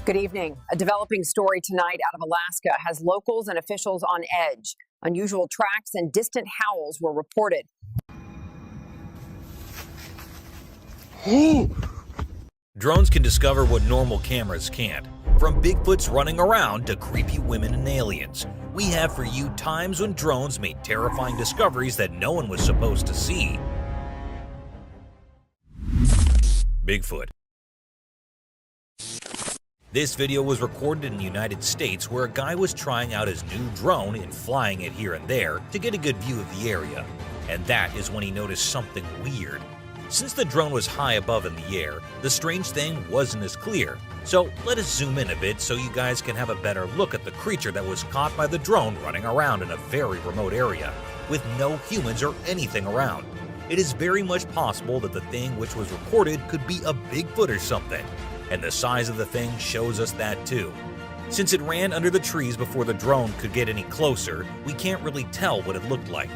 Good evening. A developing story tonight out of Alaska has locals and officials on edge. Unusual tracks and distant howls were reported. Drones can discover what normal cameras can't. From Bigfoots running around to creepy women and aliens, we have for you times when drones made terrifying discoveries that no one was supposed to see. Bigfoot. This video was recorded in the United States where a guy was trying out his new drone and flying it here and there to get a good view of the area. And that is when he noticed something weird. Since the drone was high above in the air, the strange thing wasn't as clear. So let us zoom in a bit so you guys can have a better look at the creature that was caught by the drone running around in a very remote area, with no humans or anything around. It is very much possible that the thing which was recorded could be a Bigfoot or something. And the size of the thing shows us that too. Since it ran under the trees before the drone could get any closer, we can't really tell what it looked like.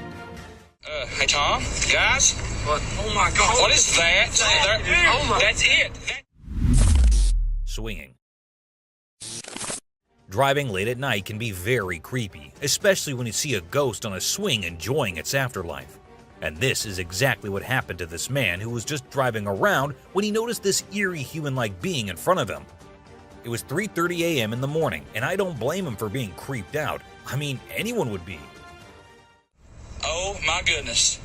Hey Tom, guys. What? Oh my God! What is that? That's it. Swinging. Driving late at night can be very creepy, especially when you see a ghost on a swing enjoying its afterlife. And this is exactly what happened to this man who was just driving around when he noticed this eerie human-like being in front of him. It was 3:30 a.m. in the morning, and I don't blame him for being creeped out. I mean, anyone would be. Oh my goodness.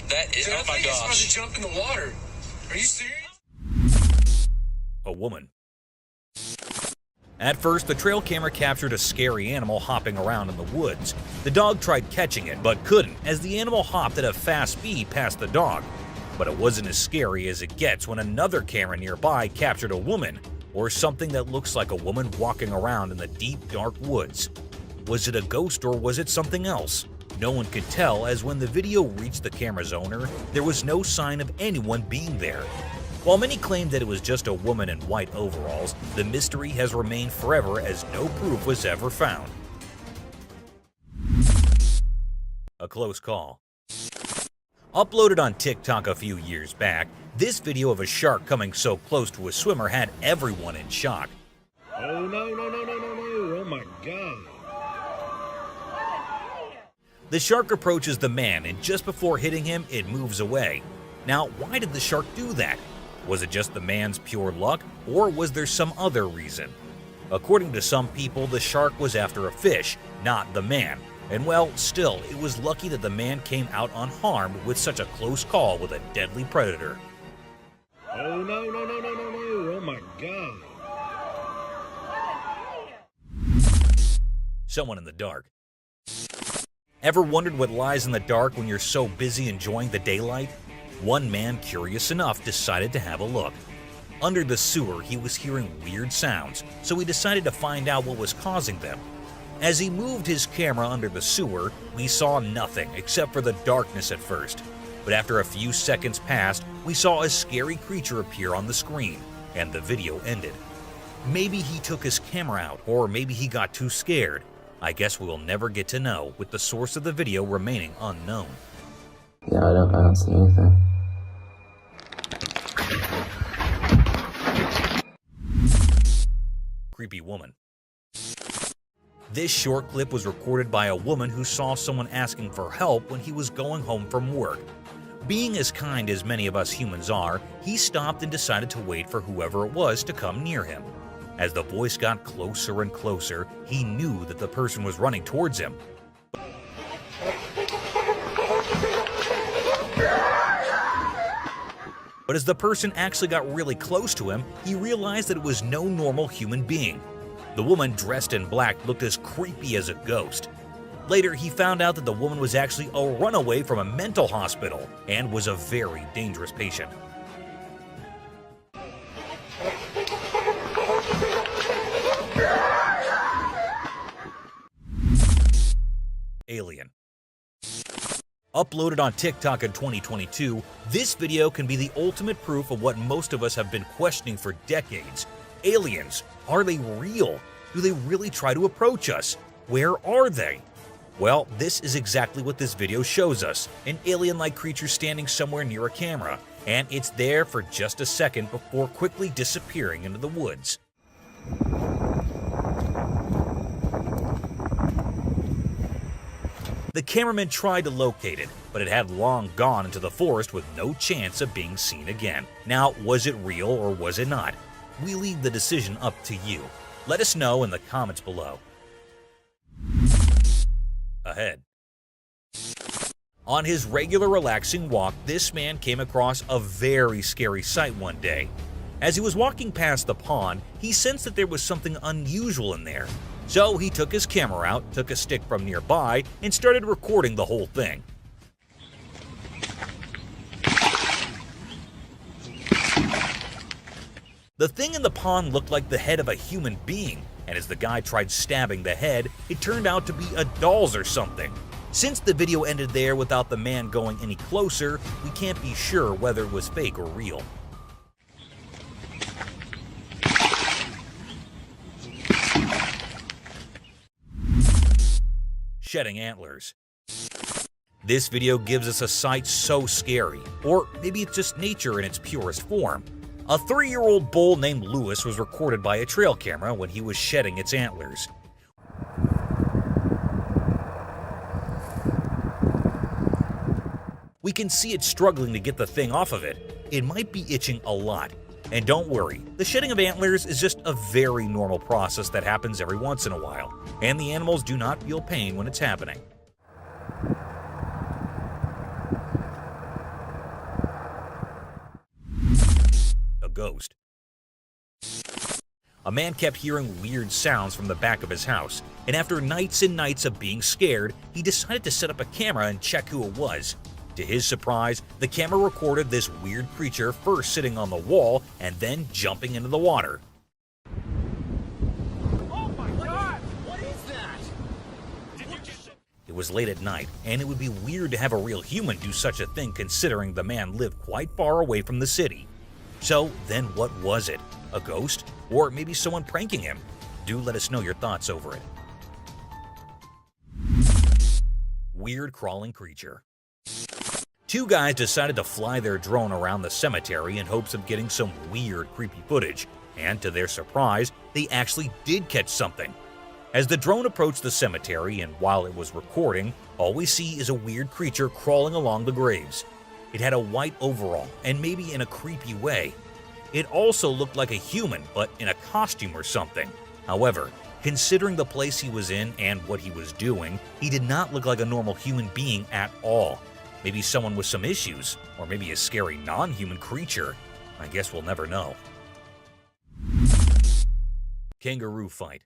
That is, Dude, oh my I think it's about gosh. to jump in the water. Are you serious? A woman. At first, the trail camera captured a scary animal hopping around in the woods. The dog tried catching it, but couldn't, as the animal hopped at a fast speed past the dog. But it wasn't as scary as it gets when another camera nearby captured a woman, or something that looks like a woman walking around in the deep, dark woods. Was it a ghost or was it something else? No one could tell, as when the video reached the camera's owner, there was no sign of anyone being there. While many claimed that it was just a woman in white overalls, the mystery has remained forever as no proof was ever found. A close call. Uploaded on TikTok a few years back, this video of a shark coming so close to a swimmer had everyone in shock. Oh no, oh my God. The shark approaches the man, and just before hitting him, it moves away. Now, why did the shark do that? Was it just the man's pure luck, or was there some other reason? According to some people, the shark was after a fish, not the man. And well, still, it was lucky that the man came out unharmed with such a close call with a deadly predator. Oh no, oh my God. Someone in the dark. Ever wondered what lies in the dark when you're so busy enjoying the daylight? One man, curious enough, decided to have a look. Under the sewer, he was hearing weird sounds, so he decided to find out what was causing them. As he moved his camera under the sewer, we saw nothing except for the darkness at first. But after a few seconds passed, we saw a scary creature appear on the screen, and the video ended. Maybe he took his camera out, or maybe he got too scared. I guess we will never get to know, with the source of the video remaining unknown. Yeah, I don't see anything. Creepy woman. This short clip was recorded by a woman who saw someone asking for help when he was going home from work. Being as kind as many of us humans are, he stopped and decided to wait for whoever it was to come near him. As the voice got closer and closer, he knew that the person was running towards him. But as the person actually got really close to him, he realized that it was no normal human being. The woman dressed in black looked as creepy as a ghost. Later, he found out that the woman was actually a runaway from a mental hospital and was a very dangerous patient. Alien. Uploaded on TikTok in 2022, this video can be the ultimate proof of what most of us have been questioning for decades. Aliens, are they real? Do they really try to approach us? Where are they? Well, this is exactly what this video shows us, an alien-like creature standing somewhere near a camera, and it's there for just a second before quickly disappearing into the woods. The cameraman tried to locate it, but it had long gone into the forest with no chance of being seen again. Now, was it real or was it not? We leave the decision up to you. Let us know in the comments below. Ahead. On his regular relaxing walk, this man came across a very scary sight one day. As he was walking past the pond, he sensed that there was something unusual in there. So he took his camera out, took a stick from nearby, and started recording the whole thing. The thing in the pond looked like the head of a human being, and as the guy tried stabbing the head, it turned out to be a doll's or something. Since the video ended there without the man going any closer, we can't be sure whether it was fake or real. Shedding antlers. This video gives us a sight so scary, or maybe it's just nature in its purest form. A 3-year-old bull named Lewis was recorded by a trail camera when he was shedding its antlers. We can see it struggling to get the thing off of it. It might be itching a lot. And don't worry, the shedding of antlers is just a very normal process that happens every once in a while, and the animals do not feel pain when it's happening. A ghost. A man kept hearing weird sounds from the back of his house, and after nights and nights of being scared, he decided to set up a camera and check who it was. To his surprise, the camera recorded this weird creature first sitting on the wall and then jumping into the water. Oh my God! What is that? Did you just... It was late at night, and it would be weird to have a real human do such a thing considering the man lived quite far away from the city. So then what was it? A ghost? Or maybe someone pranking him? Do let us know your thoughts over it. Weird crawling creature. 2 guys decided to fly their drone around the cemetery in hopes of getting some weird, creepy footage, and to their surprise, they actually did catch something. As the drone approached the cemetery and while it was recording, all we see is a weird creature crawling along the graves. It had a white overall, and maybe in a creepy way. It also looked like a human, but in a costume or something. However, considering the place he was in and what he was doing, he did not look like a normal human being at all. Maybe someone with some issues, or maybe a scary non-human creature. I guess we'll never know. Kangaroo fight.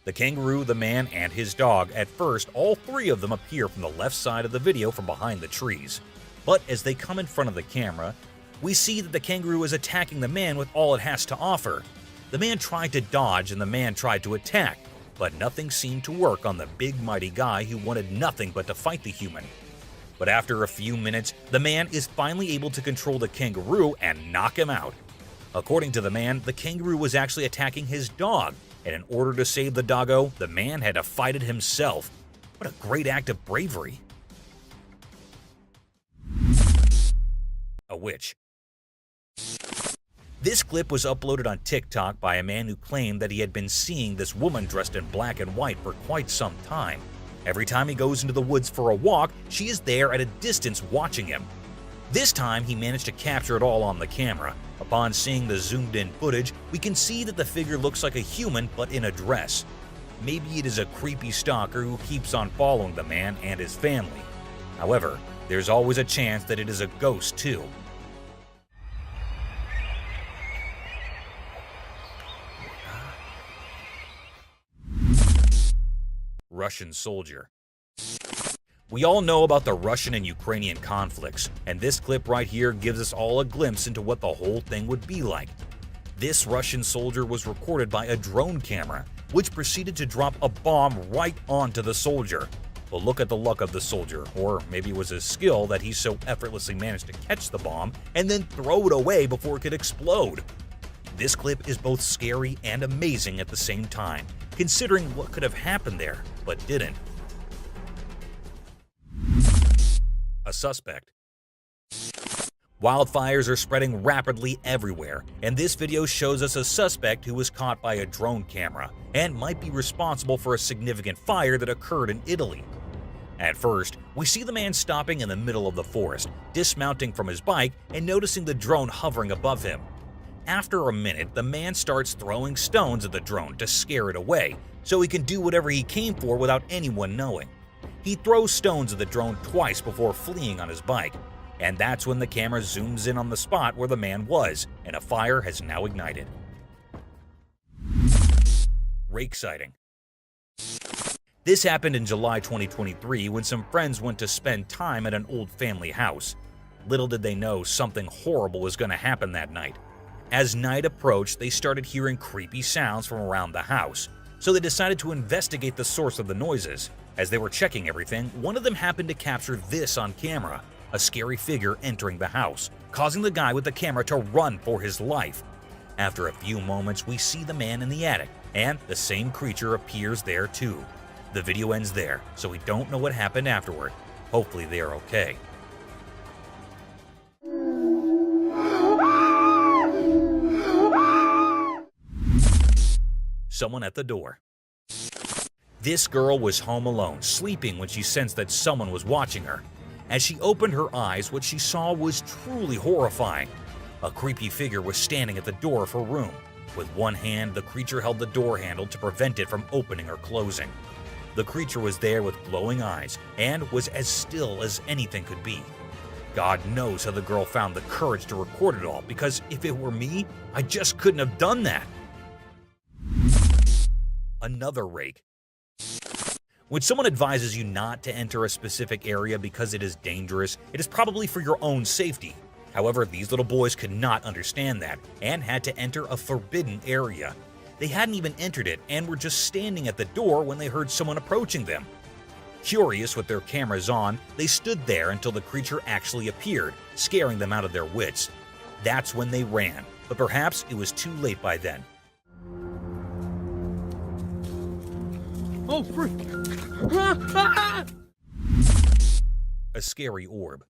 The kangaroo, the man, and his dog, at first, all 3 of them appear from the left side of the video from behind the trees. But as they come in front of the camera, we see that the kangaroo is attacking the man with all it has to offer. The man tried to dodge and the man tried to attack, but nothing seemed to work on the big mighty guy who wanted nothing but to fight the human. But after a few minutes, the man is finally able to control the kangaroo and knock him out. According to the man, the kangaroo was actually attacking his dog, and in order to save the doggo, the man had to fight it himself. What a great act of bravery. A witch. This clip was uploaded on TikTok by a man who claimed that he had been seeing this woman dressed in black and white for quite some time. Every time he goes into the woods for a walk, she is there at a distance watching him. This time, he managed to capture it all on the camera. Upon seeing the zoomed-in footage, we can see that the figure looks like a human but in a dress. Maybe it is a creepy stalker who keeps on following the man and his family. However, there's always a chance that it is a ghost too. Russian soldier. We all know about the Russian and Ukrainian conflicts, and this clip right here gives us all a glimpse into what the whole thing would be like. This Russian soldier was recorded by a drone camera, which proceeded to drop a bomb right onto the soldier. But look at the luck of the soldier, or maybe it was his skill that he so effortlessly managed to catch the bomb and then throw it away before it could explode. This clip is both scary and amazing at the same time, considering what could have happened there, but didn't. A suspect. Wildfires are spreading rapidly everywhere, and this video shows us a suspect who was caught by a drone camera and might be responsible for a significant fire that occurred in Italy. At first, we see the man stopping in the middle of the forest, dismounting from his bike and noticing the drone hovering above him. After a minute, the man starts throwing stones at the drone to scare it away, so he can do whatever he came for without anyone knowing. He throws stones at the drone twice before fleeing on his bike, and that's when the camera zooms in on the spot where the man was, and a fire has now ignited. Rake sighting. This happened in July 2023 when some friends went to spend time at an old family house. Little did they know something horrible was going to happen that night. As night approached, they started hearing creepy sounds from around the house, so they decided to investigate the source of the noises. As they were checking everything, one of them happened to capture this on camera, a scary figure entering the house, causing the guy with the camera to run for his life. After a few moments, we see the man in the attic, and the same creature appears there too. The video ends there, so we don't know what happened afterward. Hopefully they are okay. Someone at the door. This girl was home alone, sleeping when she sensed that someone was watching her. As she opened her eyes, what she saw was truly horrifying. A creepy figure was standing at the door of her room. With one hand, the creature held the door handle to prevent it from opening or closing. The creature was there with glowing eyes and was as still as anything could be. God knows how the girl found the courage to record it all, because if it were me, I just couldn't have done that. Another rake. When someone advises you not to enter a specific area because it is dangerous, it is probably for your own safety. However, these little boys could not understand that and had to enter a forbidden area. They hadn't even entered it and were just standing at the door when they heard someone approaching them. Curious with their cameras on, they stood there until the creature actually appeared, scaring them out of their wits. That's when they ran, but perhaps it was too late by then. Oh, frick! A scary orb.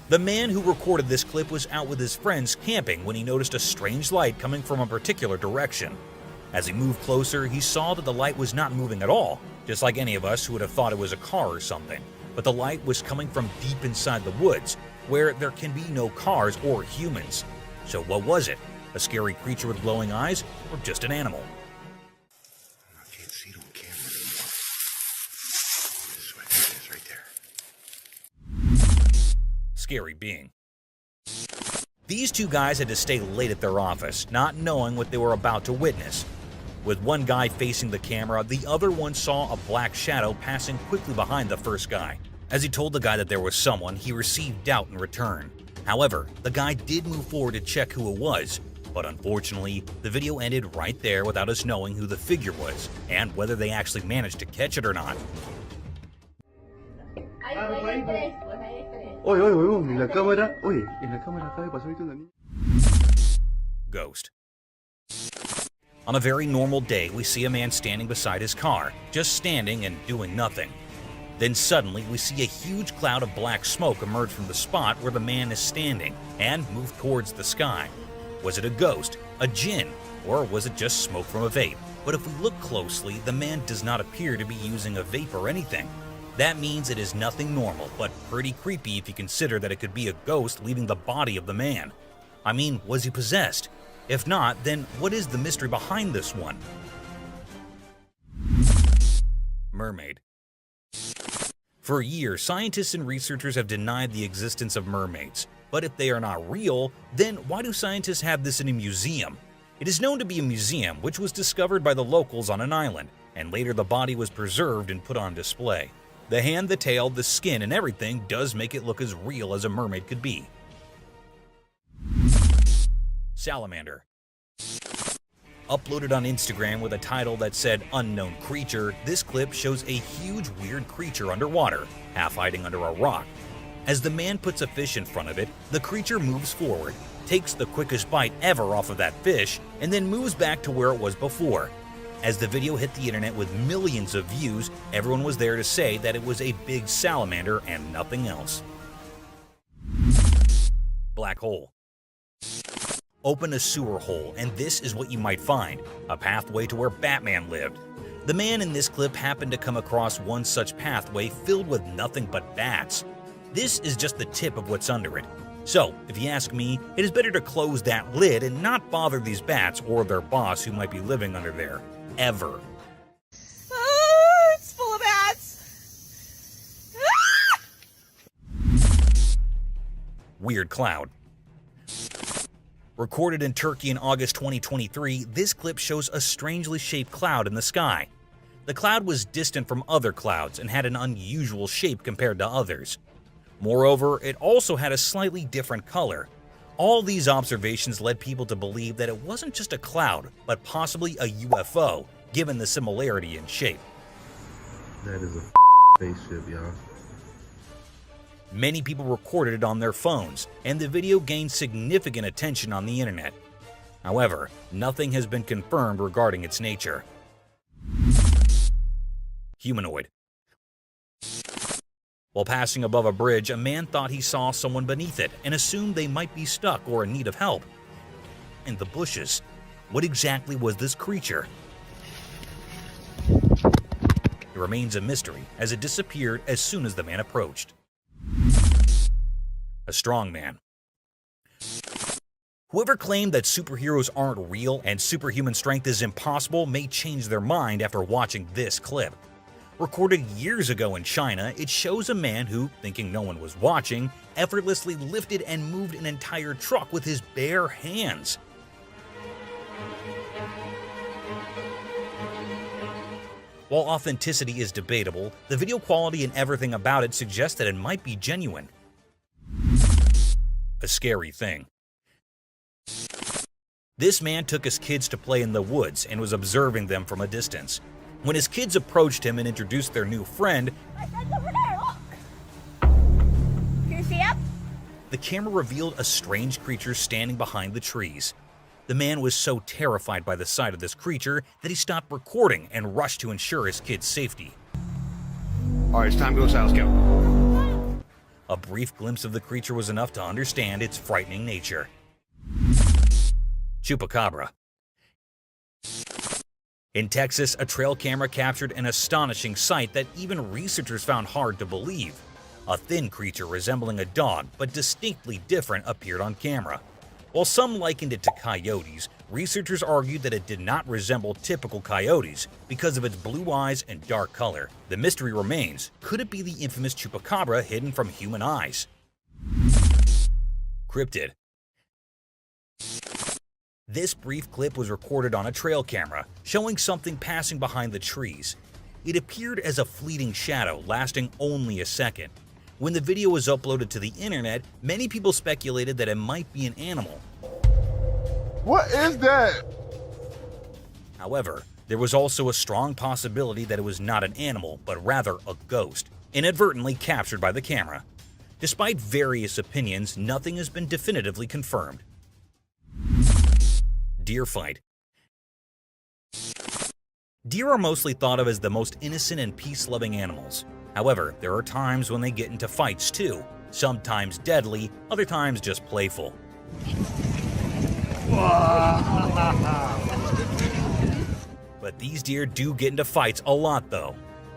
The man who recorded this clip was out with his friends camping when he noticed a strange light coming from a particular direction. As he moved closer, he saw that the light was not moving at all, just like any of us who would have thought it was a car or something. But the light was coming from deep inside the woods, where there can be no cars or humans. So what was it? A scary creature with glowing eyes, or just an animal? I can't see it on camera anymore. This is right there. Scary being. These two guys had to stay late at their office, not knowing what they were about to witness. With one guy facing the camera, the other one saw a black shadow passing quickly behind the first guy. As he told the guy that there was someone, he received doubt in return. However, the guy did move forward to check who it was, but unfortunately, the video ended right there without us knowing who the figure was, and whether they actually managed to catch it or not. Ghost. On a very normal day, we see a man standing beside his car, just standing and doing nothing. Then suddenly, we see a huge cloud of black smoke emerge from the spot where the man is standing and move towards the sky. Was it a ghost, a djinn, or was it just smoke from a vape? But if we look closely, the man does not appear to be using a vape or anything. That means it is nothing normal, but pretty creepy if you consider that it could be a ghost leaving the body of the man. I mean, was he possessed? If not, then what is the mystery behind this one? Mermaid. For years, scientists and researchers have denied the existence of mermaids. But if they are not real, then why do scientists have this in a museum? It is known to be a museum which was discovered by the locals on an island, and later the body was preserved and put on display. The hand, the tail, the skin, and everything does make it look as real as a mermaid could be. Salamander. Uploaded on Instagram with a title that said unknown creature, this clip shows a huge weird creature underwater, half hiding under a rock. As the man puts a fish in front of it, the creature moves forward, takes the quickest bite ever off of that fish, and then moves back to where it was before. As the video hit the internet with millions of views, everyone was there to say that it was a big salamander and nothing else. Black hole. Open a sewer hole, and this is what you might find: a pathway to where Batman lived. The man in this clip happened to come across one such pathway filled with nothing but bats. This is just the tip of what's under it. So, if you ask me, it is better to close that lid and not bother these bats or their boss who might be living under there. Ever. Oh, it's full of bats. Weird cloud. Recorded in Turkey in August 2023, this clip shows a strangely shaped cloud in the sky. The cloud was distant from other clouds and had an unusual shape compared to others. Moreover, it also had a slightly different color. All these observations led people to believe that it wasn't just a cloud, but possibly a UFO, given the similarity in shape. That is a spaceship, y'all. Many people recorded it on their phones, and the video gained significant attention on the internet. However, nothing has been confirmed regarding its nature. Humanoid. While passing above a bridge, a man thought he saw someone beneath it and assumed they might be stuck or in need of help. In the bushes, what exactly was this creature? It remains a mystery, as it disappeared as soon as the man approached. A strong man. Whoever claimed that superheroes aren't real and superhuman strength is impossible may change their mind after watching this clip. Recorded years ago in China, it shows a man who, thinking no one was watching, effortlessly lifted and moved an entire truck with his bare hands. While authenticity is debatable, the video quality and everything about it suggests that it might be genuine. A scary thing. This man took his kids to play in the woods and was observing them from a distance. When his kids approached him and introduced their new friend, Can you see him? the camera revealed a strange creature standing behind the trees. The man was so terrified by the sight of this creature that he stopped recording and rushed to ensure his kids' safety. All right, it's time to go south, Scout. A brief glimpse of the creature was enough to understand its frightening nature. Chupacabra. In Texas, a trail camera captured an astonishing sight that even researchers found hard to believe. A thin creature resembling a dog, but distinctly different, appeared on camera. While some likened it to coyotes, researchers argued that it did not resemble typical coyotes because of its blue eyes and dark color. The mystery remains, could it be the infamous chupacabra hidden from human eyes? Cryptid. This brief clip was recorded on a trail camera, showing something passing behind the trees. It appeared as a fleeting shadow, lasting only a second. When the video was uploaded to the internet, many people speculated that it might be an animal. What is that? However, there was also a strong possibility that it was not an animal, but rather a ghost, inadvertently captured by the camera. Despite various opinions, nothing has been definitively confirmed. Deer fight. Deer are mostly thought of as the most innocent and peace-loving animals. However, there are times when they get into fights too, sometimes deadly, other times just playful. But these deer do get into fights a lot though.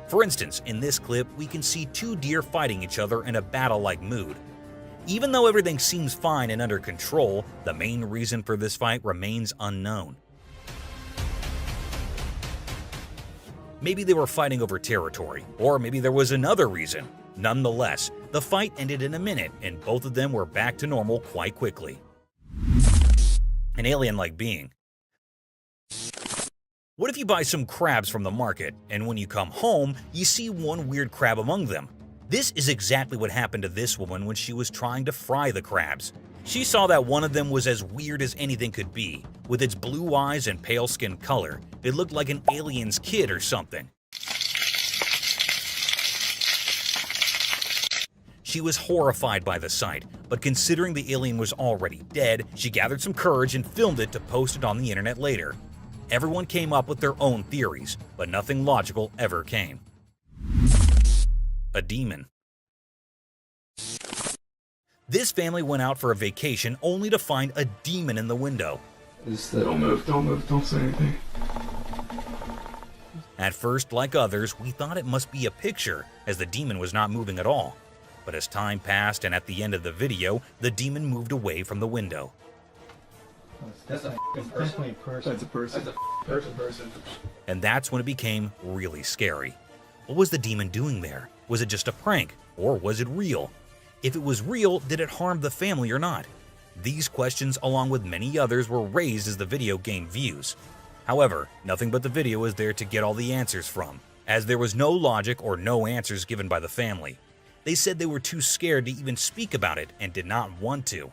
For instance, in this clip, we can see two deer fighting each other in a battle-like mood. Even though everything seems fine and under control, the main reason for this fight remains unknown. Maybe they were fighting over territory, or maybe there was another reason. Nonetheless, the fight ended in a minute, and both of them were back to normal quite quickly. An alien-like being. What if you buy some crabs from the market, and when you come home, you see one weird crab among them? This is exactly what happened to this woman when she was trying to fry the crabs. She saw that one of them was as weird as anything could be. With its blue eyes and pale skin color, it looked like an alien's kid or something. She was horrified by the sight, but considering the alien was already dead, she gathered some courage and filmed it to post it on the internet later. Everyone came up with their own theories, but nothing logical ever came. A demon. This family went out for a vacation only to find a demon in the window. Don't move, don't say anything. At first, like others, we thought it must be a picture, as the demon was not moving at all. But as time passed and at the end of the video, the demon moved away from the window. That's definitely a person. That's a person. That's a person. And that's when it became really scary. What was the demon doing there? Was it just a prank, or was it real? If it was real, did it harm the family or not? These questions, along with many others, were raised as the video gained views. However, nothing but the video is there to get all the answers from, as there was no logic or no answers given by the family. They said they were too scared to even speak about it and did not want to. You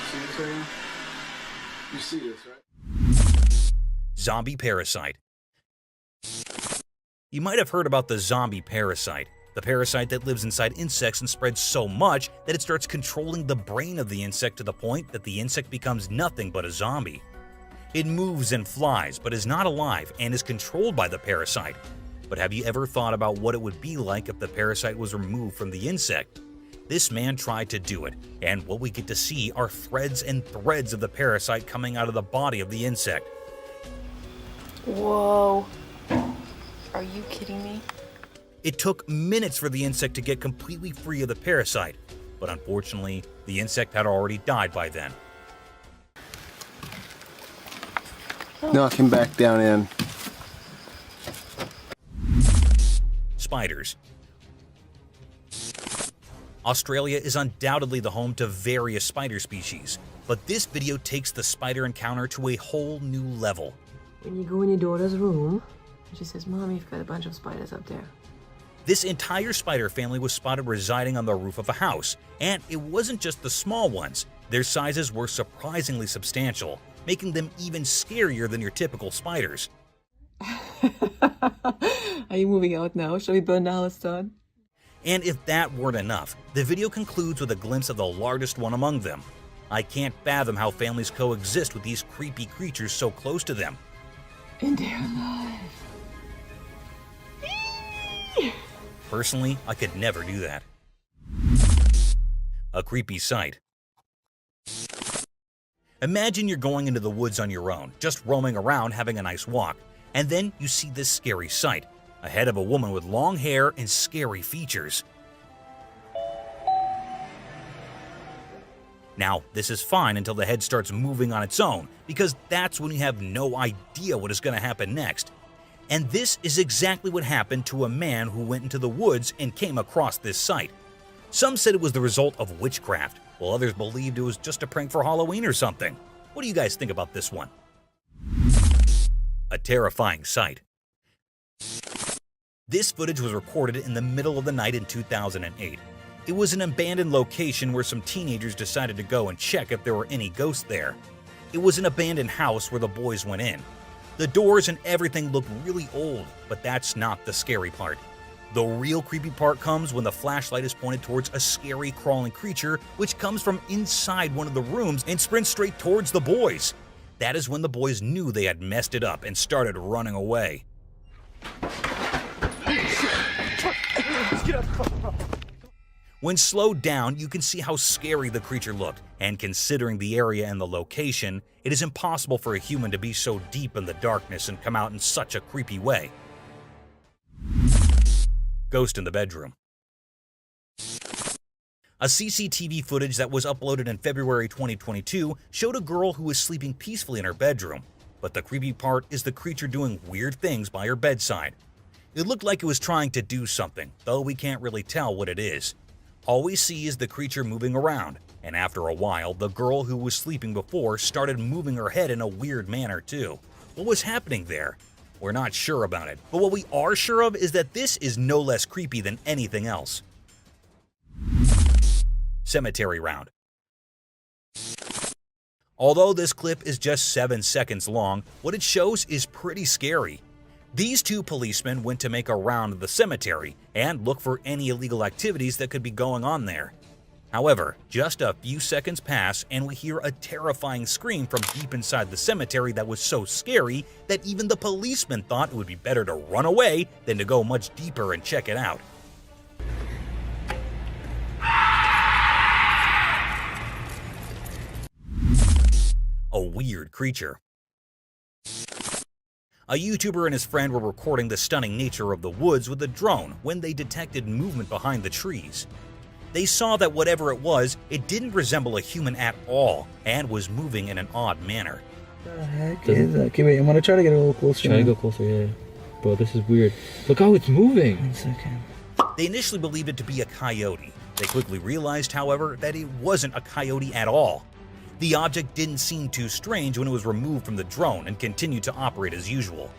see this right here? You see this, right? Zombie parasite. You might have heard about the zombie parasite, the parasite that lives inside insects and spreads so much that it starts controlling the brain of the insect to the point that the insect becomes nothing but a zombie. It moves and flies, but is not alive and is controlled by the parasite. But have you ever thought about what it would be like if the parasite was removed from the insect? This man tried to do it, and what we get to see are threads and threads of the parasite coming out of the body of the insect. Whoa. Are you kidding me? It took minutes for the insect to get completely free of the parasite, but unfortunately, the insect had already died by then. Knock him back down in. Spiders. Australia is undoubtedly the home to various spider species, but this video takes the spider encounter to a whole new level. When you go in your daughter's room, she says, "Mom, you've got a bunch of spiders up there." This entire spider family was spotted residing on the roof of a house, and it wasn't just the small ones. Their sizes were surprisingly substantial, making them even scarier than your typical spiders. Are you moving out now? Shall we burn the house down? And if that weren't enough, the video concludes with a glimpse of the largest one among them. I can't fathom how families coexist with these creepy creatures so close to them. And they're alive. Personally, I could never do that. A creepy sight. Imagine you're going into the woods on your own, just roaming around having a nice walk, and then you see this scary sight, a head of a woman with long hair and scary features. Now, this is fine until the head starts moving on its own, because that's when you have no idea what is going to happen next. And this is exactly what happened to a man who went into the woods and came across this sight. Some said it was the result of witchcraft, while others believed it was just a prank for Halloween or something. What do you guys think about this one? A terrifying sight. This footage was recorded in the middle of the night in 2008. It was an abandoned location where some teenagers decided to go and check if there were any ghosts there. It was an abandoned house where the boys went in. The doors and everything looked really old, but that's not the scary part. The real creepy part comes when the flashlight is pointed towards a scary crawling creature which comes from inside one of the rooms and sprints straight towards the boys. That is when the boys knew they had messed it up and started running away. When slowed down, you can see how scary the creature looked, and considering the area and the location, it is impossible for a human to be so deep in the darkness and come out in such a creepy way. Ghost in the bedroom. A CCTV footage that was uploaded in February 2022 showed a girl who was sleeping peacefully in her bedroom, but the creepy part is the creature doing weird things by her bedside. It looked like it was trying to do something, though we can't really tell what it is. All we see is the creature moving around, and after a while, the girl who was sleeping before started moving her head in a weird manner too. What was happening there? We're not sure about it, but what we are sure of is that this is no less creepy than anything else. Cemetery round. Although this clip is just 7 seconds long, what it shows is pretty scary. These two policemen went to make a round of the cemetery and look for any illegal activities that could be going on there. However, just a few seconds pass and we hear a terrifying scream from deep inside the cemetery that was so scary that even the policemen thought it would be better to run away than to go much deeper and check it out. A weird creature. A YouTuber and his friend were recording the stunning nature of the woods with a drone when they detected movement behind the trees. They saw that whatever it was, it didn't resemble a human at all and was moving in an odd manner. What the heck is that? Okay, wait, I'm gonna try to get a little closer. Try to go closer, yeah. Bro, this is weird. Look how it's moving. 1 second. They initially believed it to be a coyote. They quickly realized, however, that it wasn't a coyote at all. The object didn't seem too strange when it was removed from the drone and continued to operate as usual.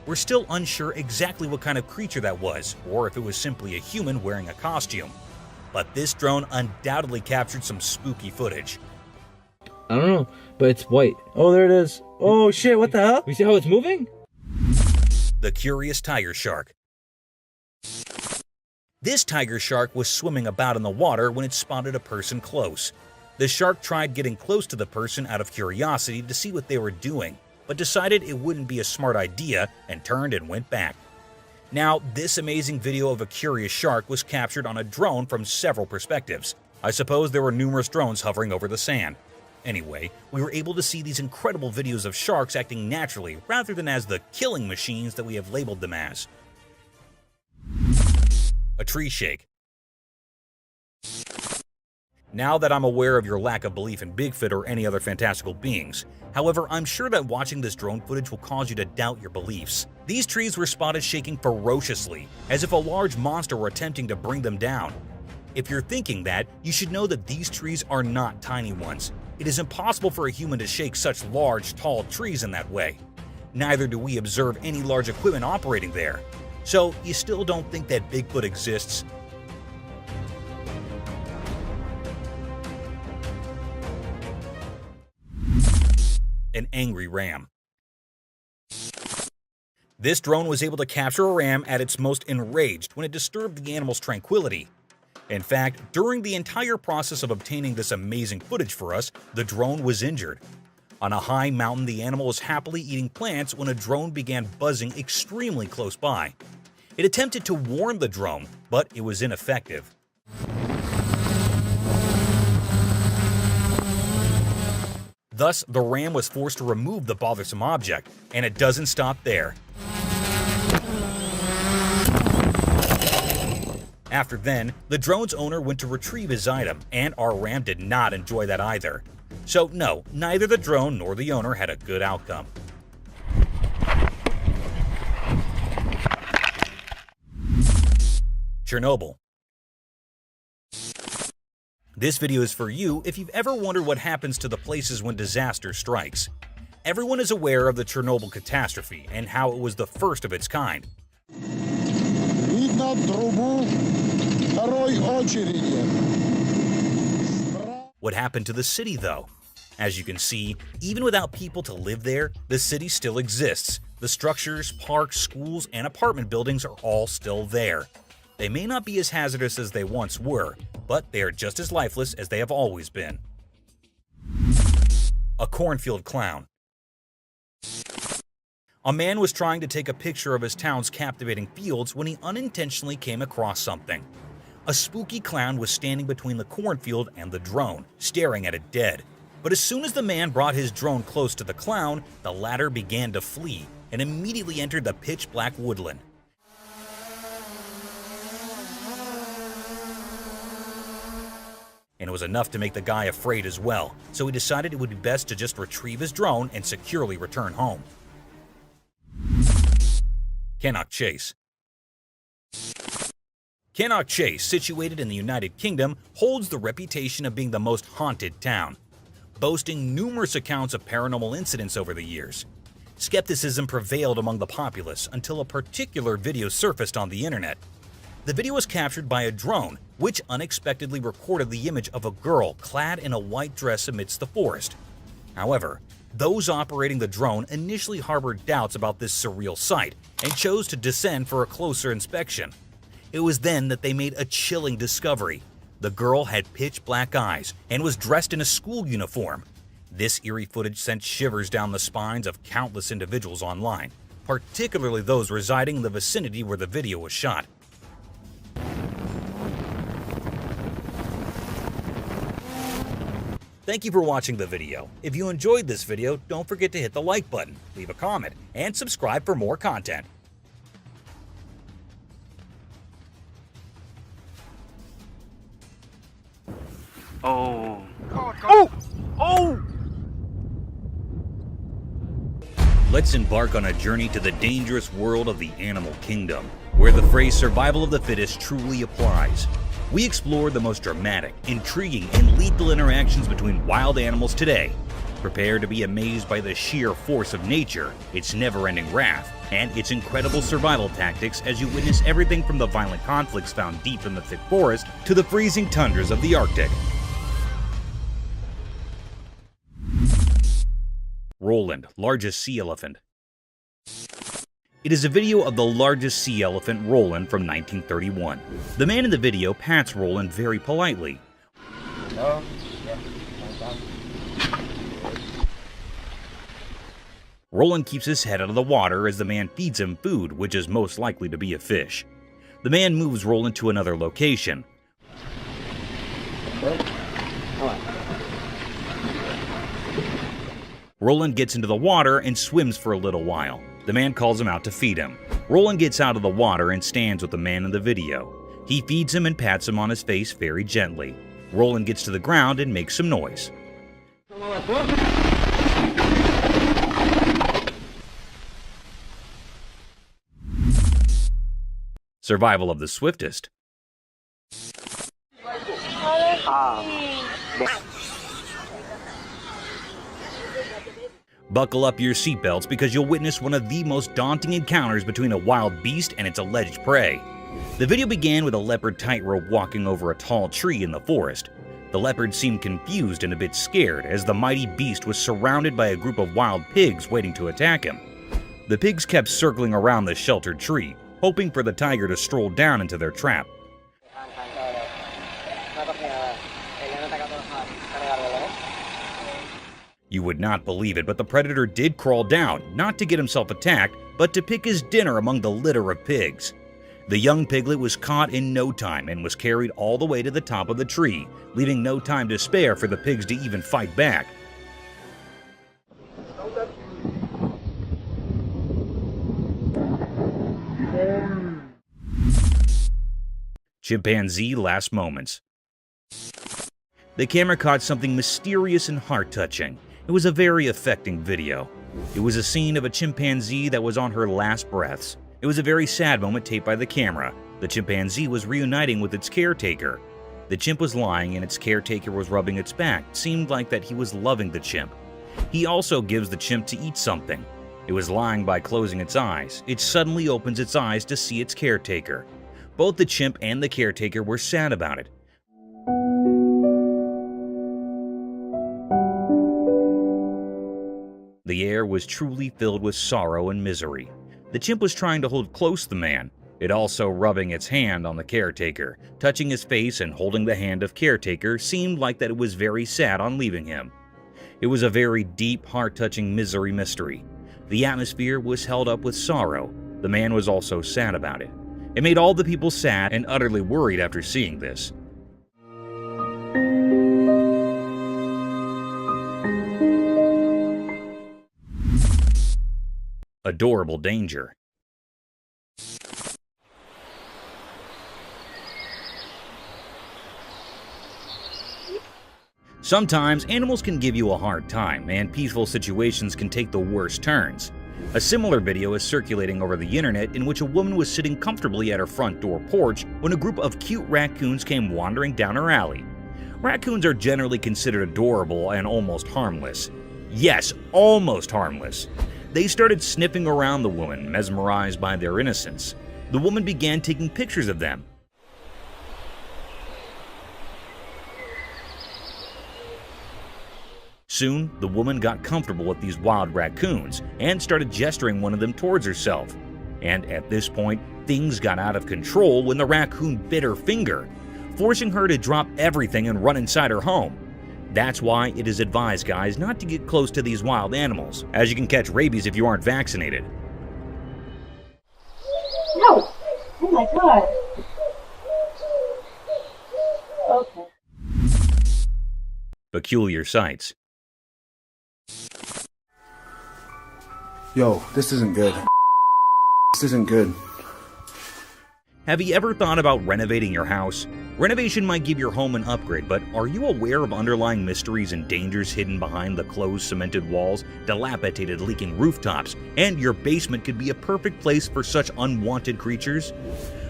We're still unsure exactly what kind of creature that was, or if it was simply a human wearing a costume. But this drone undoubtedly captured some spooky footage. I don't know, but it's white. Oh, there it is. Oh shit, what the hell? You see how it's moving? The curious tiger shark. This tiger shark was swimming about in the water when it spotted a person close. The shark tried getting close to the person out of curiosity to see what they were doing, but decided it wouldn't be a smart idea and turned and went back. Now, this amazing video of a curious shark was captured on a drone from several perspectives. I suppose there were numerous drones hovering over the sand. Anyway, we were able to see these incredible videos of sharks acting naturally rather than as the killing machines that we have labeled them as. A tree shake. Now that I'm aware of your lack of belief in Bigfoot or any other fantastical beings, however, I'm sure that watching this drone footage will cause you to doubt your beliefs. These trees were spotted shaking ferociously, as if a large monster were attempting to bring them down. If you're thinking that, you should know that these trees are not tiny ones. It is impossible for a human to shake such large, tall trees in that way. Neither do we observe any large equipment operating there. So, you still don't think that Bigfoot exists? An angry ram. This drone was able to capture a ram at its most enraged when it disturbed the animal's tranquility. In fact, during the entire process of obtaining this amazing footage for us, the drone was injured. On a high mountain, the animal was happily eating plants when a drone began buzzing extremely close by. It attempted to warn the drone, but it was ineffective. Thus, the ram was forced to remove the bothersome object, and it doesn't stop there. After then, the drone's owner went to retrieve his item, and our ram did not enjoy that either. So no, neither the drone nor the owner had a good outcome. Chernobyl. This video is for you if you've ever wondered what happens to the places when disaster strikes. Everyone is aware of the Chernobyl catastrophe and how it was the first of its kind. What happened to the city, though? As you can see, even without people to live there, the city still exists. The structures, parks, schools, and apartment buildings are all still there. They may not be as hazardous as they once were, but they are just as lifeless as they have always been. A cornfield clown. A man was trying to take a picture of his town's captivating fields when he unintentionally came across something. A spooky clown was standing between the cornfield and the drone, staring at it dead. But as soon as the man brought his drone close to the clown, the latter began to flee and immediately entered the pitch-black woodland. And it was enough to make the guy afraid as well, so he decided it would be best to just retrieve his drone and securely return home. Cannock Chase. Cannock Chase, situated in the United Kingdom, holds the reputation of being the most haunted town, boasting numerous accounts of paranormal incidents over the years. Skepticism prevailed among the populace until a particular video surfaced on the internet. The video was captured by a drone, which unexpectedly recorded the image of a girl clad in a white dress amidst the forest. However, those operating the drone initially harbored doubts about this surreal sight and chose to descend for a closer inspection. It was then that they made a chilling discovery. The girl had pitch-black eyes and was dressed in a school uniform. This eerie footage sent shivers down the spines of countless individuals online, particularly those residing in the vicinity where the video was shot. Thank you for watching the video. If you enjoyed this video, don't forget to hit the like button, leave a comment, and subscribe for more content. Oh. Let's embark on a journey to the dangerous world of the animal kingdom, where the phrase survival of the fittest truly applies. We explore the most dramatic, intriguing, and lethal interactions between wild animals today. Prepare to be amazed by the sheer force of nature, its never-ending wrath, and its incredible survival tactics as you witness everything from the violent conflicts found deep in the thick forest to the freezing tundras of the Arctic. Roland, largest sea elephant. It is a video of the largest sea elephant, Roland, from 1931. The man in the video pats Roland very politely. Roland keeps his head out of the water as the man feeds him food, which is most likely to be a fish. The man moves Roland to another location. Roland gets into the water and swims for a little while. The man calls him out to feed him. Roland gets out of the water and stands with the man in the video. He feeds him and pats him on his face very gently. Roland gets to the ground and makes some noise. Survival of the swiftest. Buckle up your seatbelts because you'll witness one of the most daunting encounters between a wild beast and its alleged prey. The video began with a leopard tightrope walking over a tall tree in the forest. The leopard seemed confused and a bit scared as the mighty beast was surrounded by a group of wild pigs waiting to attack him. The pigs kept circling around the sheltered tree, hoping for the tiger to stroll down into their trap. You would not believe it, but the predator did crawl down, not to get himself attacked, but to pick his dinner among the litter of pigs. The young piglet was caught in no time and was carried all the way to the top of the tree, leaving no time to spare for the pigs to even fight back. Chimpanzee last moments. The camera caught something mysterious and heart-touching. It was a very affecting video. It was a scene of a chimpanzee that was on her last breaths. It was a very sad moment taped by the camera. The chimpanzee was reuniting with its caretaker. The chimp was lying and its caretaker was rubbing its back. It seemed like that he was loving the chimp. He also gives the chimp to eat something. It was lying by closing its eyes. It suddenly opens its eyes to see its caretaker. Both the chimp and the caretaker were sad about it. The air was truly filled with sorrow and misery. The chimp was trying to hold close the man, it also rubbing its hand on the caretaker. Touching his face and holding the hand of caretaker seemed like that it was very sad on leaving him. It was a very deep, heart-touching misery mystery. The atmosphere was held up with sorrow. The man was also sad about it. It made all the people sad and utterly worried after seeing this. Adorable danger. Sometimes animals can give you a hard time, and peaceful situations can take the worst turns. A similar video is circulating over the internet in which a woman was sitting comfortably at her front door porch when a group of cute raccoons came wandering down her alley. Raccoons are generally considered adorable and almost harmless. Yes, almost harmless. They started sniffing around the woman, mesmerized by their innocence. The woman began taking pictures of them. Soon, the woman got comfortable with these wild raccoons and started gesturing one of them towards herself. And at this point, things got out of control when the raccoon bit her finger, forcing her to drop everything and run inside her home. That's why it is advised, guys, not to get close to these wild animals, as you can catch rabies if you aren't vaccinated. No! Oh my god. Okay. Peculiar sights. Yo, this isn't good. This isn't good. Have you ever thought about renovating your house? Renovation might give your home an upgrade, but are you aware of underlying mysteries and dangers hidden behind the closed cemented walls, dilapidated leaking rooftops, and your basement could be a perfect place for such unwanted creatures?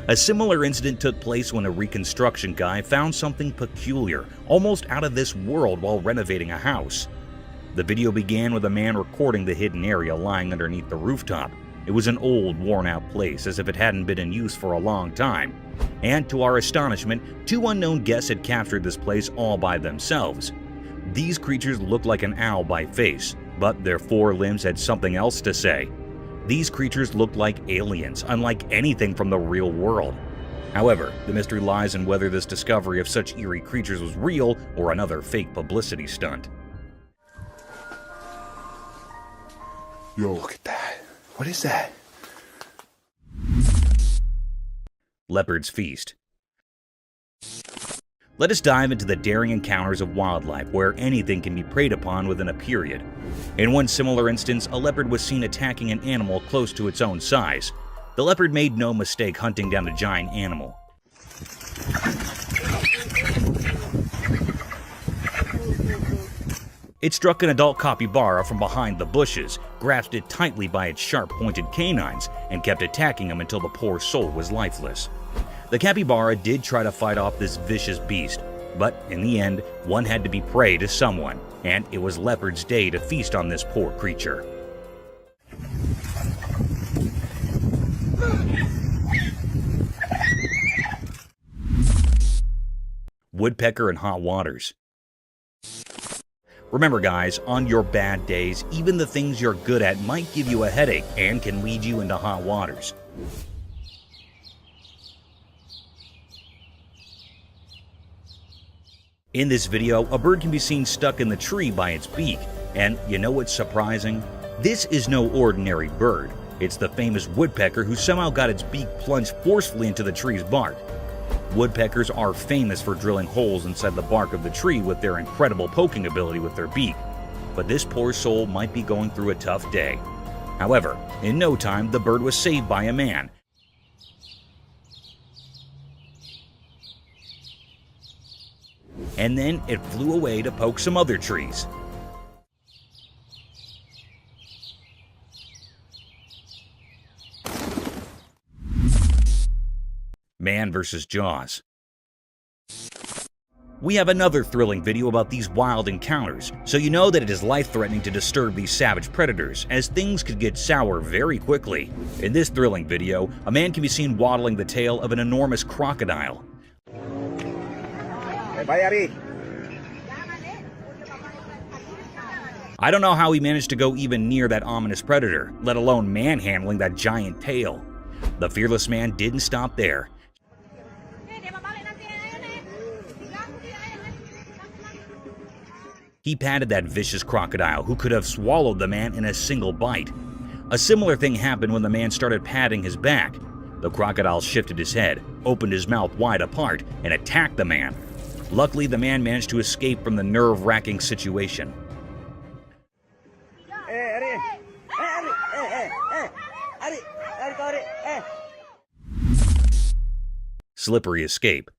A similar incident took place when a reconstruction guy found something peculiar, almost out of this world while renovating a house. The video began with a man recording the hidden area lying underneath the rooftop. It was an old, worn-out place, as if it hadn't been in use for a long time. And to our astonishment, two unknown guests had captured this place all by themselves. These creatures looked like an owl by face, but their four limbs had something else to say. These creatures looked like aliens, unlike anything from the real world. However, the mystery lies in whether this discovery of such eerie creatures was real or another fake publicity stunt. Yo, look at that. What is that? Leopard's Feast. Let us dive into the daring encounters of wildlife where anything can be preyed upon within a period. In one similar instance, a leopard was seen attacking an animal close to its own size. The leopard made no mistake hunting down the giant animal. It struck an adult capybara from behind the bushes, grasped it tightly by its sharp-pointed canines, and kept attacking him until the poor soul was lifeless. The capybara did try to fight off this vicious beast, but in the end, one had to be prey to someone, and it was Leopard's day to feast on this poor creature. Woodpecker in hot waters. Remember guys, on your bad days, even the things you're good at might give you a headache and can lead you into hot waters. In this video, a bird can be seen stuck in the tree by its beak. And you know what's surprising? This is no ordinary bird. It's the famous woodpecker who somehow got its beak plunged forcefully into the tree's bark. Woodpeckers are famous for drilling holes inside the bark of the tree with their incredible poking ability with their beak. But this poor soul might be going through a tough day. However, in no time, the bird was saved by a man. And then it flew away to poke some other trees. Man vs. Jaws. We have another thrilling video about these wild encounters, so you know that it is life-threatening to disturb these savage predators, as things could get sour very quickly. In this thrilling video, a man can be seen waddling the tail of an enormous crocodile. I don't know how he managed to go even near that ominous predator, let alone manhandling that giant tail. The fearless man didn't stop there. He patted that vicious crocodile who could have swallowed the man in a single bite. A similar thing happened when the man started patting his back. The crocodile shifted his head, opened his mouth wide apart, and attacked the man. Luckily, the man managed to escape from the nerve-wracking situation. Slippery escape.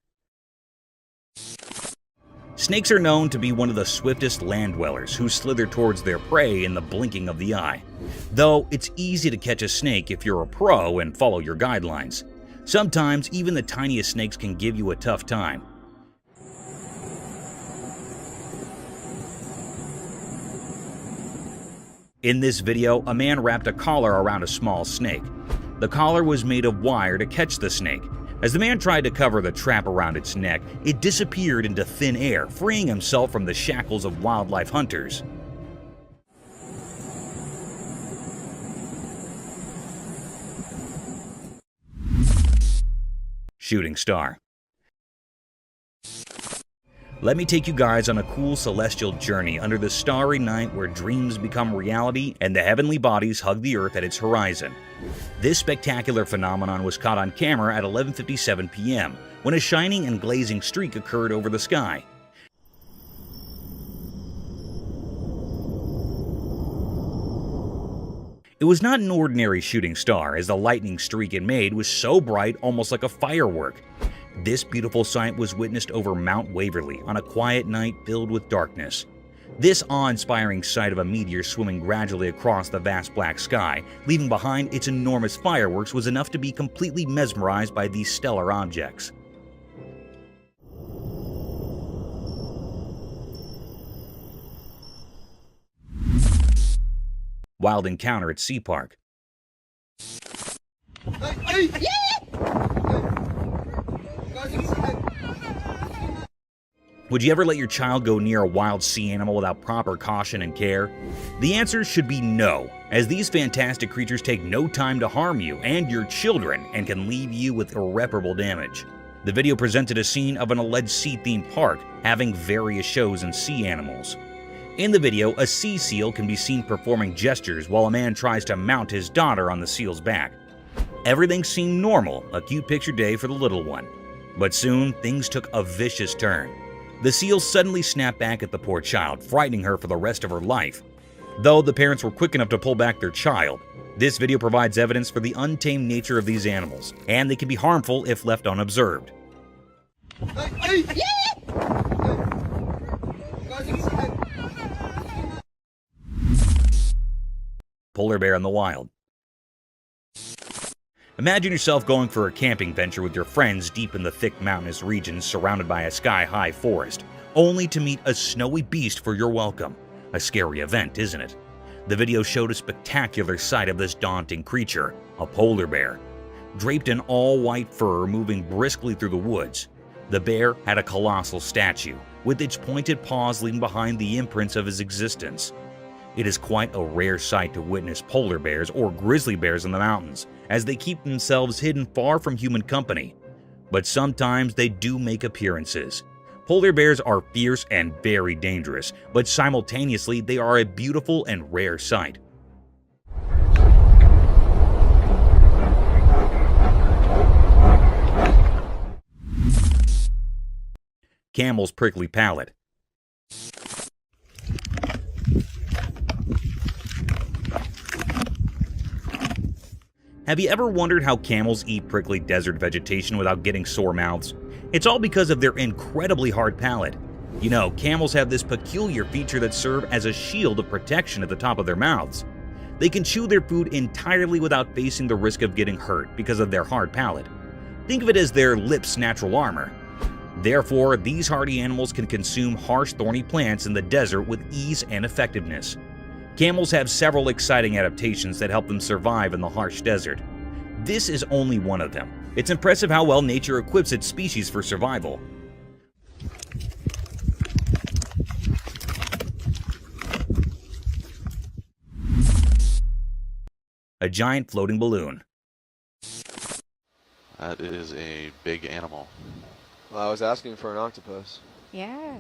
Snakes are known to be one of the swiftest land dwellers who slither towards their prey in the blinking of the eye. Though it's easy to catch a snake if you're a pro and follow your guidelines. Sometimes even the tiniest snakes can give you a tough time. In this video, a man wrapped a collar around a small snake. The collar was made of wire to catch the snake. As the man tried to cover the trap around its neck, it disappeared into thin air, freeing himself from the shackles of wildlife hunters. Shooting star. Let me take you guys on a cool celestial journey under the starry night where dreams become reality and the heavenly bodies hug the earth at its horizon. This spectacular phenomenon was caught on camera at 11:57 p.m. when a shining and glazing streak occurred over the sky. It was not an ordinary shooting star, as the lightning streak it made was so bright, almost like a firework. This beautiful sight was witnessed over Mount Waverly on a quiet night filled with darkness. This awe-inspiring sight of a meteor swimming gradually across the vast black sky, leaving behind its enormous fireworks, was enough to be completely mesmerized by these stellar objects. Wild encounter at Sea Park. Would you ever let your child go near a wild sea animal without proper caution and care? The answer should be no, as these fantastic creatures take no time to harm you and your children and can leave you with irreparable damage. The video presented a scene of an alleged sea-themed park having various shows in sea animals. In the video, a sea seal can be seen performing gestures while a man tries to mount his daughter on the seal's back. Everything seemed normal, a cute picture day for the little one. But soon, things took a vicious turn. The seal suddenly snapped back at the poor child, frightening her for the rest of her life. Though the parents were quick enough to pull back their child, this video provides evidence for the untamed nature of these animals, and they can be harmful if left unobserved. Polar bear in the wild. Imagine yourself going for a camping venture with your friends deep in the thick mountainous regions surrounded by a sky-high forest, only to meet a snowy beast for your welcome. A scary event, isn't it? The video showed a spectacular sight of this daunting creature, a polar bear. Draped in all-white fur moving briskly through the woods, the bear had a colossal statue, with its pointed paws leaving behind the imprints of his existence. It is quite a rare sight to witness polar bears or grizzly bears in the mountains, as they keep themselves hidden far from human company. But sometimes they do make appearances. Polar bears are fierce and very dangerous, but simultaneously they are a beautiful and rare sight. Camel's prickly palate. Have you ever wondered how camels eat prickly desert vegetation without getting sore mouths? It's all because of their incredibly hard palate. You know, camels have this peculiar feature that serves as a shield of protection at the top of their mouths. They can chew their food entirely without facing the risk of getting hurt because of their hard palate. Think of it as their lips' natural armor. Therefore, these hardy animals can consume harsh, thorny plants in the desert with ease and effectiveness. Camels have several exciting adaptations that help them survive in the harsh desert. This is only one of them. It's impressive how well nature equips its species for survival. A giant floating balloon. That is a big animal. Well, I was asking for an octopus. Yeah.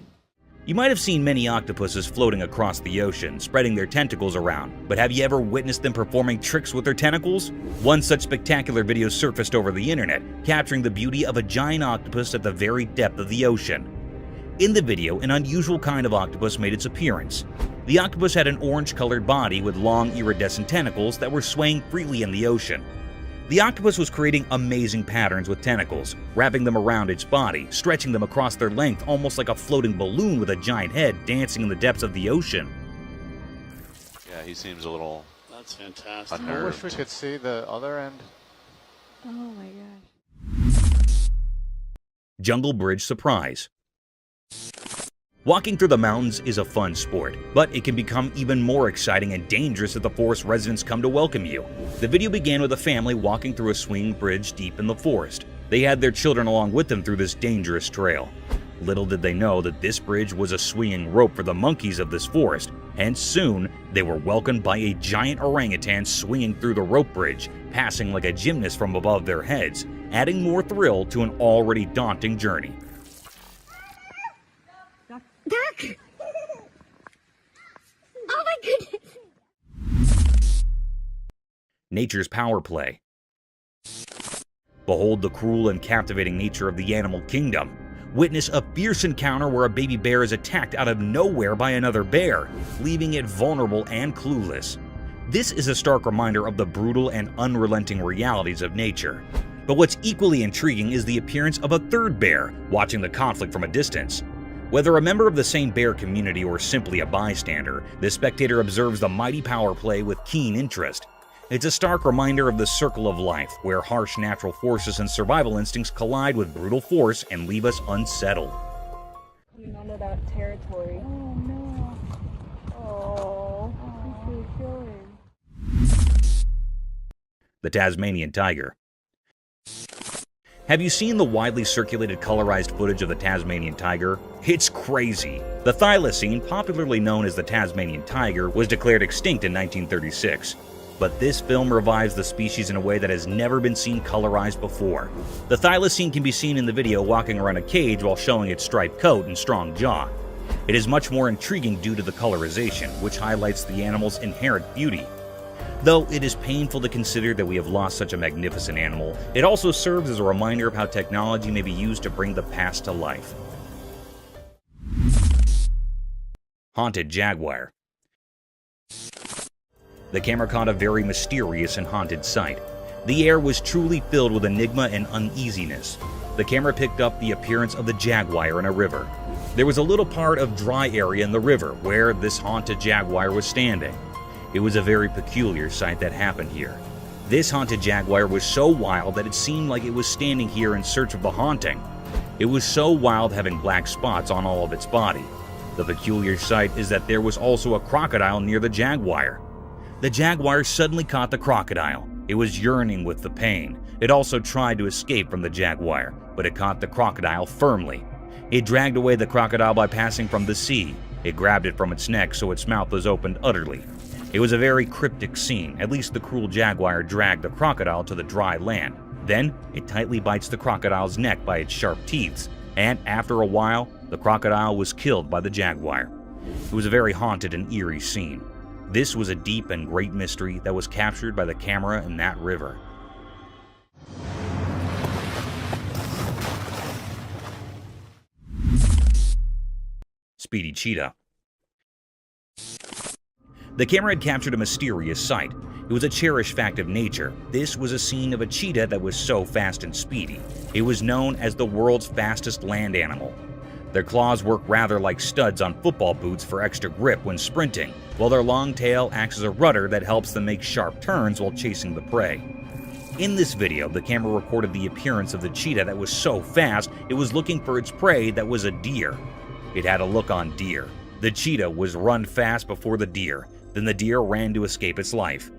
You might have seen many octopuses floating across the ocean, spreading their tentacles around, but have you ever witnessed them performing tricks with their tentacles? One such spectacular video surfaced over the internet, capturing the beauty of a giant octopus at the very depth of the ocean. In the video, an unusual kind of octopus made its appearance. The octopus had an orange-colored body with long iridescent tentacles that were swaying freely in the ocean. The octopus was creating amazing patterns with tentacles, wrapping them around its body, stretching them across their length almost like a floating balloon with a giant head dancing in the depths of the ocean. Yeah, he seems a little... That's fantastic. Unnerved. I wish we could see the other end. Oh my gosh. Jungle Bridge surprise. Walking through the mountains is a fun sport, but it can become even more exciting and dangerous if the forest residents come to welcome you. The video began with a family walking through a swinging bridge deep in the forest. They had their children along with them through this dangerous trail. Little did they know that this bridge was a swinging rope for the monkeys of this forest, and soon they were welcomed by a giant orangutan swinging through the rope bridge, passing like a gymnast from above their heads, adding more thrill to an already daunting journey. Duck! Oh my goodness! Nature's power play. Behold the cruel and captivating nature of the animal kingdom. Witness a fierce encounter where a baby bear is attacked out of nowhere by another bear, leaving it vulnerable and clueless. This is a stark reminder of the brutal and unrelenting realities of nature. But what's equally intriguing is the appearance of a third bear watching the conflict from a distance. Whether a member of the same bear community or simply a bystander, this spectator observes the mighty power play with keen interest. It's a stark reminder of the circle of life, where harsh natural forces and survival instincts collide with brutal force and leave us unsettled. Under that territory. Oh no. Oh, he's killing. The Tasmanian tiger. Have you seen the widely circulated colorized footage of the Tasmanian tiger? It's crazy. The thylacine, popularly known as the Tasmanian tiger, was declared extinct in 1936. But this film revives the species in a way that has never been seen colorized before. The thylacine can be seen in the video walking around a cage while showing its striped coat and strong jaw. It is much more intriguing due to the colorization, which highlights the animal's inherent beauty. Though it is painful to consider that we have lost such a magnificent animal, it also serves as a reminder of how technology may be used to bring the past to life. Haunted jaguar. The camera caught a very mysterious and haunted sight. The air was truly filled with enigma and uneasiness. The camera picked up the appearance of the jaguar in a river. There was a little part of dry area in the river where this haunted jaguar was standing. It was a very peculiar sight that happened here. This haunted jaguar was so wild that it seemed like it was standing here in search of the haunting. It was so wild, having black spots on all of its body. The peculiar sight is that there was also a crocodile near the jaguar. The jaguar suddenly caught the crocodile. It was yearning with the pain. It also tried to escape from the jaguar, but it caught the crocodile firmly. It dragged away the crocodile by passing from the sea. It grabbed it from its neck so its mouth was opened utterly. It was a very cryptic scene. At least the cruel jaguar dragged the crocodile to the dry land. Then, it tightly bites the crocodile's neck by its sharp teeth, and after a while, the crocodile was killed by the jaguar. It was a very haunted and eerie scene. This was a deep and great mystery that was captured by the camera in that river. Speedy cheetah. The camera had captured a mysterious sight. It was a cherished fact of nature. This was a scene of a cheetah that was so fast and speedy. It was known as the world's fastest land animal. Their claws work rather like studs on football boots for extra grip when sprinting, while their long tail acts as a rudder that helps them make sharp turns while chasing the prey. In this video, the camera recorded the appearance of the cheetah that was so fast it was looking for its prey that was a deer. It had a look on deer. The cheetah was run fast before the deer. Then the deer ran to escape its life.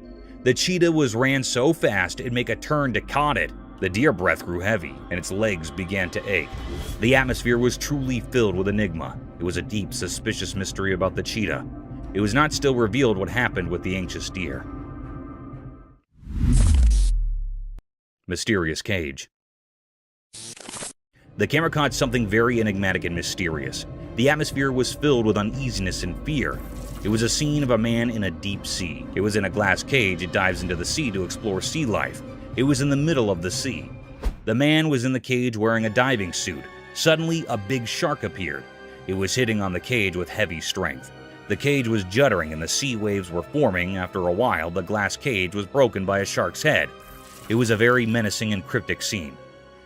The cheetah ran so fast it'd make a turn to caught it. The deer breath grew heavy, and its legs began to ache. The atmosphere was truly filled with enigma. It was a deep, suspicious mystery about the cheetah. It was not still revealed what happened with the anxious deer. Mysterious cage. The camera caught something very enigmatic and mysterious. The atmosphere was filled with uneasiness and fear. It was a scene of a man in a deep sea. It was in a glass cage. It dives into the sea to explore sea life. It was in the middle of the sea. The man was in the cage wearing a diving suit. Suddenly, a big shark appeared. It was hitting on the cage with heavy strength. The cage was juddering and the sea waves were forming. After a while, the glass cage was broken by a shark's head. It was a very menacing and cryptic scene.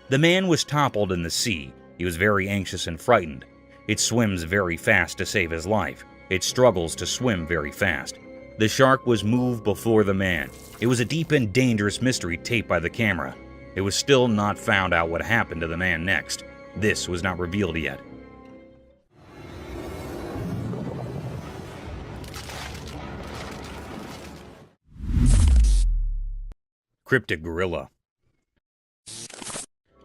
The man was toppled in the sea. He was very anxious and frightened. It swims very fast to save his life. It struggles to swim very fast. The shark was moved before the man. It was a deep and dangerous mystery taped by the camera. It was still not found out what happened to the man next. This was not revealed yet. Cryptic gorilla.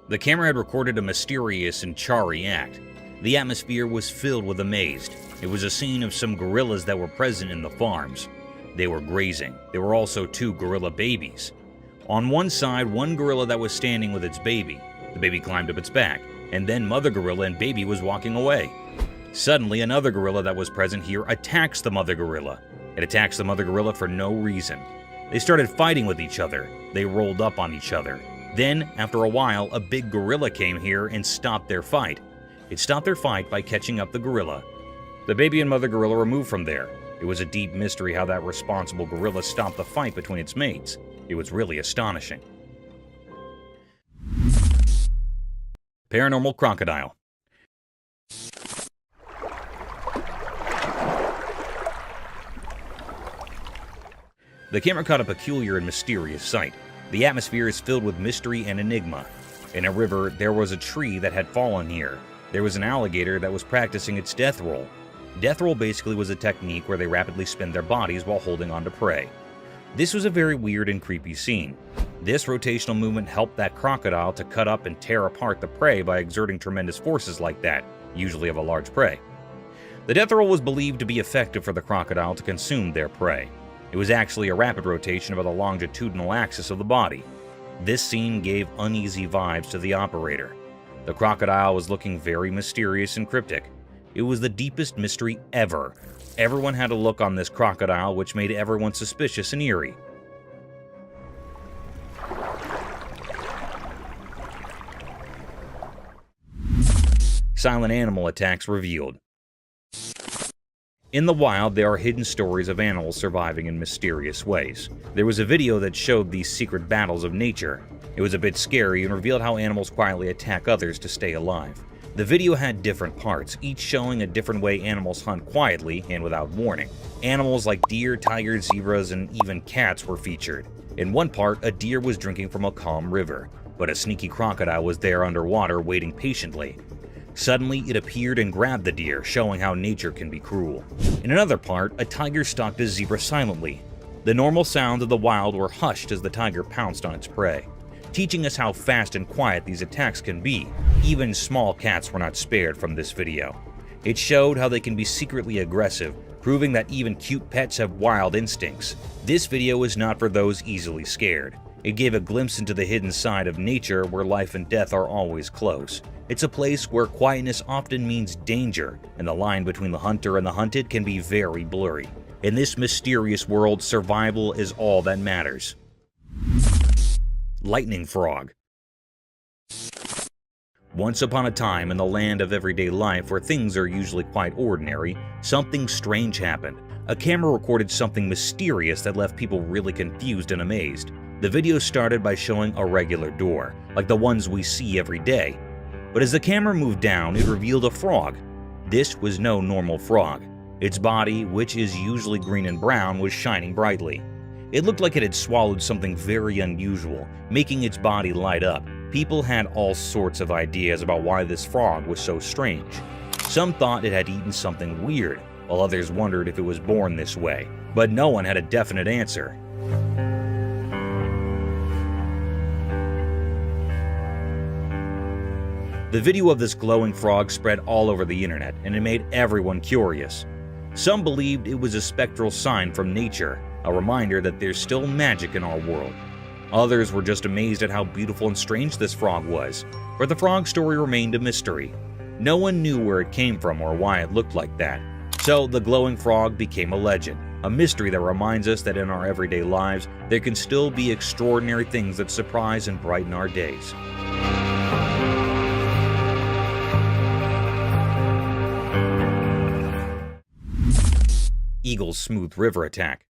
The camera had recorded a mysterious and charry act. The atmosphere was filled with amaze. It was a scene of some gorillas that were present in the farms. They were grazing. There were also 2 gorilla babies. On one side, one gorilla that was standing with its baby. The baby climbed up its back, and then mother gorilla and baby was walking away. Suddenly, another gorilla that was present here attacks the mother gorilla. It attacks the mother gorilla for no reason. They started fighting with each other. They rolled up on each other. Then, after a while, a big gorilla came here and stopped their fight. It stopped their fight by catching up the gorilla. The baby and mother gorilla were moved from there. It was a deep mystery how that responsible gorilla stopped the fight between its mates. It was really astonishing. Paranormal crocodile. The camera caught a peculiar and mysterious sight. The atmosphere is filled with mystery and enigma. In a river, there was a tree that had fallen here. There was an alligator that was practicing its death roll. Death roll basically was a technique where they rapidly spin their bodies while holding on to prey. This was a very weird and creepy scene. This rotational movement helped that crocodile to cut up and tear apart the prey by exerting tremendous forces like that, usually of a large prey. The death roll was believed to be effective for the crocodile to consume their prey. It was actually a rapid rotation of the longitudinal axis of the body. This scene gave uneasy vibes to the operator. The crocodile was looking very mysterious and cryptic. It was the deepest mystery ever. Everyone had a look on this crocodile which made everyone suspicious and eerie. Silent animal attacks revealed. In the wild, there are hidden stories of animals surviving in mysterious ways. There was a video that showed these secret battles of nature. It was a bit scary and revealed how animals quietly attack others to stay alive. The video had different parts, each showing a different way animals hunt quietly and without warning. Animals like deer, tigers, zebras, and even cats were featured. In one part, a deer was drinking from a calm river, but a sneaky crocodile was there underwater waiting patiently. Suddenly, it appeared and grabbed the deer, showing how nature can be cruel. In another part, a tiger stalked a zebra silently. The normal sounds of the wild were hushed as the tiger pounced on its prey, teaching us how fast and quiet these attacks can be. Even small cats were not spared from this video. It showed how they can be secretly aggressive, proving that even cute pets have wild instincts. This video is not for those easily scared. It gave a glimpse into the hidden side of nature where life and death are always close. It's a place where quietness often means danger, and the line between the hunter and the hunted can be very blurry. In this mysterious world, survival is all that matters. Lightning frog. Once upon a time, in the land of everyday life where things are usually quite ordinary, something strange happened. A camera recorded something mysterious that left people really confused and amazed. The video started by showing a regular door, like the ones we see every day. But as the camera moved down, it revealed a frog. This was no normal frog. Its body, which is usually green and brown, was shining brightly. It looked like it had swallowed something very unusual, making its body light up. People had all sorts of ideas about why this frog was so strange. Some thought it had eaten something weird, while others wondered if it was born this way. But no one had a definite answer. The video of this glowing frog spread all over the internet, and it made everyone curious. Some believed it was a spectral sign from nature, a reminder that there's still magic in our world. Others were just amazed at how beautiful and strange this frog was, but the frog story remained a mystery. No one knew where it came from or why it looked like that. So the glowing frog became a legend, a mystery that reminds us that in our everyday lives, there can still be extraordinary things that surprise and brighten our days. Eagle's smooth river attack.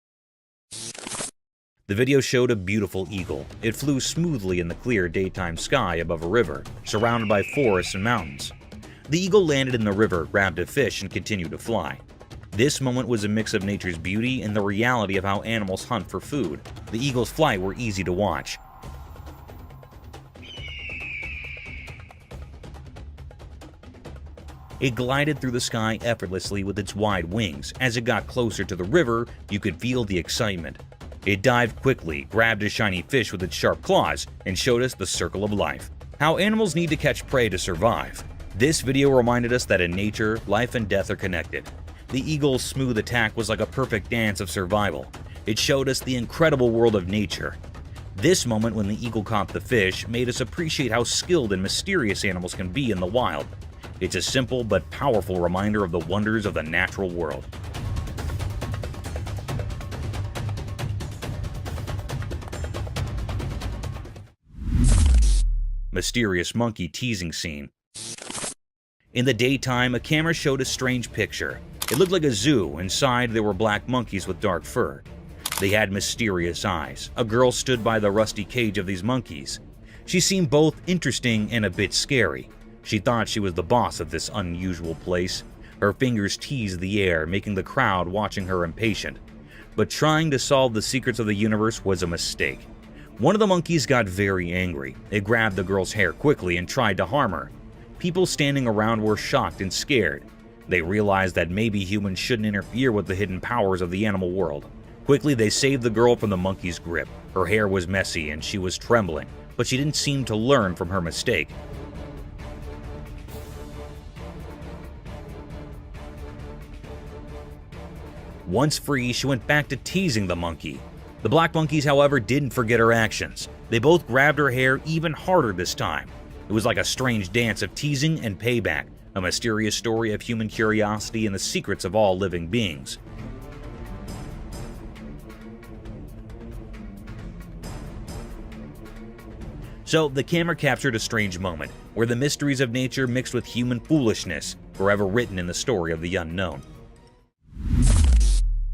The video showed a beautiful eagle. It flew smoothly in the clear daytime sky above a river, surrounded by forests and mountains. The eagle landed in the river, grabbed a fish, and continued to fly. This moment was a mix of nature's beauty and the reality of how animals hunt for food. The eagle's flight were easy to watch. It glided through the sky effortlessly with its wide wings. As it got closer to the river, you could feel the excitement. It dived quickly, grabbed a shiny fish with its sharp claws, and showed us the circle of life. How animals need to catch prey to survive. This video reminded us that in nature, life and death are connected. The eagle's smooth attack was like a perfect dance of survival. It showed us the incredible world of nature. This moment when the eagle caught the fish made us appreciate how skilled and mysterious animals can be in the wild. It's a simple but powerful reminder of the wonders of the natural world. Mysterious monkey teasing scene. In the daytime, a camera showed a strange picture. It looked like a zoo. Inside there were black monkeys with dark fur. They had mysterious eyes. A girl stood by the rusty cage of these monkeys. She seemed both interesting and a bit scary. She thought she was the boss of this unusual place. Her fingers teased the air, making the crowd watching her impatient. But trying to solve the secrets of the universe was a mistake. One of the monkeys got very angry. It grabbed the girl's hair quickly and tried to harm her. People standing around were shocked and scared. They realized that maybe humans shouldn't interfere with the hidden powers of the animal world. Quickly, they saved the girl from the monkey's grip. Her hair was messy and she was trembling, but she didn't seem to learn from her mistake. Once free, she went back to teasing the monkey. The black monkeys, however, didn't forget her actions. They both grabbed her hair even harder this time. It was like a strange dance of teasing and payback, a mysterious story of human curiosity and the secrets of all living beings. So, the camera captured a strange moment, where the mysteries of nature mixed with human foolishness, forever written in the story of the unknown.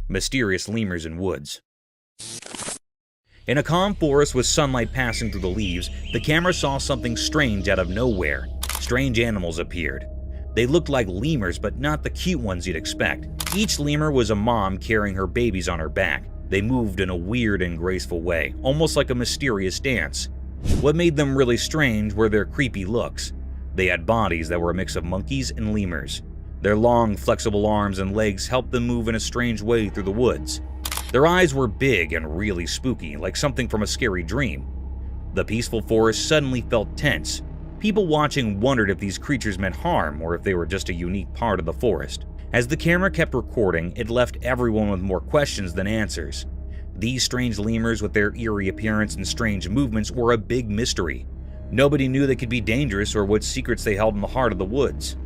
Mysterious lemurs in woods. In a calm forest with sunlight passing through the leaves, the camera saw something strange out of nowhere. Strange animals appeared. They looked like lemurs, but not the cute ones you'd expect. Each lemur was a mom carrying her babies on her back. They moved in a weird and graceful way, almost like a mysterious dance. What made them really strange were their creepy looks. They had bodies that were a mix of monkeys and lemurs. Their long, flexible arms and legs helped them move in a strange way through the woods. Their eyes were big and really spooky, like something from a scary dream. The peaceful forest suddenly felt tense. People watching wondered if these creatures meant harm or if they were just a unique part of the forest. As the camera kept recording, it left everyone with more questions than answers. These strange lemurs with their eerie appearance and strange movements were a big mystery. Nobody knew they could be dangerous or what secrets they held in the heart of the woods.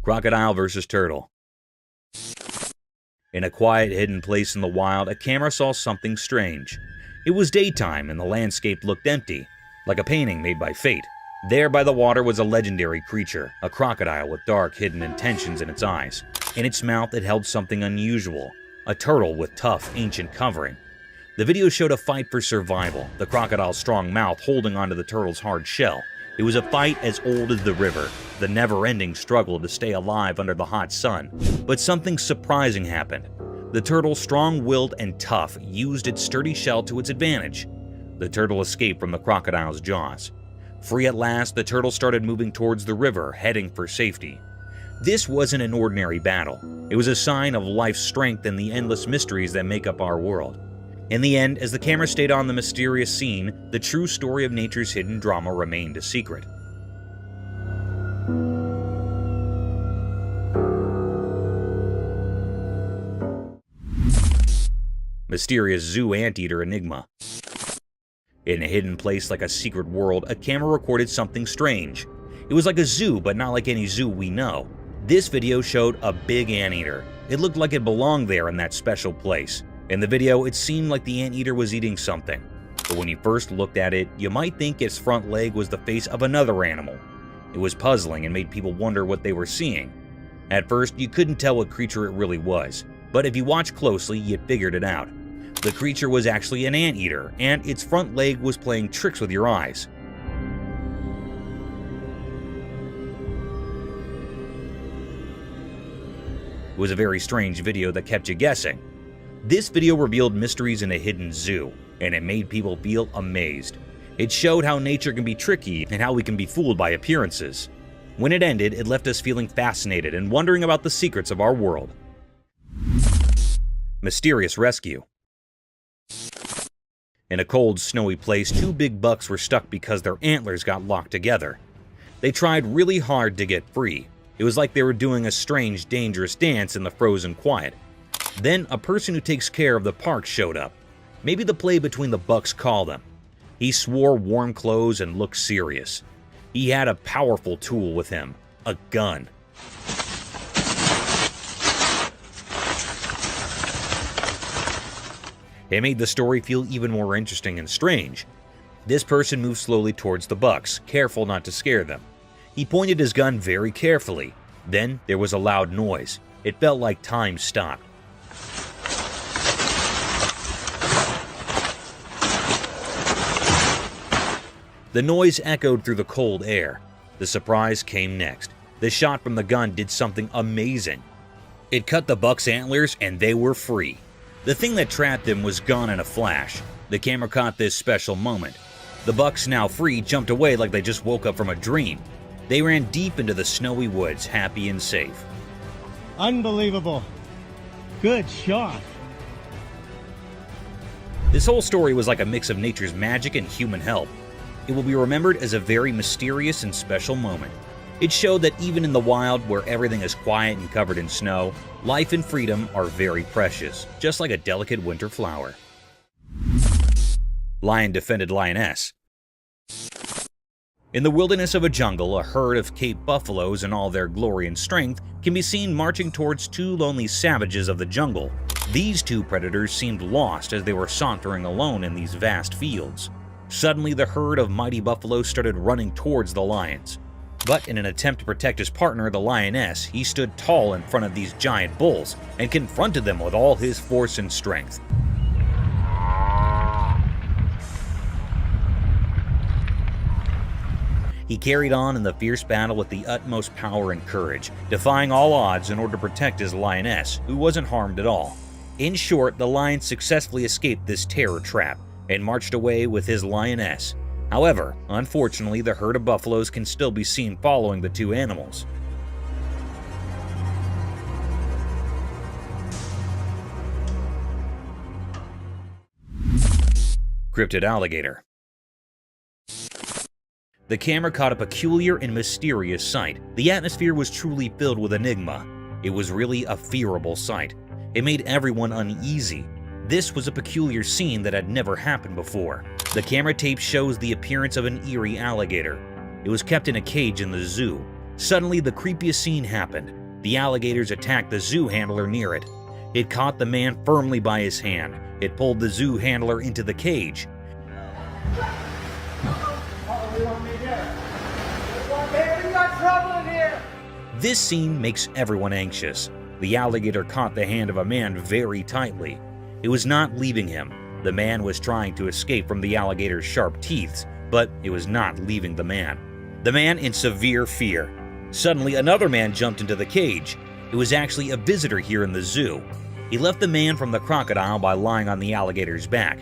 Crocodile versus turtle. In a quiet, hidden place in the wild, a camera saw something strange. It was daytime and the landscape looked empty, like a painting made by fate. There by the water was a legendary creature, a crocodile with dark, hidden intentions in its eyes. In its mouth it held something unusual, a turtle with tough, ancient covering. The video showed a fight for survival, the crocodile's strong mouth holding onto the turtle's hard shell. It was a fight as old as the river, the never-ending struggle to stay alive under the hot sun. But something surprising happened. The turtle, strong-willed and tough, used its sturdy shell to its advantage. The turtle escaped from the crocodile's jaws. Free at last, the turtle started moving towards the river, heading for safety. This wasn't an ordinary battle. It was a sign of life's strength and the endless mysteries that make up our world. In the end, as the camera stayed on the mysterious scene, the true story of nature's hidden drama remained a secret. Mysterious zoo anteater enigma. In a hidden place like a secret world, a camera recorded something strange. It was like a zoo, but not like any zoo we know. This video showed a big anteater. It looked like it belonged there in that special place. In the video, it seemed like the anteater was eating something. But when you first looked at it, you might think its front leg was the face of another animal. It was puzzling and made people wonder what they were seeing. At first, you couldn't tell what creature it really was, but if you watched closely, you figured it out. The creature was actually an anteater, and its front leg was playing tricks with your eyes. It was a very strange video that kept you guessing. This video revealed mysteries in a hidden zoo, and it made people feel amazed. It showed how nature can be tricky and how we can be fooled by appearances. When it ended, it left us feeling fascinated and wondering about the secrets of our world. Mysterious rescue. In a cold, snowy place, two big bucks were stuck because their antlers got locked together. They tried really hard to get free. It was like they were doing a strange, dangerous dance in the frozen quiet. Then a person who takes care of the park showed up. Maybe the play between the bucks called him. He swore warm clothes and looked serious. He had a powerful tool with him, a gun. It made the story feel even more interesting and strange. This person moved slowly towards the bucks, careful not to scare them. He pointed his gun very carefully. Then there was a loud noise. It felt like time stopped. The noise echoed through the cold air. The surprise came next. The shot from the gun did something amazing. It cut the buck's antlers and they were free. The thing that trapped them was gone in a flash. The camera caught this special moment. The bucks, now free, jumped away like they just woke up from a dream. They ran deep into the snowy woods, happy and safe. Unbelievable. Good shot. This whole story was like a mix of nature's magic and human help. It will be remembered as a very mysterious and special moment. It showed that even in the wild, where everything is quiet and covered in snow, life and freedom are very precious, just like a delicate winter flower. Lion defended lioness. In the wilderness of a jungle, a herd of Cape buffaloes in all their glory and strength can be seen marching towards two lonely savages of the jungle. These two predators seemed lost as they were sauntering alone in these vast fields. Suddenly, the herd of mighty buffaloes started running towards the lions. But in an attempt to protect his partner, the lioness, he stood tall in front of these giant bulls and confronted them with all his force and strength. He carried on in the fierce battle with the utmost power and courage, defying all odds in order to protect his lioness, who wasn't harmed at all. In short, the lion successfully escaped this terror trap and marched away with his lioness. However, unfortunately, the herd of buffaloes can still be seen following the two animals. Cryptid alligator. The camera caught a peculiar and mysterious sight. The atmosphere was truly filled with enigma. It was really a fearable sight. It made everyone uneasy. This was a peculiar scene that had never happened before. The camera tape shows the appearance of an eerie alligator. It was kept in a cage in the zoo. Suddenly, the creepiest scene happened. The alligators attacked the zoo handler near it. It caught the man firmly by his hand. It pulled the zoo handler into the cage. This scene makes everyone anxious. The alligator caught the hand of a man very tightly. It was not leaving him. The man was trying to escape from the alligator's sharp teeth, but it was not leaving the man. The man in severe fear. Suddenly, another man jumped into the cage. It was actually a visitor here in the zoo. He left the man from the crocodile by lying on the alligator's back.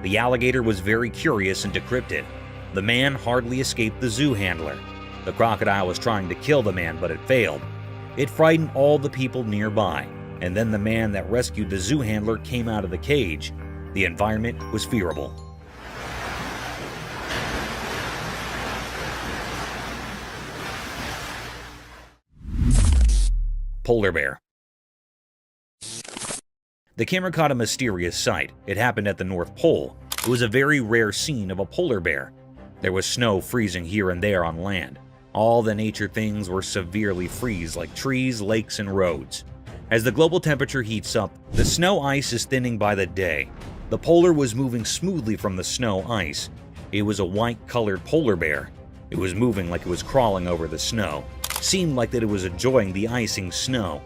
The alligator was very curious and decrypted. The man hardly escaped the zoo handler. The crocodile was trying to kill the man, but it failed. It frightened all the people nearby, and then the man that rescued the zoo handler came out of the cage. The environment was fearable. Polar bear. The camera caught a mysterious sight. It happened at the North Pole. It was a very rare scene of a polar bear. There was snow freezing here and there on land. All the nature things were severely freeze, like trees, lakes, and roads. As the global temperature heats up, the snow ice is thinning by the day. The polar was moving smoothly from the snow ice. It was a white-colored polar bear. It was moving like it was crawling over the snow. Seemed like that it was enjoying the icing snow.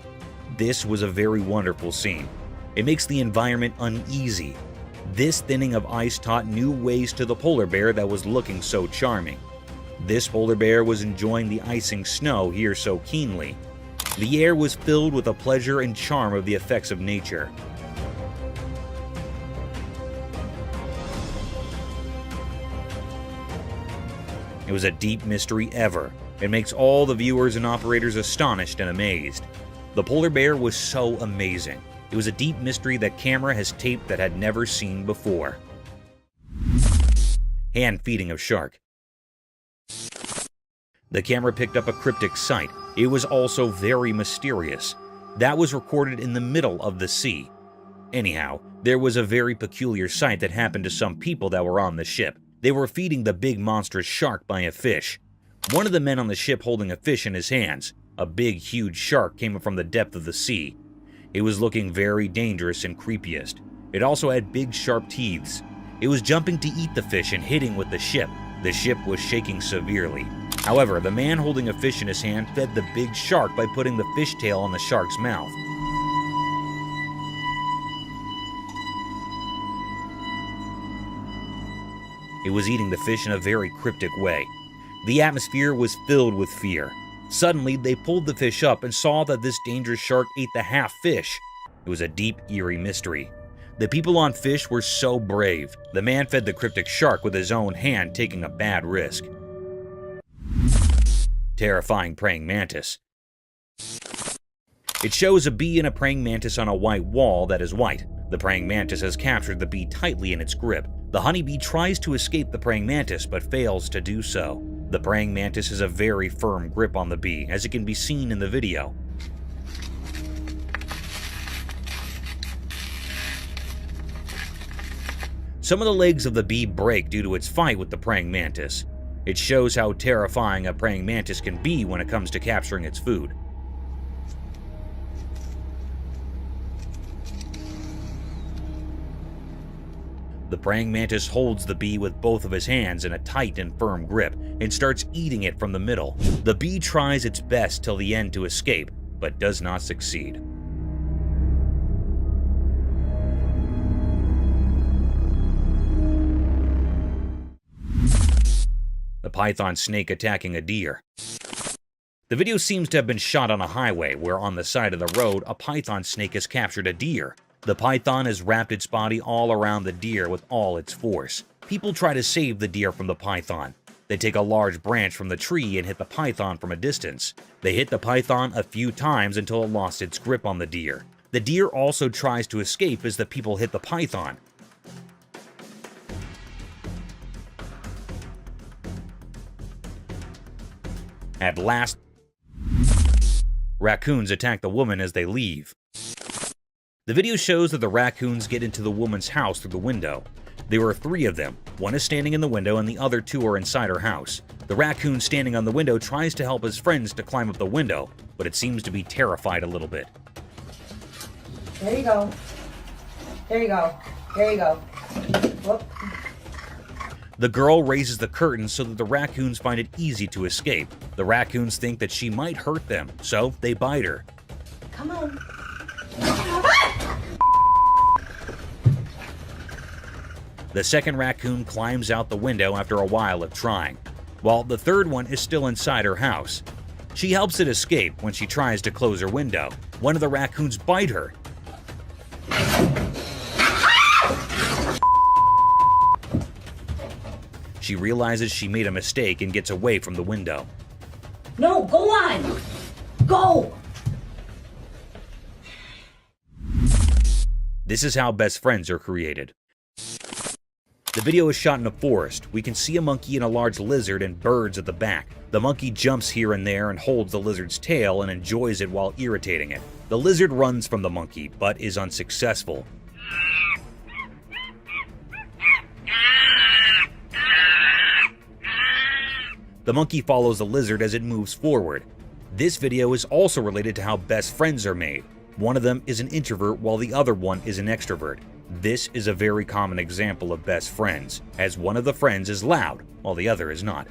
This was a very wonderful scene. It makes the environment uneasy. This thinning of ice taught new ways to the polar bear that was looking so charming. This polar bear was enjoying the icing snow here so keenly. The air was filled with the pleasure and charm of the effects of nature. It was a deep mystery ever. It makes all the viewers and operators astonished and amazed. The polar bear was so amazing. It was a deep mystery that camera has taped that had never seen before. Hand feeding of shark. The camera picked up a cryptic sight. It was also very mysterious. That was recorded in the middle of the sea. Anyhow, there was a very peculiar sight that happened to some people that were on the ship. They were feeding the big monstrous shark by a fish. One of the men on the ship holding a fish in his hands. A big, huge shark came up from the depth of the sea. It was looking very dangerous and creepiest. It also had big sharp teeth. It was jumping to eat the fish and hitting with the ship. The ship was shaking severely. However, the man holding a fish in his hand fed the big shark by putting the fish tail on the shark's mouth. It was eating the fish in a very cryptic way. The atmosphere was filled with fear. Suddenly, they pulled the fish up and saw that this dangerous shark ate the half fish. It was a deep, eerie mystery. The people on fish were so brave. The man fed the cryptic shark with his own hand, taking a bad risk. Terrifying praying mantis. It shows a bee and a praying mantis on a white wall that is white. The praying mantis has captured the bee tightly in its grip. The honeybee tries to escape the praying mantis but fails to do so. The praying mantis has a very firm grip on the bee, as it can be seen in the video. Some of the legs of the bee break due to its fight with the praying mantis. It shows how terrifying a praying mantis can be when it comes to capturing its food. The praying mantis holds the bee with both of his hands in a tight and firm grip and starts eating it from the middle. The bee tries its best till the end to escape, but does not succeed. The python snake attacking a deer. The video seems to have been shot on a highway where on the side of the road a python snake has captured a deer. The python has wrapped its body all around the deer with all its force. People try to save the deer from the python. They take a large branch from the tree and hit the python from a distance. They hit the python a few times until it lost its grip on the deer. The deer also tries to escape as the people hit the python. At last, raccoons attack the woman as they leave. The video shows that the raccoons get into the woman's house through the window. There were 3 of them. One is standing in the window and the other 2 are inside her house. The raccoon standing on the window tries to help his friends to climb up the window, but it seems to be terrified a little bit. There you go. There you go. There you go. Whoop. The girl raises the curtain so that the raccoons find it easy to escape. The raccoons think that she might hurt them, so they bite her. Come on. The second raccoon climbs out the window after a while of trying, while the third one is still inside her house. She helps it escape when she tries to close her window. One of the raccoons bite her. She realizes she made a mistake and gets away from the window. No, go on! Go! This is how best friends are created. The video is shot in a forest. We can see a monkey and a large lizard and birds at the back. The monkey jumps here and there and holds the lizard's tail and enjoys it while irritating it. The lizard runs from the monkey, but is unsuccessful. The monkey follows the lizard as it moves forward. This video is also related to how best friends are made. One of them is an introvert while the other one is an extrovert. This is a very common example of best friends, as one of the friends is loud while the other is not.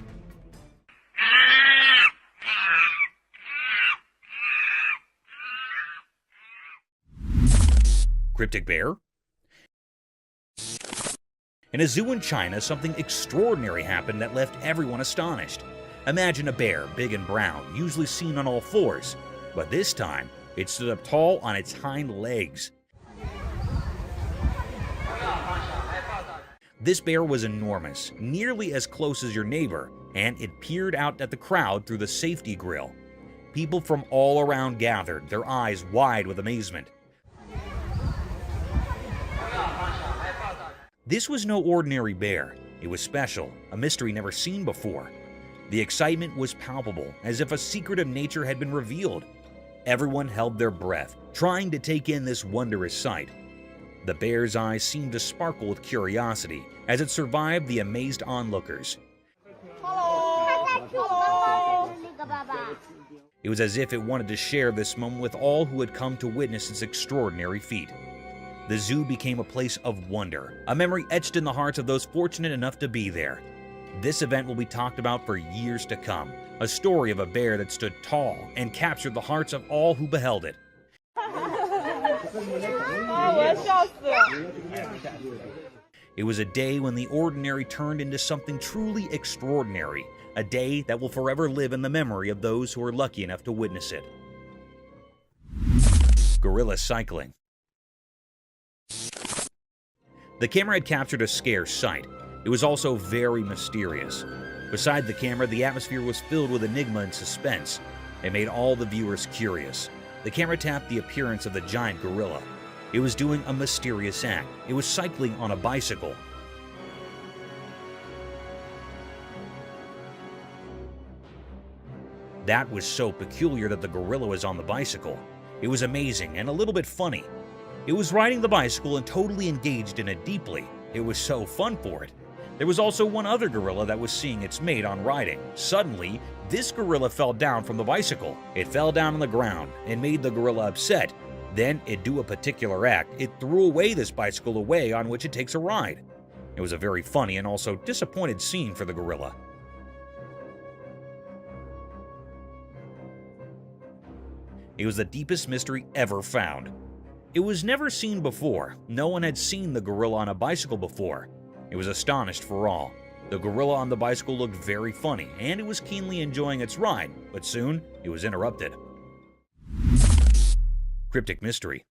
Cryptic bear? In a zoo in China, something extraordinary happened that left everyone astonished. Imagine a bear, big and brown, usually seen on all fours, but this time, it stood up tall on its hind legs. This bear was enormous, nearly as close as your neighbor, and it peered out at the crowd through the safety grill. People from all around gathered, their eyes wide with amazement. This was no ordinary bear. It was special, a mystery never seen before. The excitement was palpable, as if a secret of nature had been revealed. Everyone held their breath, trying to take in this wondrous sight. The bear's eyes seemed to sparkle with curiosity as it survived the amazed onlookers. It was as if it wanted to share this moment with all who had come to witness its extraordinary feat. The zoo became a place of wonder, a memory etched in the hearts of those fortunate enough to be there. This event will be talked about for years to come, a story of a bear that stood tall and captured the hearts of all who beheld it. It was a day when the ordinary turned into something truly extraordinary, a day that will forever live in the memory of those who were lucky enough to witness it. Gorilla cycling. The camera had captured a scarce sight. It was also very mysterious. Beside the camera, the atmosphere was filled with enigma and suspense. It made all the viewers curious. The camera tapped the appearance of the giant gorilla. It was doing a mysterious act. It was cycling on a bicycle. That was so peculiar that the gorilla was on the bicycle. It was amazing and a little bit funny. It was riding the bicycle and totally engaged in it deeply. It was so fun for it. There was also one other gorilla that was seeing its mate on riding. Suddenly, this gorilla fell down from the bicycle. It fell down on the ground and made the gorilla upset. Then it do a particular act. It threw away this bicycle away on which it takes a ride. It was a very funny and also disappointed scene for the gorilla. It was the deepest mystery ever found. It was never seen before. No one had seen the gorilla on a bicycle before. It was astonished for all. The gorilla on the bicycle looked very funny, and it was keenly enjoying its ride, but soon it was interrupted. Cryptic mystery.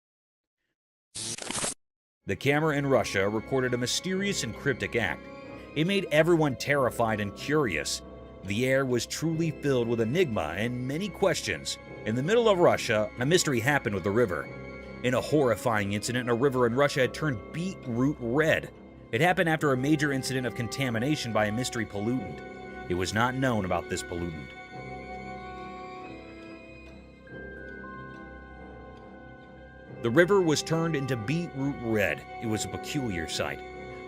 The camera in Russia recorded a mysterious and cryptic act. It made everyone terrified and curious. The air was truly filled with enigma and many questions. In the middle of Russia, a mystery happened with the river. In a horrifying incident, a river in Russia had turned beetroot red. It happened after a major incident of contamination by a mystery pollutant. It was not known about this pollutant. The river was turned into beetroot red. It was a peculiar sight.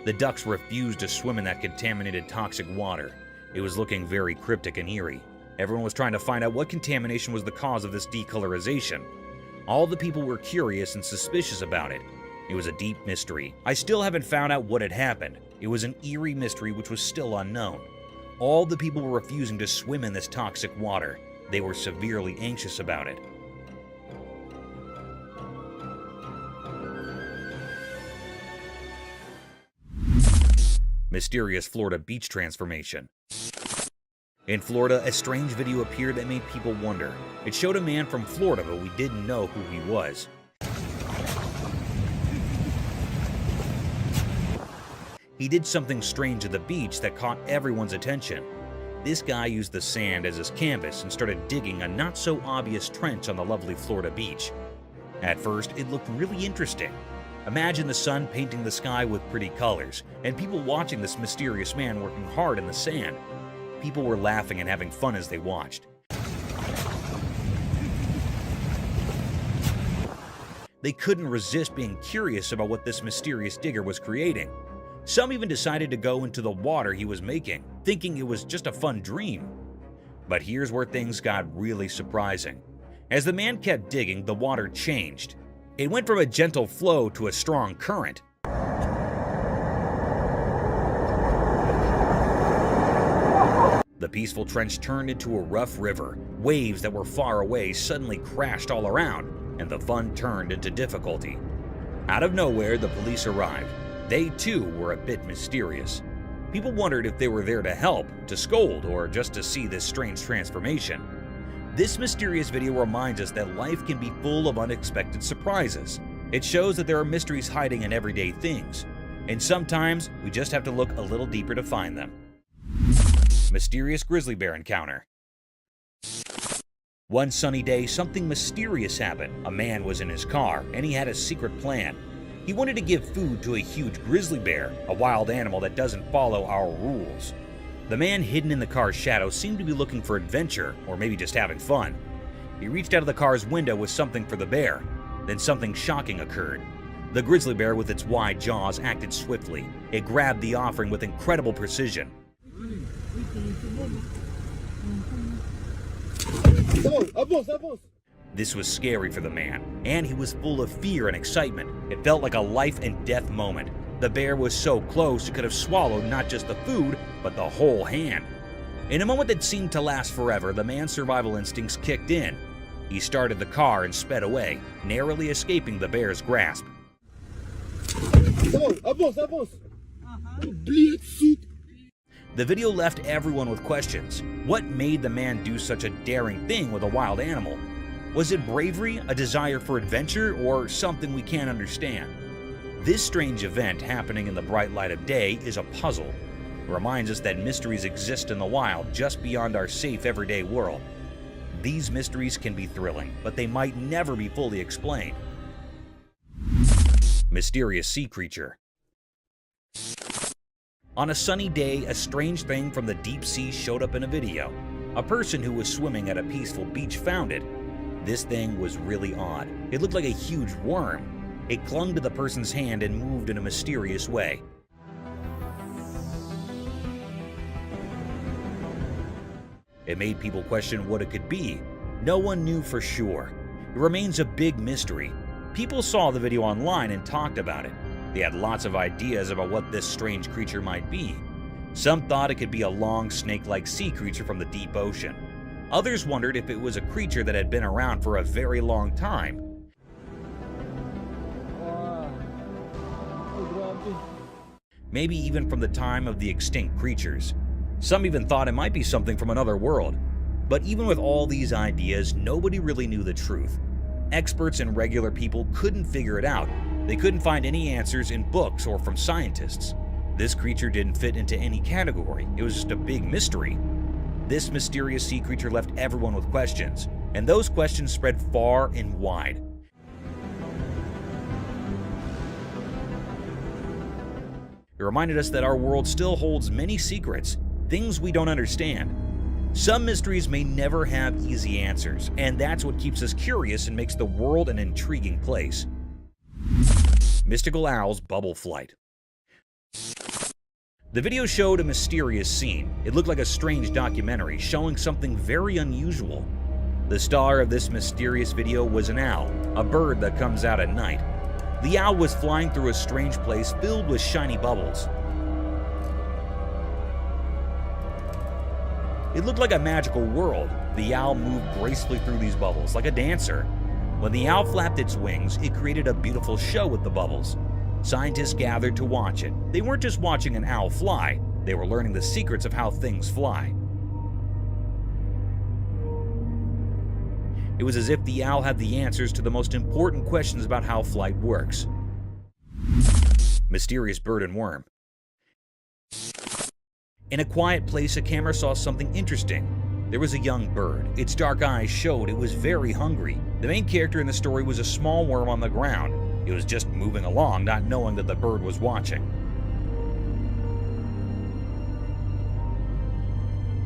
The ducks refused to swim in that contaminated toxic water. It was looking very cryptic and eerie. Everyone was trying to find out what contamination was the cause of this decolorization. All the people were curious and suspicious about it. It was a deep mystery. I still haven't found out what had happened. It was an eerie mystery which was still unknown. All the people were refusing to swim in this toxic water. They were severely anxious about it. Mysterious Florida beach transformation. In Florida, a strange video appeared that made people wonder. It showed a man from Florida, but we didn't know who he was. He did something strange at the beach that caught everyone's attention. This guy used the sand as his canvas and started digging a not-so-obvious trench on the lovely Florida beach. At first, it looked really interesting. Imagine the sun painting the sky with pretty colors, and people watching this mysterious man working hard in the sand. People were laughing and having fun as they watched. They couldn't resist being curious about what this mysterious digger was creating. Some even decided to go into the water he was making, thinking it was just a fun dream. But here's where things got really surprising. As the man kept digging, the water changed. It went from a gentle flow to a strong current. The peaceful trench turned into a rough river. Waves that were far away suddenly crashed all around, and the fun turned into difficulty. Out of nowhere, the police arrived. They too were a bit mysterious. People wondered if they were there to help, to scold, or just to see this strange transformation. This mysterious video reminds us that life can be full of unexpected surprises. It shows that there are mysteries hiding in everyday things, and sometimes we just have to look a little deeper to find them. Mysterious grizzly bear encounter. One sunny day, something mysterious happened. A man was in his car, and he had a secret plan. He wanted to give food to a huge grizzly bear, a wild animal that doesn't follow our rules. The man hidden in the car's shadow seemed to be looking for adventure, or maybe just having fun. He reached out of the car's window with something for the bear. Then something shocking occurred. The grizzly bear with its wide jaws acted swiftly. It grabbed the offering with incredible precision. This was scary for the man, and he was full of fear and excitement. It felt like a life and death moment. The bear was so close it could have swallowed not just the food, but the whole hand. In a moment that seemed to last forever, the man's survival instincts kicked in. He started the car and sped away, narrowly escaping the bear's grasp. The video left everyone with questions. What made the man do such a daring thing with a wild animal? Was it bravery, a desire for adventure, or something we can't understand? This strange event happening in the bright light of day is a puzzle. It reminds us that mysteries exist in the wild just beyond our safe everyday world. These mysteries can be thrilling, but they might never be fully explained. Mysterious sea creature. On a sunny day, a strange thing from the deep sea showed up in a video. A person who was swimming at a peaceful beach found it. This thing was really odd. It looked like a huge worm. It clung to the person's hand and moved in a mysterious way. It made people question what it could be. No one knew for sure. It remains a big mystery. People saw the video online and talked about it. They had lots of ideas about what this strange creature might be. Some thought it could be a long, snake-like sea creature from the deep ocean. Others wondered if it was a creature that had been around for a very long time. Maybe even from the time of the extinct creatures. Some even thought it might be something from another world. But even with all these ideas, nobody really knew the truth. Experts and regular people couldn't figure it out. They couldn't find any answers in books or from scientists. This creature didn't fit into any category. It was just a big mystery. This mysterious sea creature left everyone with questions, and those questions spread far and wide. It reminded us that our world still holds many secrets, things we don't understand. Some mysteries may never have easy answers, and that's what keeps us curious and makes the world an intriguing place. Mystical owl's bubble flight. The video showed a mysterious scene. It looked like a strange documentary showing something very unusual. The star of this mysterious video was an owl, a bird that comes out at night. The owl was flying through a strange place filled with shiny bubbles. It looked like a magical world. The owl moved gracefully through these bubbles like a dancer. When the owl flapped its wings, it created a beautiful show with the bubbles. Scientists gathered to watch it. They weren't just watching an owl fly, they were learning the secrets of how things fly. It was as if the owl had the answers to the most important questions about how flight works. Mysterious bird and worm. In a quiet place, a camera saw something interesting. There was a young bird. Its dark eyes showed it was very hungry. The main character in the story was a small worm on the ground. It was just moving along, not knowing that the bird was watching.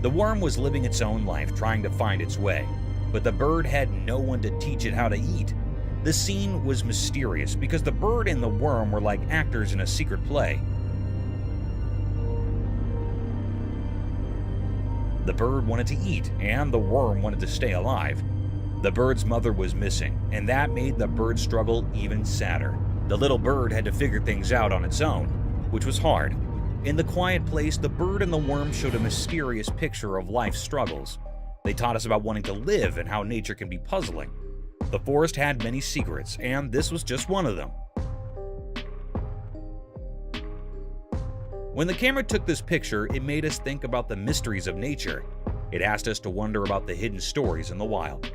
The worm was living its own life, trying to find its way. But the bird had no one to teach it how to eat. The scene was mysterious because the bird and the worm were like actors in a secret play. The bird wanted to eat, and the worm wanted to stay alive. The bird's mother was missing, and that made the bird's struggle even sadder. The little bird had to figure things out on its own, which was hard. In the quiet place, the bird and the worm showed a mysterious picture of life's struggles. They taught us about wanting to live and how nature can be puzzling. The forest had many secrets, and this was just one of them. When the camera took this picture, it made us think about the mysteries of nature. It asked us to wonder about the hidden stories in the wild.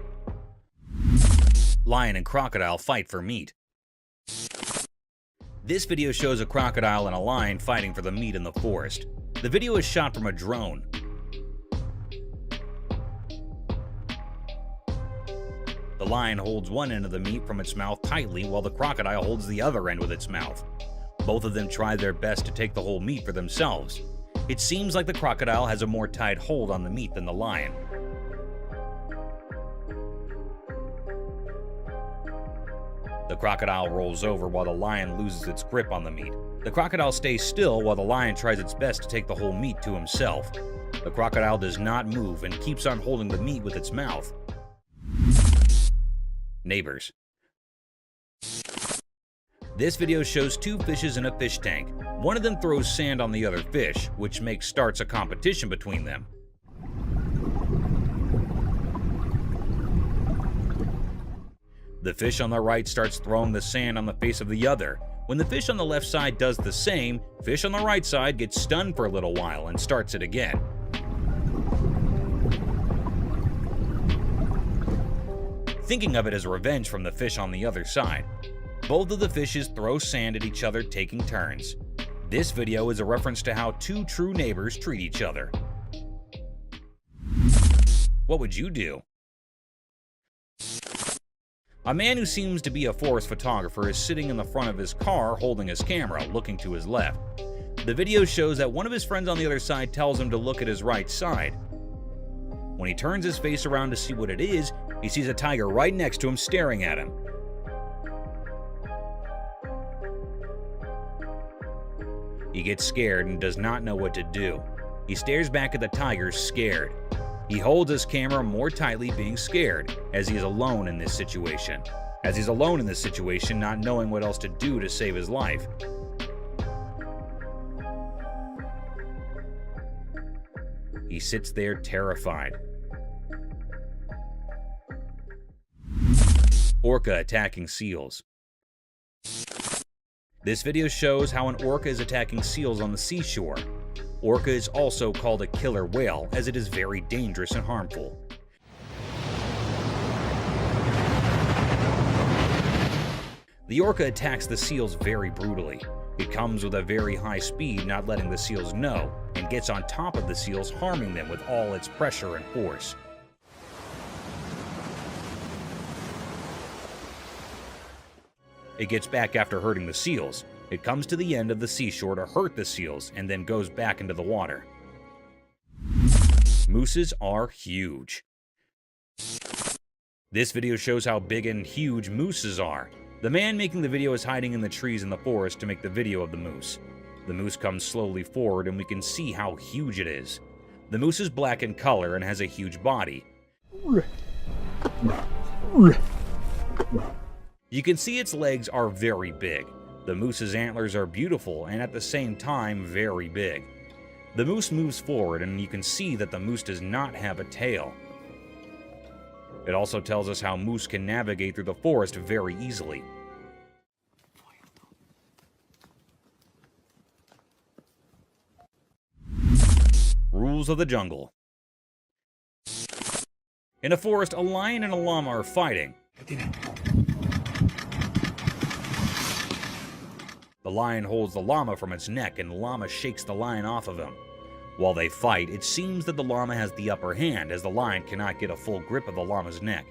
Lion and crocodile fight for meat. This video shows a crocodile and a lion fighting for the meat in the forest. The video is shot from a drone. The lion holds one end of the meat from its mouth tightly while the crocodile holds the other end with its mouth. Both of them try their best to take the whole meat for themselves. It seems like the crocodile has a more tight hold on the meat than the lion. The crocodile rolls over while the lion loses its grip on the meat. The crocodile stays still while the lion tries its best to take the whole meat to himself. The crocodile does not move and keeps on holding the meat with its mouth. Neighbors. This video shows two fishes in a fish tank. One of them throws sand on the other fish, which starts a competition between them. The fish on the right starts throwing the sand on the face of the other. When the fish on the left side does the same, fish on the right side gets stunned for a little while and starts it again. Thinking of it as revenge from the fish on the other side. Both of the fishes throw sand at each other, taking turns. This video is a reference to how two true neighbors treat each other. What would you do? A man who seems to be a forest photographer is sitting in the front of his car holding his camera, looking to his left. The video shows that one of his friends on the other side tells him to look at his right side. When he turns his face around to see what it is, he sees a tiger right next to him staring at him. He gets scared and does not know what to do. He stares back at the tiger, scared. He holds his camera more tightly, being scared, as he is alone in this situation. Not knowing what else to do to save his life. He sits there terrified. Orca attacking seals. This video shows how an orca is attacking seals on the seashore. Orca is also called a killer whale, as it is very dangerous and harmful. The orca attacks the seals very brutally. It comes with a very high speed, not letting the seals know, and gets on top of the seals, harming them with all its pressure and force. It gets back after hurting the seals. It comes to the end of the seashore to hurt the seals and then goes back into the water. Mooses are huge. This video shows how big and huge mooses are. The man making the video is hiding in the trees in the forest to make the video of the moose. The moose comes slowly forward and we can see how huge it is. The moose is black in color and has a huge body. You can see its legs are very big. The moose's antlers are beautiful and at the same time very big. The moose moves forward and you can see that the moose does not have a tail. It also tells us how moose can navigate through the forest very easily. Rules of the jungle. In a forest, a lion and a llama are fighting. The lion holds the llama from its neck and the llama shakes the lion off of him. While they fight, it seems that the llama has the upper hand as the lion cannot get a full grip of the llama's neck.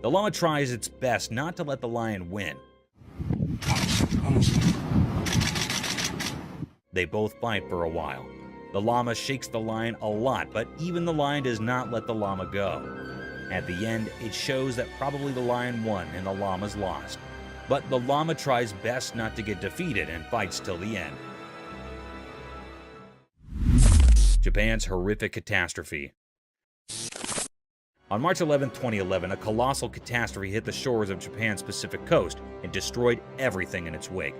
The llama tries its best not to let the lion win. They both fight for a while. The llama shakes the lion a lot, but even the lion does not let the llama go. At the end, it shows that probably the lion won and the llama's lost. But the llama tries best not to get defeated and fights till the end. Japan's horrific catastrophe. On March 11, 2011, a colossal catastrophe hit the shores of Japan's Pacific coast and destroyed everything in its wake.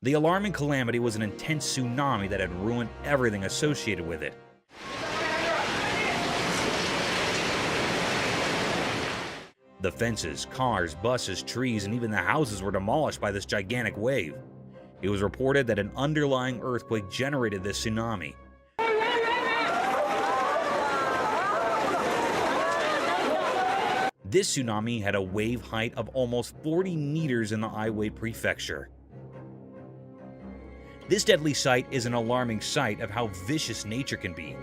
The alarming calamity was an intense tsunami that had ruined everything associated with it. The fences, cars, buses, trees, and even the houses were demolished by this gigantic wave. It was reported that an underlying earthquake generated this tsunami. This tsunami had a wave height of almost 40 meters in the Idaho prefecture. This deadly sight is an alarming sight of how vicious nature can be.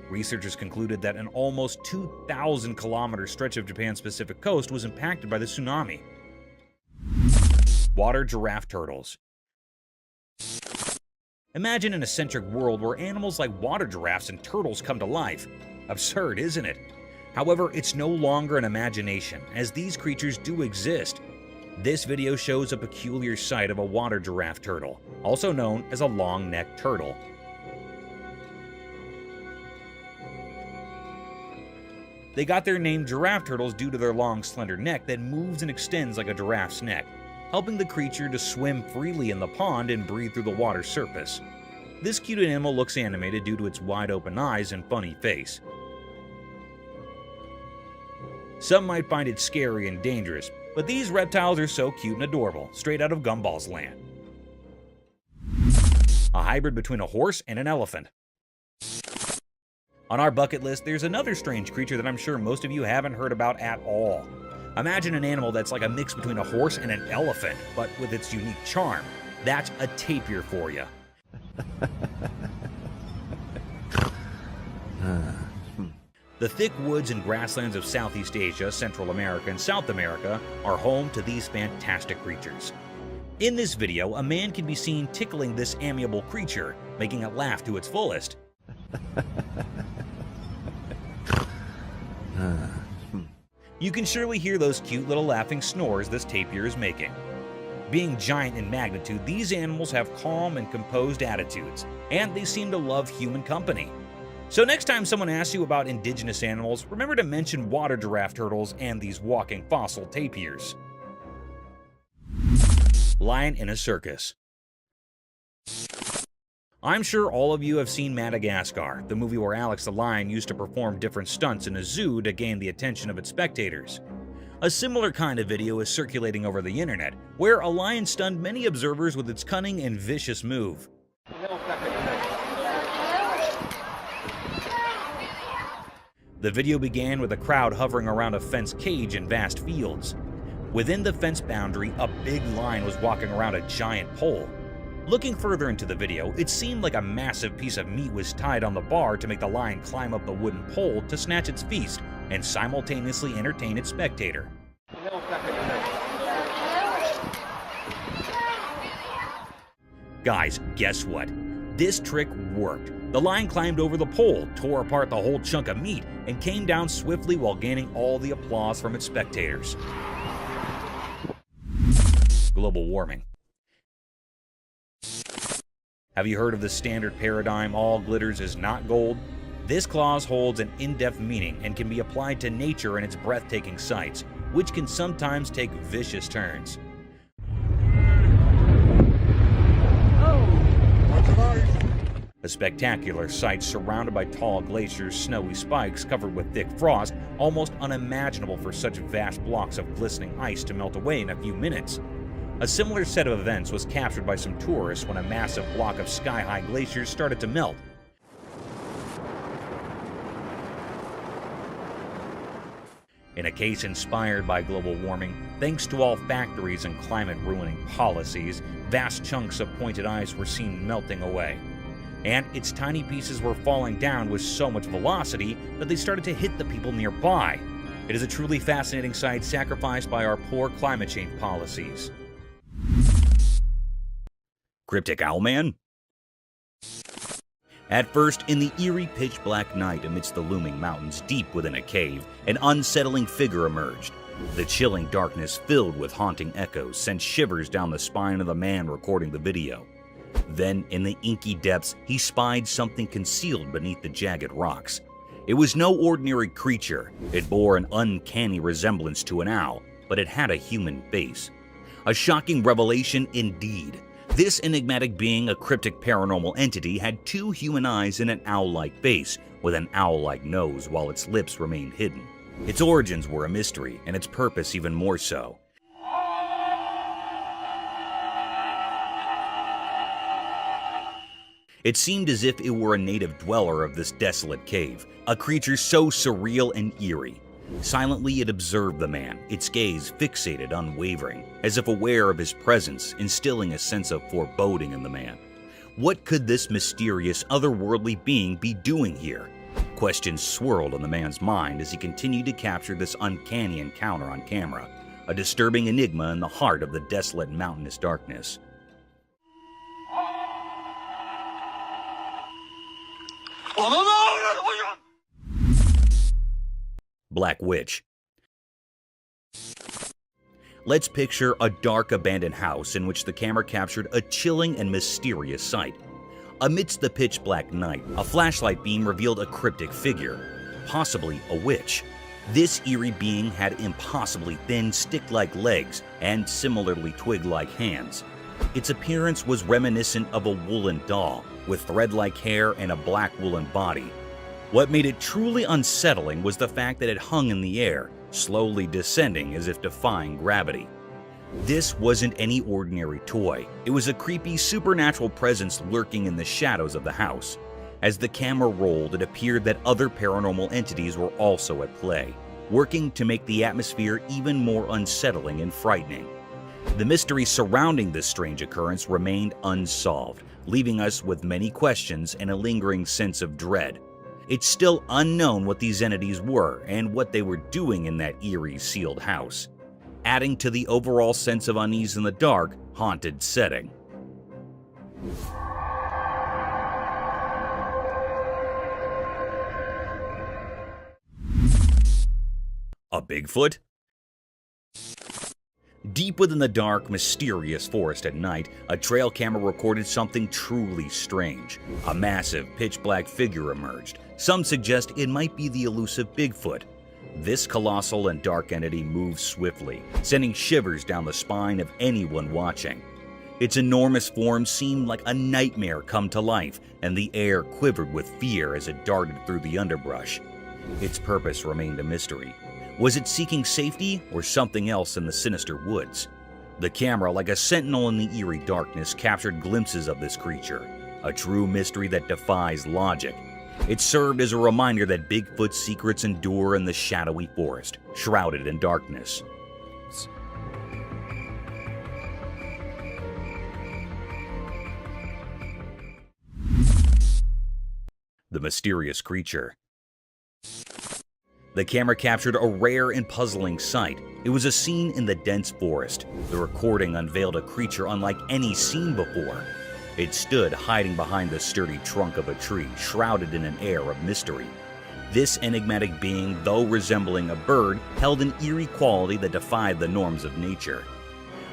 Researchers concluded that an almost 2,000-kilometer stretch of Japan's Pacific coast was impacted by the tsunami. Water giraffe turtles. Imagine an eccentric world where animals like water giraffes and turtles come to life. Absurd, isn't it? However, it's no longer an imagination, as these creatures do exist. This video shows a peculiar sight of a water giraffe turtle, also known as a long-necked turtle. They got their name giraffe turtles due to their long, slender neck that moves and extends like a giraffe's neck, helping the creature to swim freely in the pond and breathe through the water's surface. This cute animal looks animated due to its wide-open eyes and funny face. Some might find it scary and dangerous, but these reptiles are so cute and adorable, straight out of Gumball's land. A hybrid between a horse and an elephant. On our bucket list, there's another strange creature that I'm sure most of you haven't heard about at all. Imagine an animal that's like a mix between a horse and an elephant, but with its unique charm. That's a tapir for you. The thick woods and grasslands of Southeast Asia, Central America, and South America are home to these fantastic creatures. In this video, a man can be seen tickling this amiable creature, making it laugh to its fullest. You can surely hear those cute little laughing snores this tapir is making. Being giant in magnitude, these animals have calm and composed attitudes, and they seem to love human company. So next time someone asks you about indigenous animals, remember to mention water giraffe turtles and these walking fossil tapirs. Lion in a circus. I'm sure all of you have seen Madagascar, the movie where Alex the lion used to perform different stunts in a zoo to gain the attention of its spectators. A similar kind of video is circulating over the internet, where a lion stunned many observers with its cunning and vicious move. The video began with a crowd hovering around a fenced cage in vast fields. Within the fence boundary, a big lion was walking around a giant pole. Looking further into the video, it seemed like a massive piece of meat was tied on the bar to make the lion climb up the wooden pole to snatch its feast and simultaneously entertain its spectator. Guys, guess what? This trick worked. The lion climbed over the pole, tore apart the whole chunk of meat, and came down swiftly while gaining all the applause from its spectators. Global warming. Have you heard of the standard paradigm, all glitters is not gold? This clause holds an in-depth meaning and can be applied to nature and its breathtaking sights, which can sometimes take vicious turns. A spectacular sight surrounded by tall glaciers, snowy spikes covered with thick frost, almost unimaginable for such vast blocks of glistening ice to melt away in a few minutes. A similar set of events was captured by some tourists when a massive block of sky-high glaciers started to melt. In a case inspired by global warming, thanks to all factories and climate-ruining policies, vast chunks of pointed ice were seen melting away. And its tiny pieces were falling down with so much velocity that they started to hit the people nearby. It is a truly fascinating sight sacrificed by our poor climate change policies. Cryptic Owlman? At first, in the eerie pitch-black night amidst the looming mountains deep within a cave, an unsettling figure emerged. The chilling darkness filled with haunting echoes sent shivers down the spine of the man recording the video. Then, in the inky depths, he spied something concealed beneath the jagged rocks. It was no ordinary creature. It bore an uncanny resemblance to an owl, but it had a human face. A shocking revelation indeed. This enigmatic being, a cryptic paranormal entity, had two human eyes and an owl-like face, with an owl-like nose while its lips remained hidden. Its origins were a mystery, and its purpose even more so. It seemed as if it were a native dweller of this desolate cave, a creature so surreal and eerie. Silently it observed the man, its gaze fixated, unwavering, as if aware of his presence, instilling a sense of foreboding in the man. What could this mysterious, otherworldly being be doing here? Questions swirled on the man's mind as he continued to capture this uncanny encounter on camera, a disturbing enigma in the heart of the desolate mountainous darkness. Black Witch. Let's picture a dark abandoned house in which the camera captured a chilling and mysterious sight. Amidst the pitch black night, a flashlight beam revealed a cryptic figure, possibly a witch. This eerie being had impossibly thin, stick-like legs and similarly twig-like hands. Its appearance was reminiscent of a woolen doll, with thread-like hair and a black woolen body. What made it truly unsettling was the fact that it hung in the air, slowly descending as if defying gravity. This wasn't any ordinary toy. It was a creepy, supernatural presence lurking in the shadows of the house. As the camera rolled, it appeared that other paranormal entities were also at play, working to make the atmosphere even more unsettling and frightening. The mystery surrounding this strange occurrence remained unsolved, leaving us with many questions and a lingering sense of dread. It's still unknown what these entities were and what they were doing in that eerie, sealed house, adding to the overall sense of unease in the dark, haunted setting. A Bigfoot? Deep within the dark, mysterious forest at night, a trail camera recorded something truly strange. A massive, pitch-black figure emerged. Some suggest it might be the elusive Bigfoot. This colossal and dark entity moved swiftly, sending shivers down the spine of anyone watching. Its enormous form seemed like a nightmare come to life, and the air quivered with fear as it darted through the underbrush. Its purpose remained a mystery. Was it seeking safety or something else in the sinister woods? The camera, like a sentinel in the eerie darkness, captured glimpses of this creature, a true mystery that defies logic. It served as a reminder that Bigfoot's secrets endure in the shadowy forest, shrouded in darkness. The mysterious creature. The camera captured a rare and puzzling sight. It was a scene in the dense forest. The recording unveiled a creature unlike any seen before. It stood hiding behind the sturdy trunk of a tree, shrouded in an air of mystery. This enigmatic being, though resembling a bird, held an eerie quality that defied the norms of nature.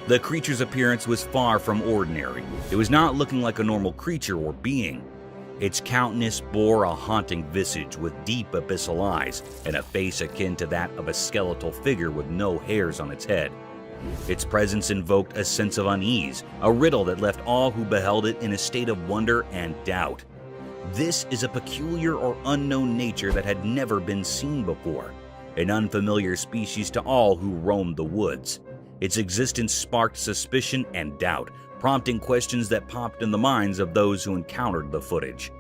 The creature's appearance was far from ordinary. It was not looking like a normal creature or being. Its countenance bore a haunting visage with deep abyssal eyes and a face akin to that of a skeletal figure with no hairs on its head. Its presence invoked a sense of unease, a riddle that left all who beheld it in a state of wonder and doubt. This is a peculiar or unknown nature that had never been seen before, an unfamiliar species to all who roamed the woods. Its existence sparked suspicion and doubt, prompting questions that popped in the minds of those who encountered the footage.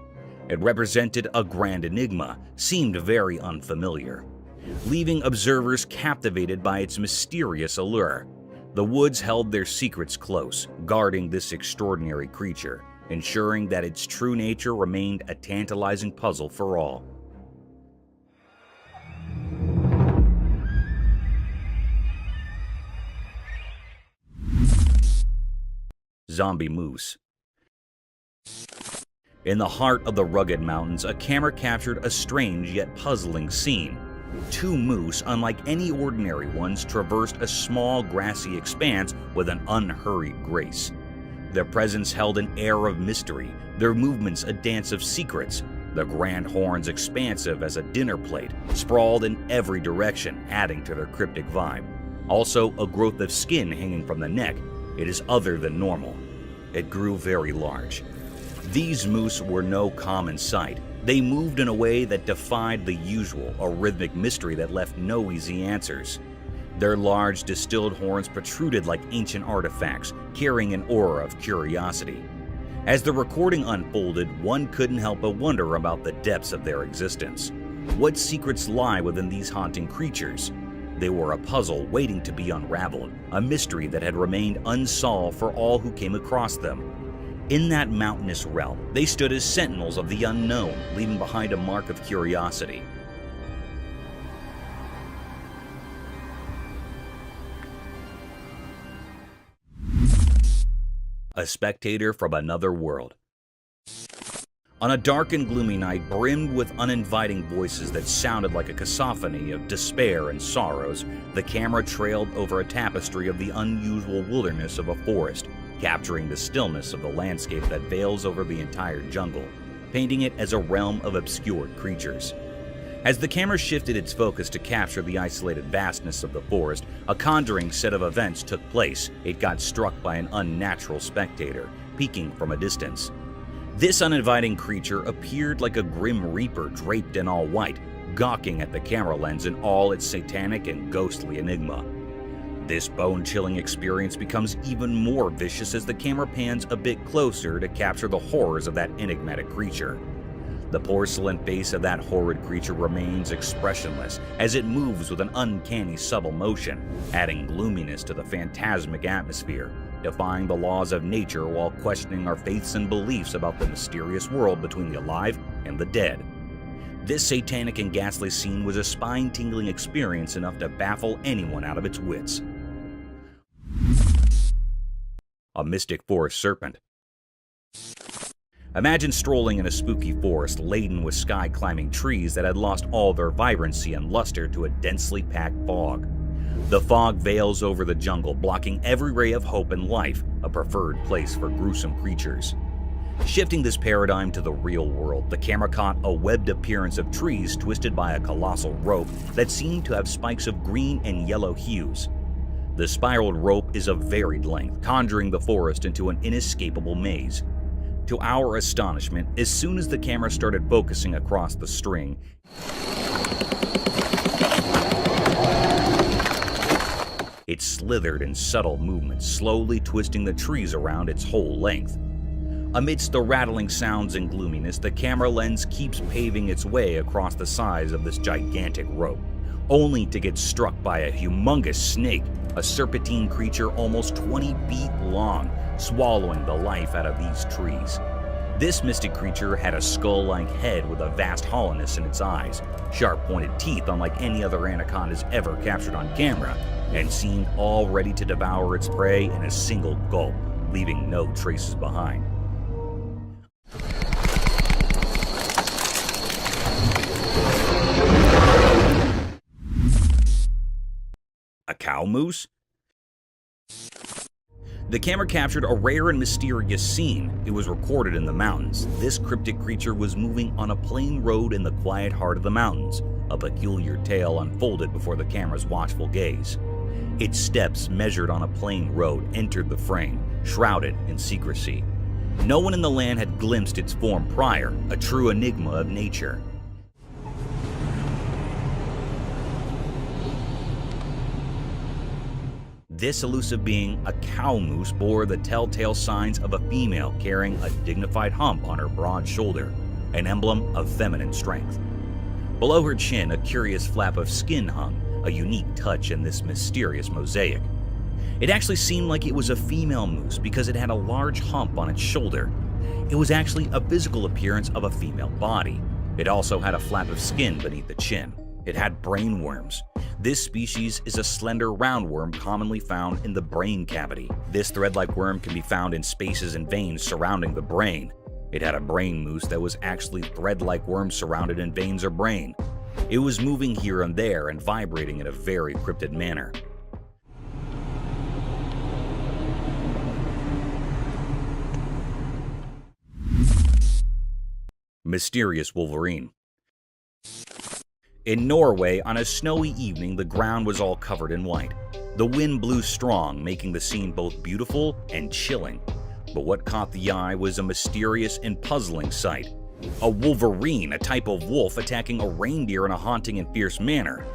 It represented a grand enigma, seemed very unfamiliar, leaving observers captivated by its mysterious allure. The woods held their secrets close, guarding this extraordinary creature, ensuring that its true nature remained a tantalizing puzzle for all. Zombie moose. In the heart of the rugged mountains, a camera captured a strange yet puzzling scene. Two moose, unlike any ordinary ones, traversed a small grassy expanse with an unhurried grace. Their presence held an air of mystery, their movements a dance of secrets, the grand horns expansive as a dinner plate, sprawled in every direction, adding to their cryptic vibe. Also, a growth of skin hanging from the neck. It is other than normal. It grew very large. These moose were no common sight. They moved in a way that defied the usual, a rhythmic mystery that left no easy answers. Their large, distilled horns protruded like ancient artifacts, carrying an aura of curiosity. As the recording unfolded, one couldn't help but wonder about the depths of their existence. What secrets lie within these haunting creatures? They were a puzzle waiting to be unraveled, a mystery that had remained unsolved for all who came across them. In that mountainous realm, they stood as sentinels of the unknown, leaving behind a mark of curiosity. A spectator from another world. On a dark and gloomy night brimmed with uninviting voices that sounded like a cacophony of despair and sorrows, the camera trailed over a tapestry of the unusual wilderness of a forest, capturing the stillness of the landscape that veils over the entire jungle, painting it as a realm of obscured creatures. As the camera shifted its focus to capture the isolated vastness of the forest, a conjuring set of events took place. It got struck by an unnatural spectator, peeking from a distance. This uninviting creature appeared like a grim reaper draped in all white, gawking at the camera lens in all its satanic and ghostly enigma. This bone-chilling experience becomes even more vicious as the camera pans a bit closer to capture the horrors of that enigmatic creature. The porcelain face of that horrid creature remains expressionless as it moves with an uncanny subtle motion, adding gloominess to the phantasmic atmosphere, defying the laws of nature while questioning our faiths and beliefs about the mysterious world between the alive and the dead. This satanic and ghastly scene was a spine-tingling experience enough to baffle anyone out of its wits. A mystic forest serpent. Imagine strolling in a spooky forest laden with sky-climbing trees that had lost all their vibrancy and luster to a densely packed fog. The fog veils over the jungle, blocking every ray of hope and life, a preferred place for gruesome creatures. Shifting this paradigm to the real world, the camera caught a webbed appearance of trees twisted by a colossal rope that seemed to have spikes of green and yellow hues. The spiraled rope is of varied length, conjuring the forest into an inescapable maze. To our astonishment, as soon as the camera started focusing across the string, it slithered in subtle movements, slowly twisting the trees around its whole length. Amidst the rattling sounds and gloominess, the camera lens keeps paving its way across the sides of this gigantic rope, only to get struck by a humongous snake, a serpentine creature almost 20 feet long, swallowing the life out of these trees. This mystic creature had a skull-like head with a vast hollowness in its eyes, sharp-pointed teeth unlike any other anacondas ever captured on camera, and seemed all ready to devour its prey in a single gulp, leaving no traces behind. A cow moose? The camera captured a rare and mysterious scene. It was recorded in the mountains. This cryptic creature was moving on a plain road in the quiet heart of the mountains. A peculiar tale unfolded before the camera's watchful gaze. Its steps, measured on a plain road, entered the frame, shrouded in secrecy. No one in the land had glimpsed its form prior, a true enigma of nature. This elusive being, a cow moose, bore the telltale signs of a female carrying a dignified hump on her broad shoulder, an emblem of feminine strength. Below her chin, a curious flap of skin hung, a unique touch in this mysterious mosaic. It actually seemed like it was a female moose because it had a large hump on its shoulder. It was actually a physical appearance of a female body. It also had a flap of skin beneath the chin. It had brain worms. This species is a slender roundworm commonly found in the brain cavity. This thread-like worm can be found in spaces and veins surrounding the brain. It had a brain moose that was actually thread-like worms surrounded in veins or brain. It was moving here and there and vibrating in a very cryptid manner. Mysterious wolverine. In Norway, on a snowy evening, the ground was all covered in white. The wind blew strong, making the scene both beautiful and chilling. But what caught the eye was a mysterious and puzzling sight. A wolverine, a type of wolf, attacking a reindeer in a haunting and fierce manner.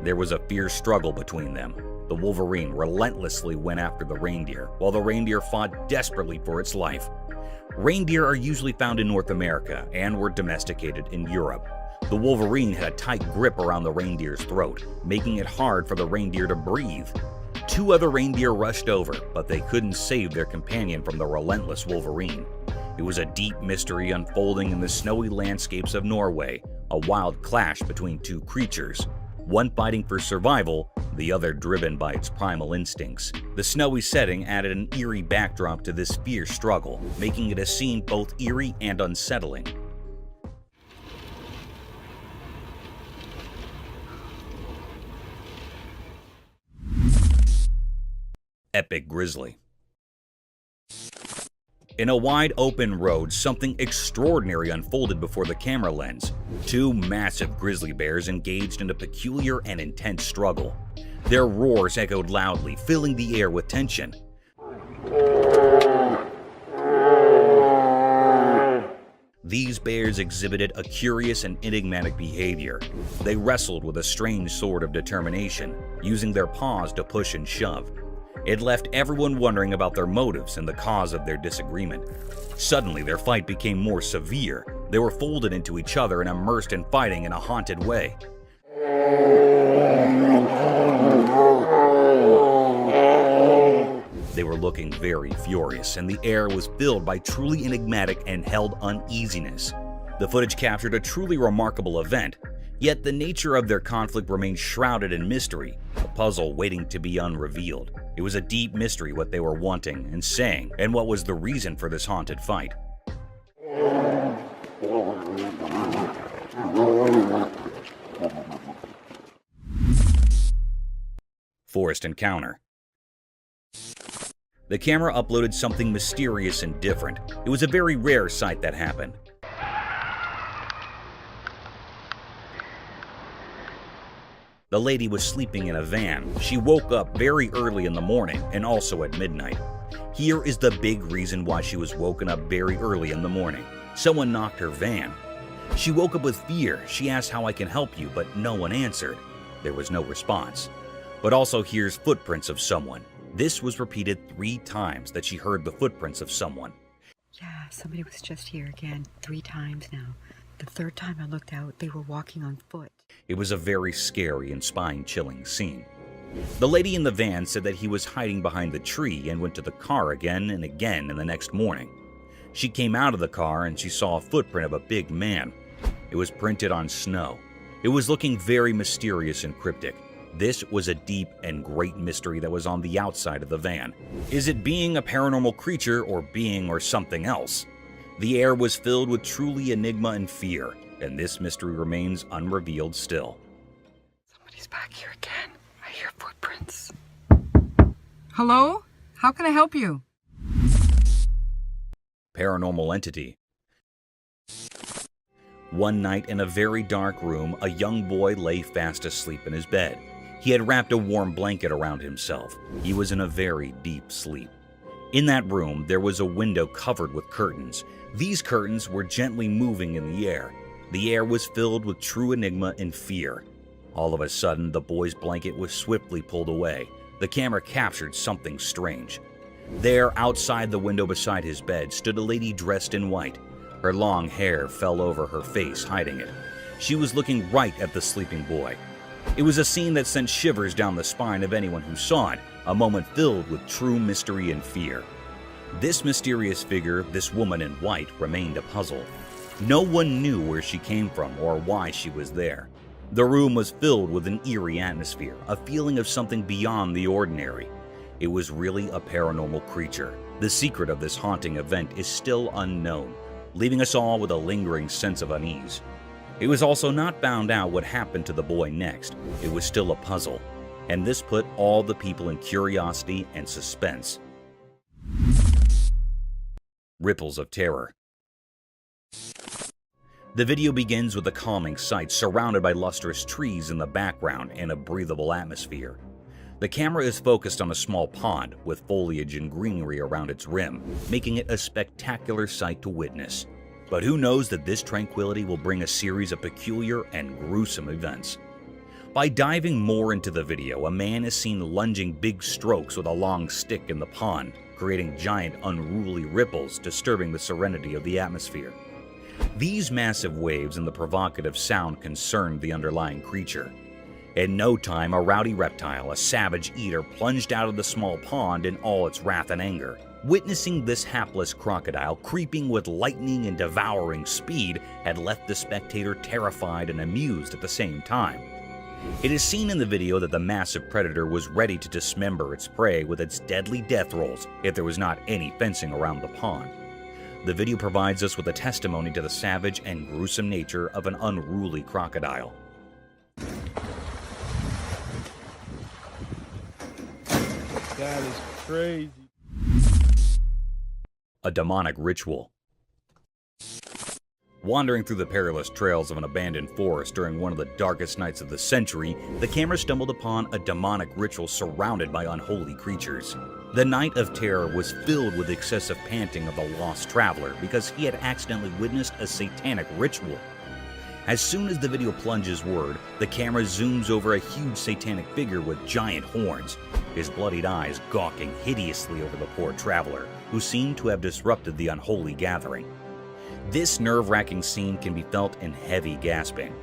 There was a fierce struggle between them. The wolverine relentlessly went after the reindeer, while the reindeer fought desperately for its life. Reindeer are usually found in North America and were domesticated in Europe. The wolverine had a tight grip around the reindeer's throat, making it hard for the reindeer to breathe. Two other reindeer rushed over, but they couldn't save their companion from the relentless wolverine. It was a deep mystery unfolding in the snowy landscapes of Norway, a wild clash between two creatures, one fighting for survival, the other driven by its primal instincts. The snowy setting added an eerie backdrop to this fierce struggle, making it a scene both eerie and unsettling. Epic grizzly. In a wide open road, something extraordinary unfolded before the camera lens. Two massive grizzly bears engaged in a peculiar and intense struggle. Their roars echoed loudly, filling the air with tension. These bears exhibited a curious and enigmatic behavior. They wrestled with a strange sort of determination, using their paws to push and shove. It left everyone wondering about their motives and the cause of their disagreement. Suddenly, their fight became more severe. They were folded into each other and immersed in fighting in a haunted way. They were looking very furious, and the air was filled by truly enigmatic and held uneasiness. The footage captured a truly remarkable event, yet the nature of their conflict remained shrouded in mystery, a puzzle waiting to be unrevealed. It was a deep mystery what they were wanting and saying, and what was the reason for this haunted fight. Forest encounter. The camera uploaded something mysterious and different. It was a very rare sight that happened. The lady was sleeping in a van. She woke up very early in the morning and also at midnight. Here is the big reason why she was woken up very early in the morning. Someone knocked her van. She woke up with fear. She asked how I can help you, but no one answered. There was no response. But also here's footprints of someone. This was repeated 3 times that she heard the footprints of someone. Yeah, somebody was just here again 3 times now. The 3rd time I looked out, they were walking on foot. It was a very scary and spine-chilling scene. The lady in the van said that he was hiding behind the tree and went to the car again and again in the next morning. She came out of the car and she saw a footprint of a big man. It was printed on snow. It was looking very mysterious and cryptic. This was a deep and great mystery that was on the outside of the van. Is it being a paranormal creature or being or something else? The air was filled with truly enigma and fear, and this mystery remains unrevealed still. Somebody's back here again. I hear footprints. Hello? How can I help you? Paranormal entity. One night in a very dark room, a young boy lay fast asleep in his bed. He had wrapped a warm blanket around himself. He was in a very deep sleep. In that room, there was a window covered with curtains. These curtains were gently moving in the air. The air was filled with true enigma and fear. All of a sudden, the boy's blanket was swiftly pulled away. The camera captured something strange. There, outside the window beside his bed, stood a lady dressed in white. Her long hair fell over her face, hiding it. She was looking right at the sleeping boy. It was a scene that sent shivers down the spine of anyone who saw it, a moment filled with true mystery and fear. This mysterious figure, this woman in white, remained a puzzle. No one knew where she came from or why she was there. The room was filled with an eerie atmosphere, a feeling of something beyond the ordinary. It was really a paranormal creature. The secret of this haunting event is still unknown, leaving us all with a lingering sense of unease. It was also not found out what happened to the boy next. It was still a puzzle, and this put all the people in curiosity and suspense. Ripples of terror. The video begins with a calming sight surrounded by lustrous trees in the background and a breathable atmosphere. The camera is focused on a small pond with foliage and greenery around its rim, making it a spectacular sight to witness. But who knows that this tranquility will bring a series of peculiar and gruesome events. By diving more into the video, a man is seen lunging big strokes with a long stick in the pond, creating giant unruly ripples disturbing the serenity of the atmosphere. These massive waves and the provocative sound concerned the underlying creature. In no time, a rowdy reptile, a savage eater, plunged out of the small pond in all its wrath and anger. Witnessing this hapless crocodile creeping with lightning and devouring speed had left the spectator terrified and amused at the same time. It is seen in the video that the massive predator was ready to dismember its prey with its deadly death rolls if there was not any fencing around the pond. The video provides us with a testimony to the savage and gruesome nature of an unruly crocodile. That is crazy. a demonic ritual. Wandering through the perilous trails of an abandoned forest during one of the darkest nights of the century, the camera stumbled upon a demonic ritual surrounded by unholy creatures. The night of terror was filled with excessive panting of the lost traveler because he had accidentally witnessed a satanic ritual. As soon as the video plunges word, the camera zooms over a huge satanic figure with giant horns, his bloodied eyes gawking hideously over the poor traveler, who seemed to have disrupted the unholy gathering. This nerve-wracking scene can be felt in heavy gasping.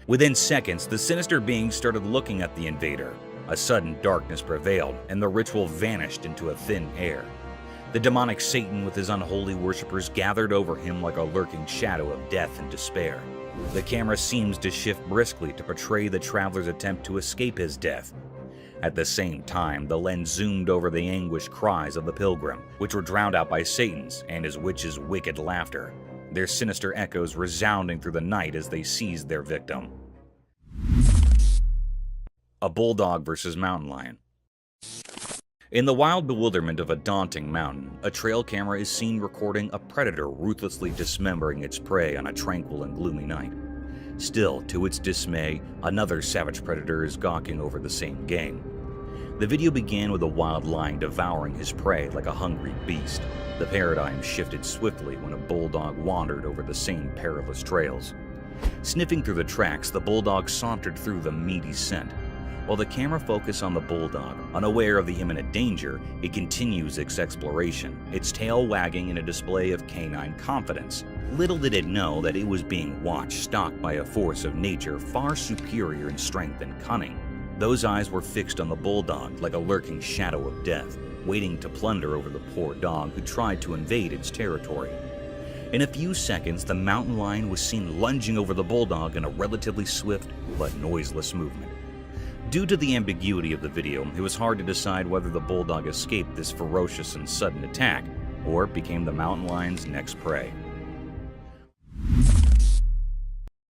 Within seconds, the sinister being started looking at the invader. A sudden darkness prevailed, and the ritual vanished into a thin air. The demonic Satan with his unholy worshippers gathered over him like a lurking shadow of death and despair. The camera seems to shift briskly to portray the traveler's attempt to escape his death. At the same time, the lens zoomed over the anguished cries of the pilgrim, which were drowned out by Satan's and his witch's wicked laughter, their sinister echoes resounding through the night as they seized their victim. A bulldog versus mountain lion. In the wild bewilderment of a daunting mountain, a trail camera is seen recording a predator ruthlessly dismembering its prey on a tranquil and gloomy night. Still, to its dismay, another savage predator is gawking over the same game. The video began with a wild lion devouring his prey like a hungry beast. The paradigm shifted swiftly when a bulldog wandered over the same perilous trails. Sniffing through the tracks, the bulldog sauntered through the meaty scent. While the camera focused on the bulldog, unaware of the imminent danger, it continues its exploration, its tail wagging in a display of canine confidence. Little did it know that it was being watched, stalked by a force of nature far superior in strength and cunning. Those eyes were fixed on the bulldog like a lurking shadow of death, waiting to plunder over the poor dog who tried to invade its territory. In a few seconds, the mountain lion was seen lunging over the bulldog in a relatively swift but noiseless movement. Due to the ambiguity of the video, it was hard to decide whether the bulldog escaped this ferocious and sudden attack or became the mountain lion's next prey.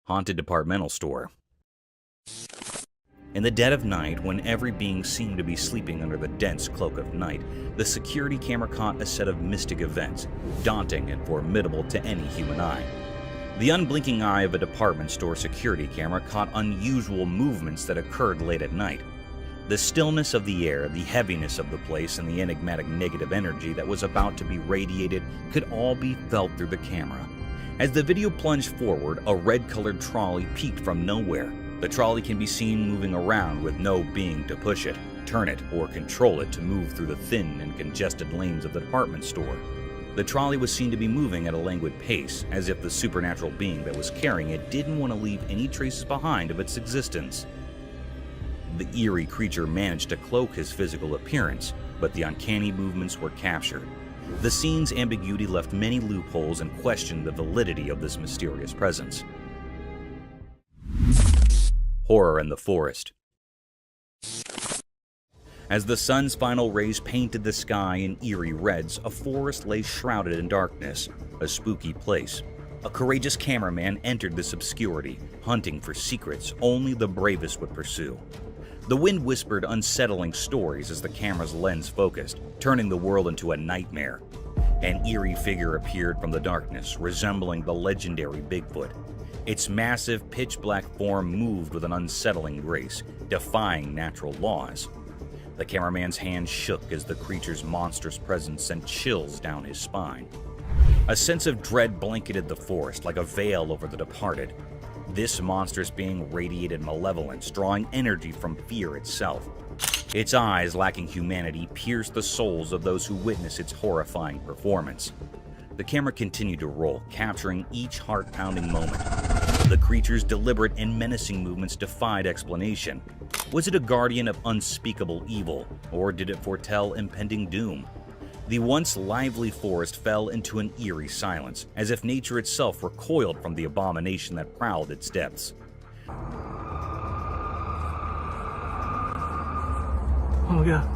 Haunted departmental store. In the dead of night, when every being seemed to be sleeping under the dense cloak of night, the security camera caught a set of mystic events, daunting and formidable to any human eye. The unblinking eye of a department store security camera caught unusual movements that occurred late at night. The stillness of the air, the heaviness of the place, and the enigmatic negative energy that was about to be radiated could all be felt through the camera. As the video plunged forward, a red-colored trolley peeked from nowhere. The trolley can be seen moving around with no being to push it, turn it, or control it to move through the thin and congested lanes of the department store. The trolley was seen to be moving at a languid pace, as if the supernatural being that was carrying it didn't want to leave any traces behind of its existence. The eerie creature managed to cloak his physical appearance, but the uncanny movements were captured. The scene's ambiguity left many loopholes and questioned the validity of this mysterious presence. Horror in the forest. As the sun's final rays painted the sky in eerie reds, a forest lay shrouded in darkness, a spooky place. A courageous cameraman entered this obscurity, hunting for secrets only the bravest would pursue. The wind whispered unsettling stories as the camera's lens focused, turning the world into a nightmare. An eerie figure appeared from the darkness, resembling the legendary Bigfoot. Its massive, pitch-black form moved with an unsettling grace, defying natural laws. The cameraman's hand shook as the creature's monstrous presence sent chills down his spine. A sense of dread blanketed the forest like a veil over the departed. This monstrous being radiated malevolence, drawing energy from fear itself. Its eyes, lacking humanity, pierced the souls of those who witnessed its horrifying performance. The camera continued to roll, capturing each heart-pounding moment. The creature's deliberate and menacing movements defied explanation. Was it a guardian of unspeakable evil, or did it foretell impending doom? The once lively forest fell into an eerie silence, as if nature itself recoiled from the abomination that prowled its depths. Oh my god.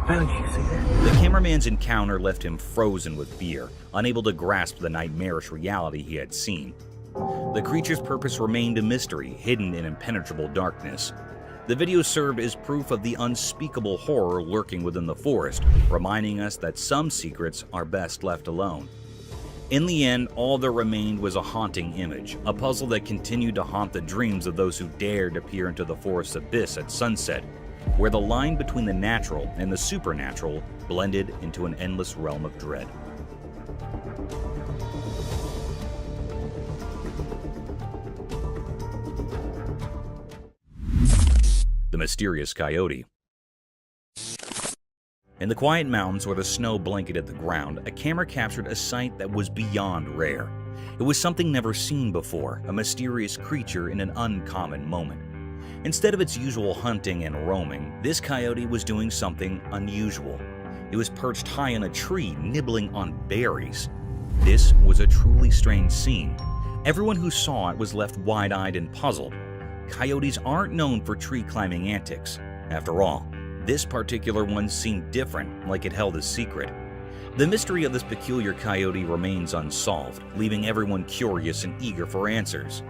Finally, you see that? The cameraman's encounter left him frozen with fear, unable to grasp the nightmarish reality he had seen. The creature's purpose remained a mystery, hidden in impenetrable darkness. The video served as proof of the unspeakable horror lurking within the forest, reminding us that some secrets are best left alone. In the end, all that remained was a haunting image, a puzzle that continued to haunt the dreams of those who dared to peer into the forest's abyss at sunset, where the line between the natural and the supernatural blended into an endless realm of dread. The mysterious coyote. In the quiet mountains where the snow blanketed the ground, a camera captured a sight that was beyond rare. It was something never seen before, a mysterious creature in an uncommon moment. Instead of its usual hunting and roaming, this coyote was doing something unusual. It was perched high in a tree, nibbling on berries. This was a truly strange scene. Everyone who saw it was left wide-eyed and puzzled. Coyotes aren't known for tree-climbing antics. After all, this particular one seemed different, like it held a secret. The mystery of this peculiar coyote remains unsolved, leaving everyone curious and eager for answers.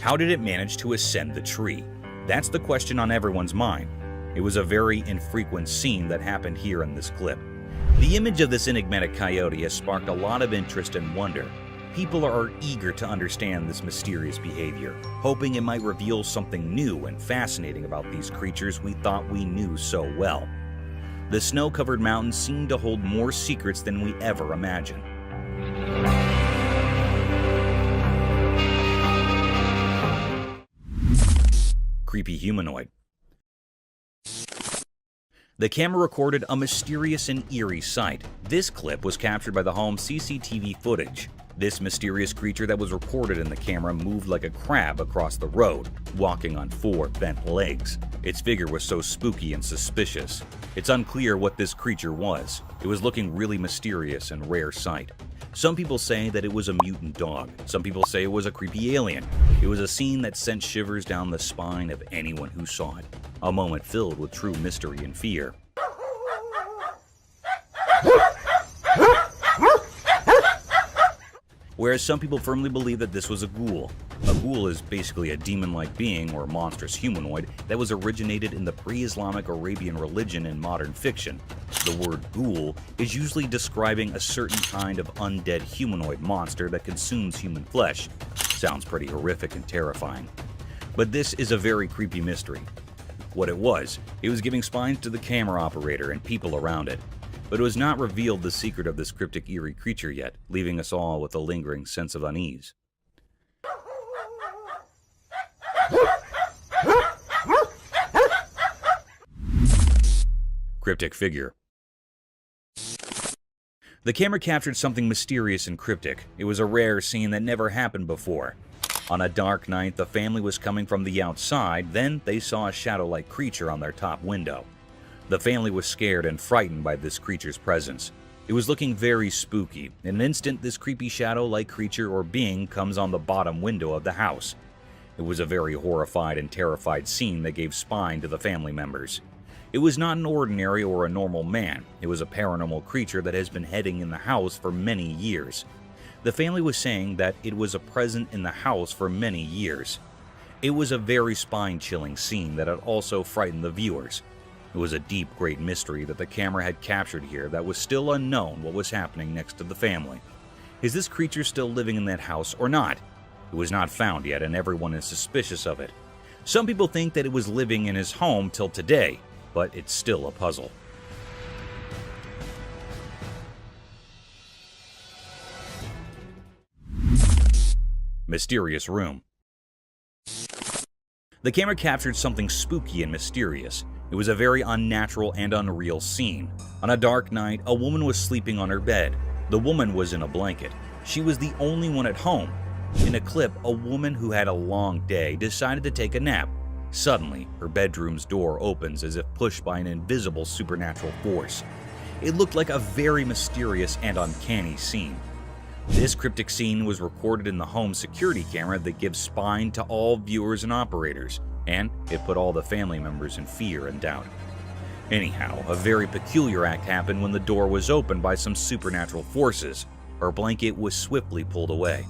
How did it manage to ascend the tree? That's the question on everyone's mind. It was a very infrequent scene that happened here in this clip. The image of this enigmatic coyote has sparked a lot of interest and wonder. People are eager to understand this mysterious behavior, hoping it might reveal something new and fascinating about these creatures we thought we knew so well. The snow-covered mountains seem to hold more secrets than we ever imagined. Creepy humanoid. The camera recorded a mysterious and eerie sight. This clip was captured by the home's CCTV footage. This mysterious creature that was recorded in the camera moved like a crab across the road, walking on 4 bent legs. Its figure was so spooky and suspicious. It's unclear what this creature was. It was looking really mysterious and rare sight. Some people say that it was a mutant dog. Some people say it was a creepy alien. It was a scene that sent shivers down the spine of anyone who saw it. A moment filled with true mystery and fear. Whereas some people firmly believe that this was a ghoul. A ghoul is basically a demon-like being or monstrous humanoid that was originated in the pre-Islamic Arabian religion and modern fiction. The word ghoul is usually describing a certain kind of undead humanoid monster that consumes human flesh. Sounds pretty horrific and terrifying. But this is a very creepy mystery. What it was giving spines to the camera operator and people around it. But it was not revealed the secret of this cryptic eerie creature yet, leaving us all with a lingering sense of unease. Cryptic figure. The camera captured something mysterious and cryptic. It was a rare scene that never happened before. On a dark night, the family was coming from the outside, then they saw a shadow-like creature on their top window. The family was scared and frightened by this creature's presence. It was looking very spooky. In an instant, this creepy shadow-like creature or being comes on the bottom window of the house. It was a very horrified and terrified scene that gave spine to the family members. It was not an ordinary or a normal man. It was a paranormal creature that has been hiding in the house for many years. The family was saying that it was a present in the house for many years. It was a very spine-chilling scene that had also frightened the viewers. It was a deep, great mystery that the camera had captured here that was still unknown what was happening next to the family. Is this creature still living in that house or not? It was not found yet and everyone is suspicious of it. Some people think that it was living in his home till today, but it's still a puzzle. Mysterious room. The camera captured something spooky and mysterious. It was a very unnatural and unreal scene. On a dark night, a woman was sleeping on her bed. The woman was in a blanket. She was the only one at home. In a clip, a woman who had a long day decided to take a nap. Suddenly, her bedroom's door opens as if pushed by an invisible supernatural force. It looked like a very mysterious and uncanny scene. This cryptic scene was recorded in the home security camera that gives spine to all viewers and operators, and it put all the family members in fear and doubt. Anyhow, a very peculiar act happened when the door was opened by some supernatural forces. Her blanket was swiftly pulled away.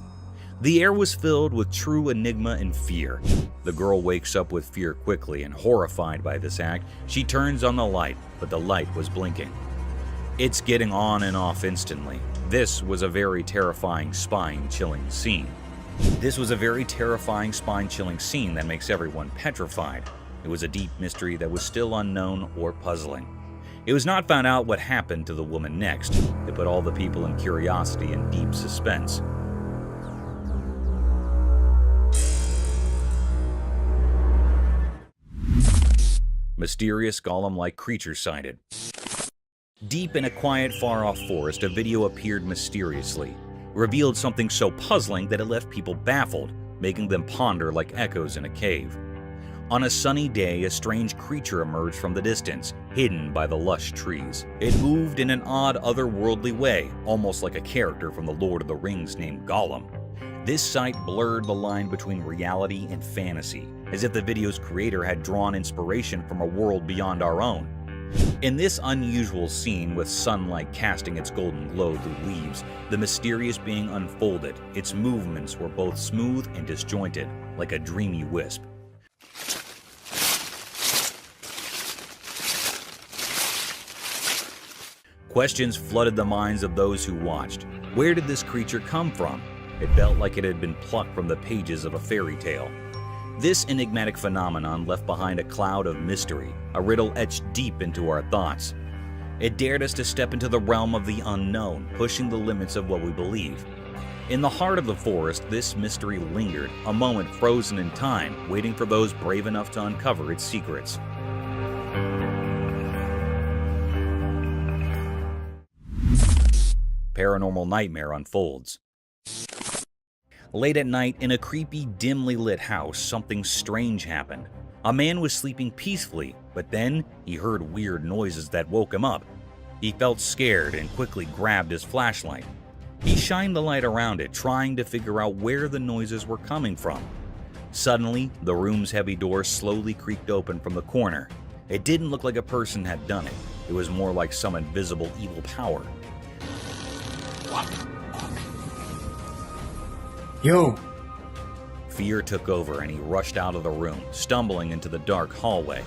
The air was filled with true enigma and fear. The girl wakes up with fear quickly, and horrified by this act, she turns on the light, but the light was blinking. It's getting on and off instantly. This was a very terrifying, spine-chilling scene. That makes everyone petrified. It was a deep mystery that was still unknown or puzzling. It was not found out what happened to the woman next. It put all the people in curiosity and deep suspense. Mysterious golem-like creature sighted. Deep in a quiet, far-off forest, a video appeared mysteriously. Revealed something so puzzling that it left people baffled, making them ponder like echoes in a cave. On a sunny day, a strange creature emerged from the distance, hidden by the lush trees. It moved in an odd, otherworldly way, almost like a character from the Lord of the Rings named Gollum. This sight blurred the line between reality and fantasy, as if the video's creator had drawn inspiration from a world beyond our own. In this unusual scene, with sunlight casting its golden glow through leaves, the mysterious being unfolded. Its movements were both smooth and disjointed, like a dreamy wisp. Questions flooded the minds of those who watched. Where did this creature come from? It felt like it had been plucked from the pages of a fairy tale. This enigmatic phenomenon left behind a cloud of mystery, a riddle etched deep into our thoughts. It dared us to step into the realm of the unknown, pushing the limits of what we believe. In the heart of the forest, this mystery lingered, a moment frozen in time, waiting for those brave enough to uncover its secrets. Paranormal nightmare unfolds. Late at night, in a creepy, dimly lit house, something strange happened. A man was sleeping peacefully, but then he heard weird noises that woke him up. He felt scared and quickly grabbed his flashlight. He shined the light around it, trying to figure out where the noises were coming from. Suddenly, the room's heavy door slowly creaked open from the corner. It didn't look like a person had done it. It was more like some invisible evil power. Yo! Fear took over and he rushed out of the room, stumbling into the dark hallway.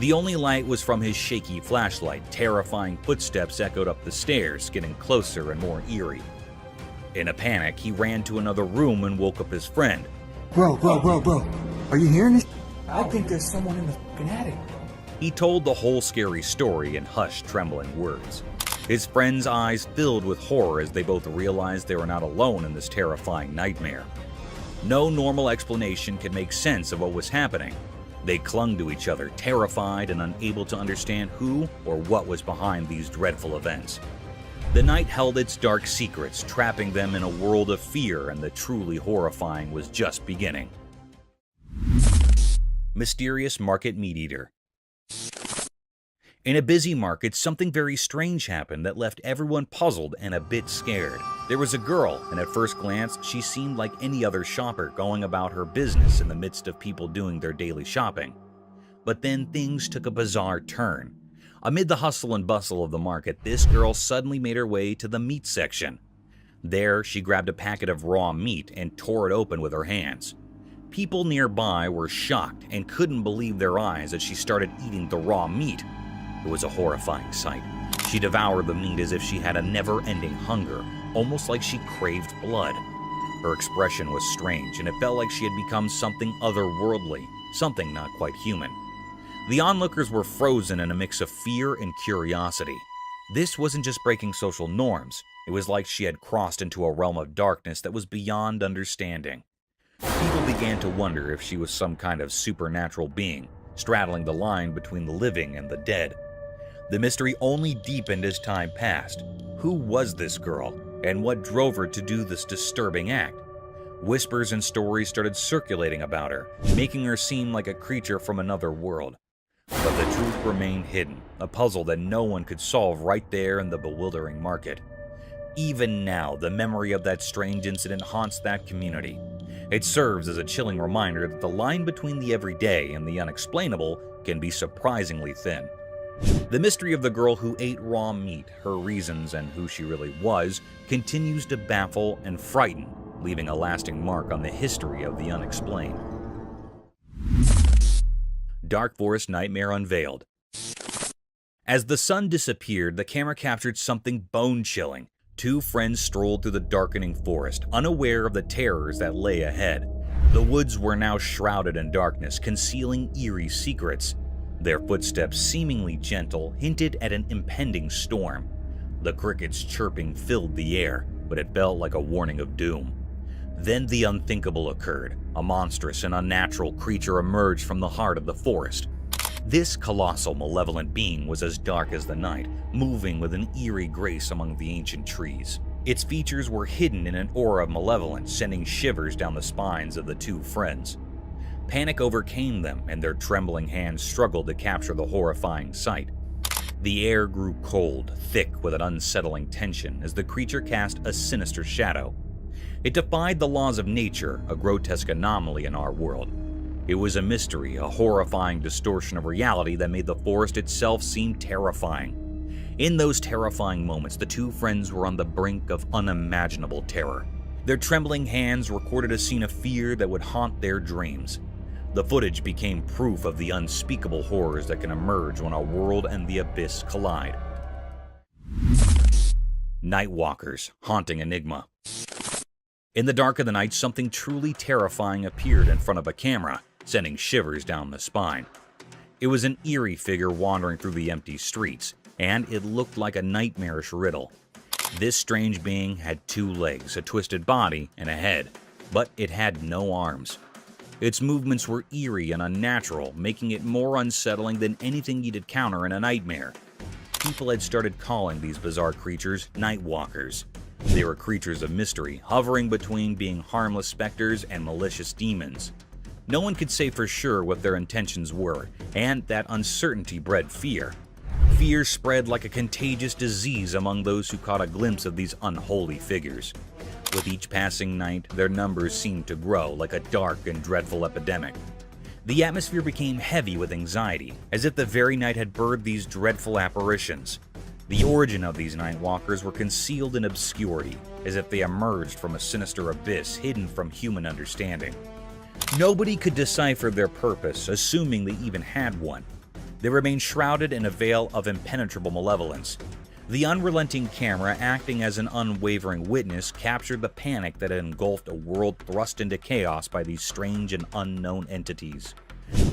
The only light was from his shaky flashlight. Terrifying footsteps echoed up the stairs, getting closer and more eerie. In a panic, he ran to another room and woke up his friend. Bro. Are you hearing this? I think there's someone in the f***ing attic. He told the whole scary story in hushed, trembling words. His friend's eyes filled with horror as they both realized they were not alone in this terrifying nightmare. No normal explanation could make sense of what was happening. They clung to each other, terrified and unable to understand who or what was behind these dreadful events. The night held its dark secrets, trapping them in a world of fear, and the truly horrifying was just beginning. Mysterious market meat eater. In a busy market, something very strange happened that left everyone puzzled and a bit scared. There was a girl, and at first glance, she seemed like any other shopper going about her business in the midst of people doing their daily shopping. But then things took a bizarre turn. Amid the hustle and bustle of the market, this girl suddenly made her way to the meat section. There, she grabbed a packet of raw meat and tore it open with her hands. People nearby were shocked and couldn't believe their eyes as she started eating the raw meat. It was a horrifying sight. She devoured the meat as if she had a never-ending hunger, almost like she craved blood. Her expression was strange, and it felt like she had become something otherworldly, something not quite human. The onlookers were frozen in a mix of fear and curiosity. This wasn't just breaking social norms. It was like she had crossed into a realm of darkness that was beyond understanding. People began to wonder if she was some kind of supernatural being, straddling the line between the living and the dead. The mystery only deepened as time passed. Who was this girl, and what drove her to do this disturbing act? Whispers and stories started circulating about her, making her seem like a creature from another world. But the truth remained hidden, a puzzle that no one could solve right there in the bewildering market. Even now, the memory of that strange incident haunts that community. It serves as a chilling reminder that the line between the everyday and the unexplainable can be surprisingly thin. The mystery of the girl who ate raw meat, her reasons, and who she really was, continues to baffle and frighten, leaving a lasting mark on the history of the unexplained. Dark Forest Nightmare Unveiled. As the sun disappeared, the camera captured something bone-chilling. Two friends strolled through the darkening forest, unaware of the terrors that lay ahead. The woods were now shrouded in darkness, concealing eerie secrets. Their footsteps, seemingly gentle, hinted at an impending storm. The crickets' chirping filled the air, but it felt like a warning of doom. Then the unthinkable occurred. A monstrous and unnatural creature emerged from the heart of the forest. This colossal, malevolent being was as dark as the night, moving with an eerie grace among the ancient trees. Its features were hidden in an aura of malevolence, sending shivers down the spines of the two friends. Panic overcame them, and their trembling hands struggled to capture the horrifying sight. The air grew cold, thick with an unsettling tension as the creature cast a sinister shadow. It defied the laws of nature, a grotesque anomaly in our world. It was a mystery, a horrifying distortion of reality that made the forest itself seem terrifying. In those terrifying moments, the two friends were on the brink of unimaginable terror. Their trembling hands recorded a scene of fear that would haunt their dreams. The footage became proof of the unspeakable horrors that can emerge when a world and the abyss collide. Nightwalkers, haunting enigma. In the dark of the night, something truly terrifying appeared in front of a camera, sending shivers down the spine. It was an eerie figure wandering through the empty streets, and it looked like a nightmarish riddle. This strange being had two legs, a twisted body, and a head, but it had no arms. Its movements were eerie and unnatural, making it more unsettling than anything you'd encounter in a nightmare. People had started calling these bizarre creatures Nightwalkers. They were creatures of mystery, hovering between being harmless specters and malicious demons. No one could say for sure what their intentions were, and that uncertainty bred fear. Fear spread like a contagious disease among those who caught a glimpse of these unholy figures. With each passing night, their numbers seemed to grow like a dark and dreadful epidemic. The atmosphere became heavy with anxiety, as if the very night had birthed these dreadful apparitions. The origin of these Nightwalkers were concealed in obscurity, as if they emerged from a sinister abyss hidden from human understanding. Nobody could decipher their purpose, assuming they even had one. They remained shrouded in a veil of impenetrable malevolence. The unrelenting camera, acting as an unwavering witness, captured the panic that had engulfed a world thrust into chaos by these strange and unknown entities.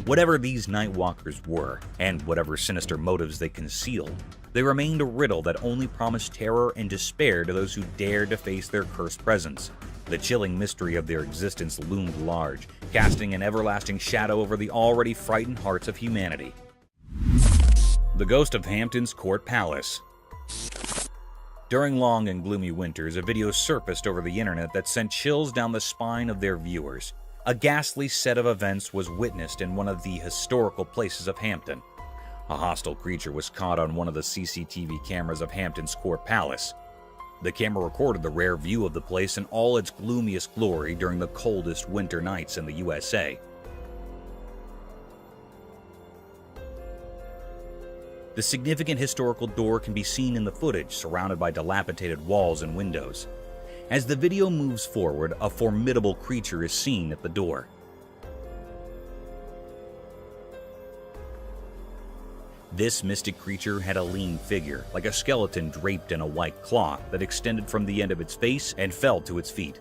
Whatever these Nightwalkers were, and whatever sinister motives they concealed, they remained a riddle that only promised terror and despair to those who dared to face their cursed presence. The chilling mystery of their existence loomed large, casting an everlasting shadow over the already frightened hearts of humanity. The Ghost of Hampton's Court Palace. During long and gloomy winters, a video surfaced over the internet that sent chills down the spine of their viewers. A ghastly set of events was witnessed in one of the historical places of Hampton. A hostile creature was caught on one of the CCTV cameras of Hampton's Court Palace. The camera recorded the rare view of the place in all its gloomiest glory during the coldest winter nights in the USA. The significant historical door can be seen in the footage, surrounded by dilapidated walls and windows. As the video moves forward, a formidable creature is seen at the door. This mystic creature had a lean figure, like a skeleton draped in a white cloth that extended from the end of its face and fell to its feet.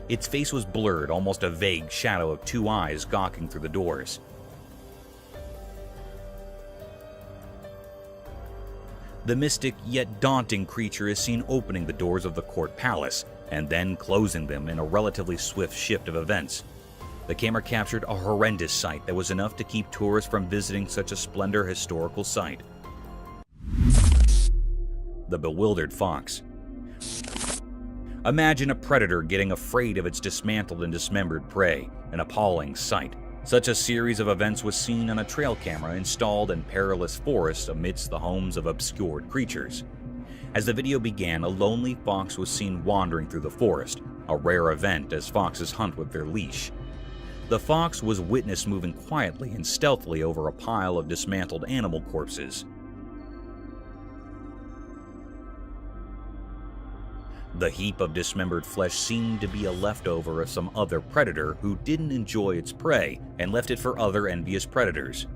Its face was blurred, almost a vague shadow of two eyes gawking through the doors. The mystic yet daunting creature is seen opening the doors of the court palace and then closing them in a relatively swift shift of events. The camera captured a horrendous sight that was enough to keep tourists from visiting such a splendid historical site. The bewildered fox. Imagine a predator getting afraid of its dismantled and dismembered prey, an appalling sight. Such a series of events was seen on a trail camera installed in perilous forests amidst the homes of obscured creatures. As the video began, a lonely fox was seen wandering through the forest, a rare event as foxes hunt with their leash. The fox was witnessed moving quietly and stealthily over a pile of dismantled animal corpses. The heap of dismembered flesh seemed to be a leftover of some other predator who didn't enjoy its prey and left it for other envious predators.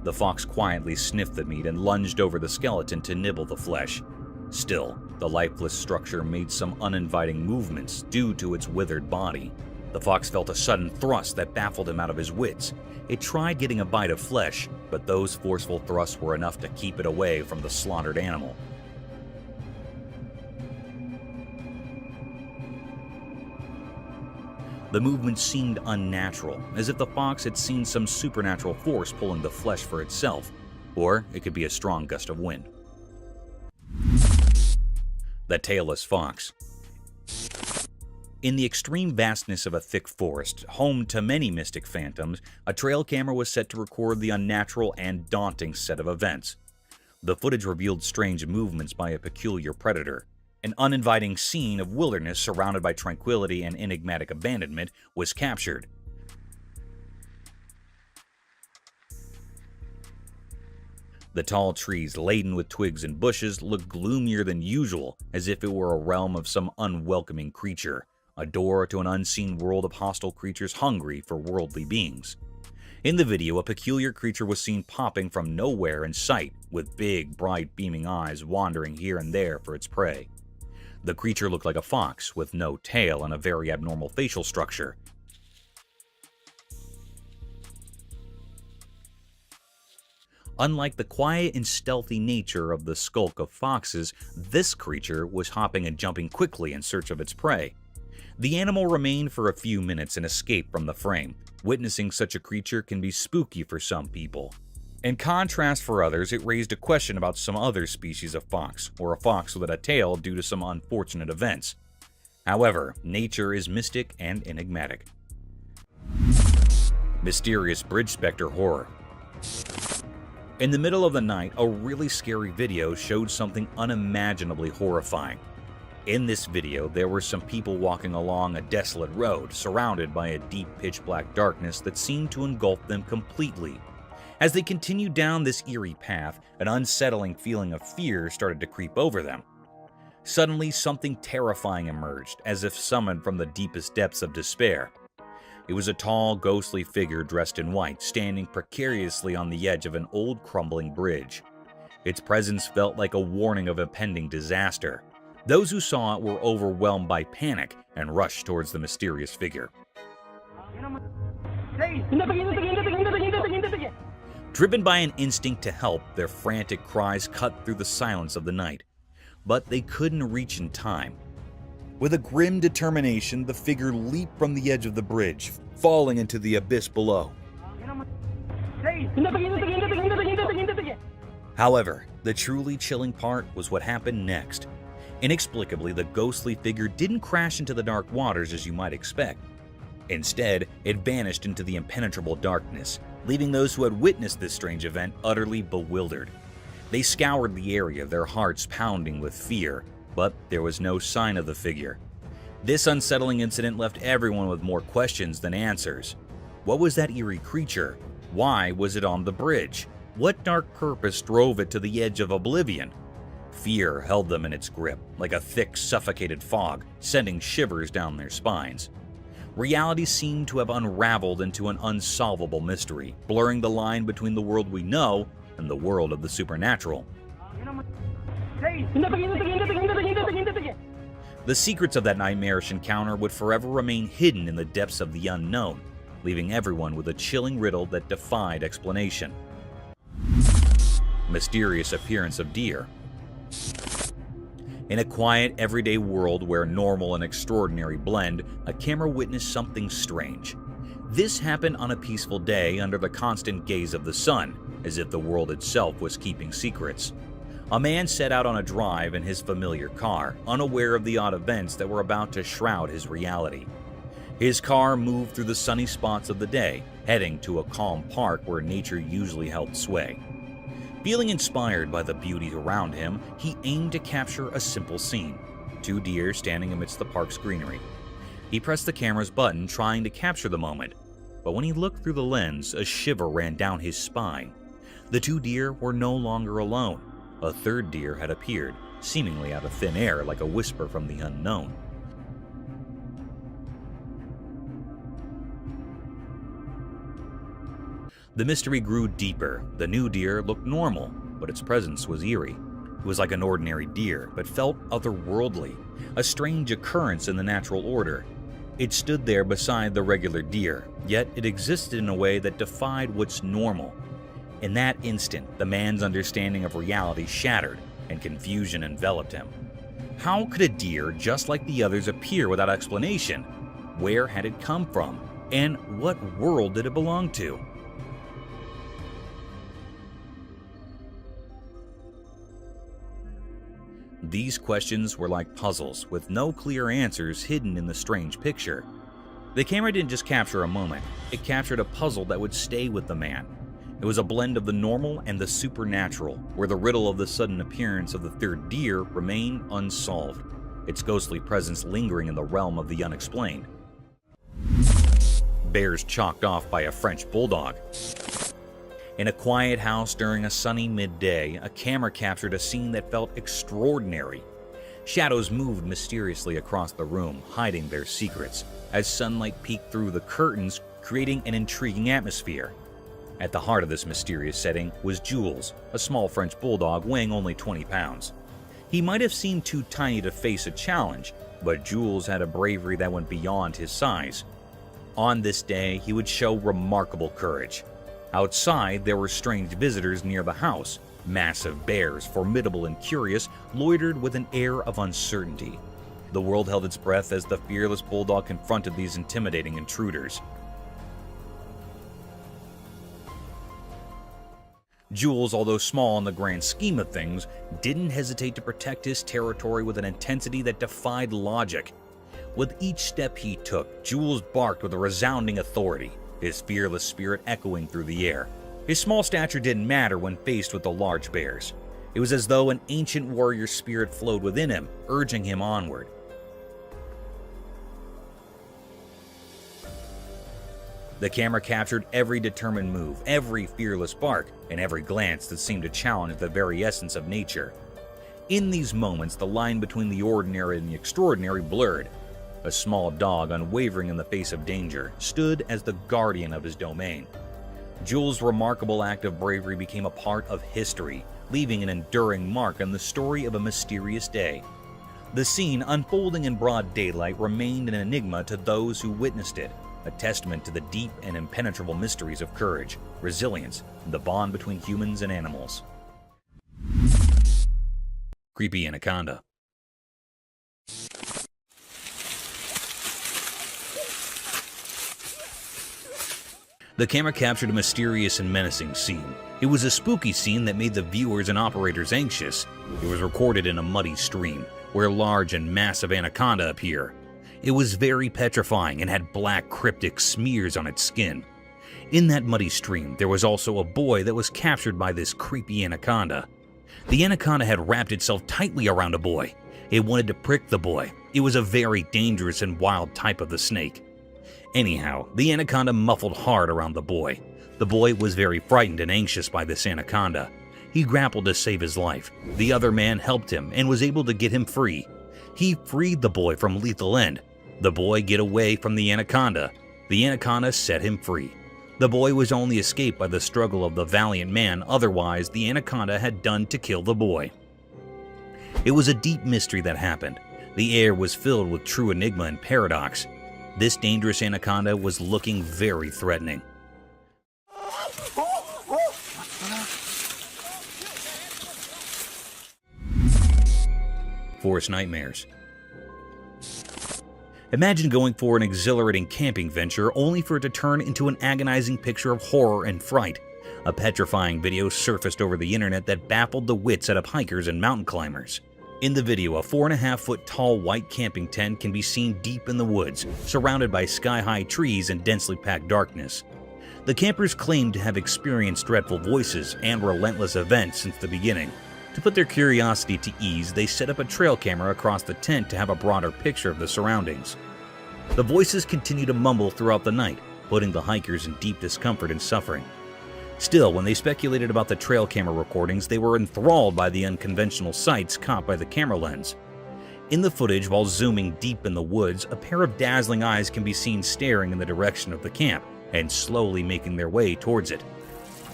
The fox quietly sniffed the meat and lunged over the skeleton to nibble the flesh. Still, the lifeless structure made some uninviting movements due to its withered body. The fox felt a sudden thrust that baffled him out of his wits. It tried getting a bite of flesh, but those forceful thrusts were enough to keep it away from the slaughtered animal. The movement seemed unnatural, as if the fox had seen some supernatural force pulling the flesh for itself, or it could be a strong gust of wind. The tailless fox. In the extreme vastness of a thick forest, home to many mystic phantoms, a trail camera was set to record the unnatural and daunting set of events. The footage revealed strange movements by a peculiar predator. An uninviting scene of wilderness surrounded by tranquility and enigmatic abandonment was captured. The tall trees laden with twigs and bushes looked gloomier than usual, as if it were a realm of some unwelcoming creature, a door to an unseen world of hostile creatures hungry for worldly beings. In the video, a peculiar creature was seen popping from nowhere in sight, with big, bright, beaming eyes wandering here and there for its prey. The creature looked like a fox, with no tail and a very abnormal facial structure. Unlike the quiet and stealthy nature of the skulk of foxes, this creature was hopping and jumping quickly in search of its prey. The animal remained for a few minutes and escaped from the frame. Witnessing such a creature can be spooky for some people. In contrast for others, it raised a question about some other species of fox, or a fox without a tail due to some unfortunate events. However, nature is mystic and enigmatic. Mysterious bridge specter horror. In the middle of the night, a really scary video showed something unimaginably horrifying. In this video, there were some people walking along a desolate road, surrounded by a deep pitch-black darkness that seemed to engulf them completely. As they continued down this eerie path, an unsettling feeling of fear started to creep over them. Suddenly, something terrifying emerged, as if summoned from the deepest depths of despair. It was a tall, ghostly figure dressed in white, standing precariously on the edge of an old, crumbling bridge. Its presence felt like a warning of impending disaster. Those who saw it were overwhelmed by panic and rushed towards the mysterious figure. Driven by an instinct to help, their frantic cries cut through the silence of the night. But they couldn't reach in time. With a grim determination, the figure leaped from the edge of the bridge, falling into the abyss below. However, the truly chilling part was what happened next. Inexplicably, the ghostly figure didn't crash into the dark waters as you might expect. Instead, it vanished into the impenetrable darkness, leaving those who had witnessed this strange event utterly bewildered. They scoured the area, their hearts pounding with fear, but there was no sign of the figure. This unsettling incident left everyone with more questions than answers. What was that eerie creature? Why was it on the bridge? What dark purpose drove it to the edge of oblivion? Fear held them in its grip, like a thick, suffocated fog, sending shivers down their spines. Reality seemed to have unraveled into an unsolvable mystery, blurring the line between the world we know and the world of the supernatural. The secrets of that nightmarish encounter would forever remain hidden in the depths of the unknown, leaving everyone with a chilling riddle that defied explanation. Mysterious appearance of deer. In a quiet, everyday world where normal and extraordinary blend, a camera witnessed something strange. This happened on a peaceful day under the constant gaze of the sun, as if the world itself was keeping secrets. A man set out on a drive in his familiar car, unaware of the odd events that were about to shroud his reality. His car moved through the sunny spots of the day, heading to a calm park where nature usually held sway. Feeling inspired by the beauty around him, he aimed to capture a simple scene: 2 deer standing amidst the park's greenery. He pressed the camera's button, trying to capture the moment, but when he looked through the lens, a shiver ran down his spine. The 2 deer were no longer alone. A 3rd deer had appeared, seemingly out of thin air like a whisper from the unknown. The mystery grew deeper. The new deer looked normal, but its presence was eerie. It was like an ordinary deer, but felt otherworldly, a strange occurrence in the natural order. It stood there beside the regular deer, yet it existed in a way that defied what's normal. In that instant, the man's understanding of reality shattered, and confusion enveloped him. How could a deer just like the others appear without explanation? Where had it come from? And what world did it belong to? These questions were like puzzles, with no clear answers hidden in the strange picture. The camera didn't just capture a moment, it captured a puzzle that would stay with the man. It was a blend of the normal and the supernatural, where the riddle of the sudden appearance of the third deer remained unsolved, its ghostly presence lingering in the realm of the unexplained. Bears chalked off by a French bulldog. In a quiet house during a sunny midday, a camera captured a scene that felt extraordinary. Shadows moved mysteriously across the room, hiding their secrets, as sunlight peeked through the curtains, creating an intriguing atmosphere. At the heart of this mysterious setting was Jules, a small French bulldog weighing only 20 pounds. He might have seemed too tiny to face a challenge, but Jules had a bravery that went beyond his size. On this day, he would show remarkable courage. Outside, there were strange visitors near the house. Massive bears, formidable and curious, loitered with an air of uncertainty. The world held its breath as the fearless bulldog confronted these intimidating intruders. Jules, although small in the grand scheme of things, didn't hesitate to protect his territory with an intensity that defied logic. With each step he took, Jules barked with a resounding authority, his fearless spirit echoing through the air. His small stature didn't matter when faced with the large bears. It was as though an ancient warrior spirit flowed within him, urging him onward. The camera captured every determined move, every fearless bark, and every glance that seemed to challenge the very essence of nature. In these moments, the line between the ordinary and the extraordinary blurred. A small dog, unwavering in the face of danger, stood as the guardian of his domain. Jules' remarkable act of bravery became a part of history, leaving an enduring mark on the story of a mysterious day. The scene, unfolding in broad daylight, remained an enigma to those who witnessed it, a testament to the deep and impenetrable mysteries of courage, resilience, and the bond between humans and animals. Creepy anaconda. The camera captured a mysterious and menacing scene. It was a spooky scene that made the viewers and operators anxious. It was recorded in a muddy stream, where large and massive anaconda appear. It was very petrifying and had black cryptic smears on its skin. In that muddy stream, there was also a boy that was captured by this creepy anaconda. The anaconda had wrapped itself tightly around a boy. It wanted to prick the boy. It was a very dangerous and wild type of the snake. Anyhow, the anaconda muffled hard around the boy. The boy was very frightened and anxious by this anaconda. He grappled to save his life. The other man helped him and was able to get him free. He freed the boy from lethal end. The boy got away from the anaconda. The anaconda set him free. The boy was only escaped by the struggle of the valiant man, otherwise the anaconda had done to kill the boy. It was a deep mystery that happened. The air was filled with true enigma and paradox. This dangerous anaconda was looking very threatening. Forest nightmares. Imagine going for an exhilarating camping venture only for it to turn into an agonizing picture of horror and fright. A petrifying video surfaced over the internet that baffled the wits out of hikers and mountain climbers. In the video, a 4.5-foot tall white camping tent can be seen deep in the woods, surrounded by sky-high trees and densely packed darkness. The campers claimed to have experienced dreadful voices and relentless events since the beginning. To put their curiosity to ease, they set up a trail camera across the tent to have a broader picture of the surroundings. The voices continue to mumble throughout the night, putting the hikers in deep discomfort and suffering. Still, when they speculated about the trail camera recordings, they were enthralled by the unconventional sights caught by the camera lens. In the footage, while zooming deep in the woods, a pair of dazzling eyes can be seen staring in the direction of the camp and slowly making their way towards it.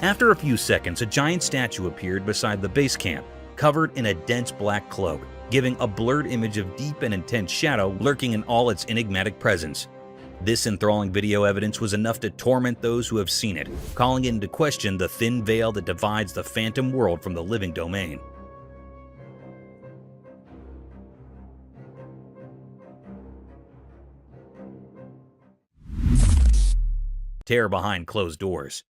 After a few seconds, a giant statue appeared beside the base camp, covered in a dense black cloak, giving a blurred image of deep and intense shadow lurking in all its enigmatic presence. This enthralling video evidence was enough to torment those who have seen it, calling into question the thin veil that divides the phantom world from the living domain. Terror behind closed doors.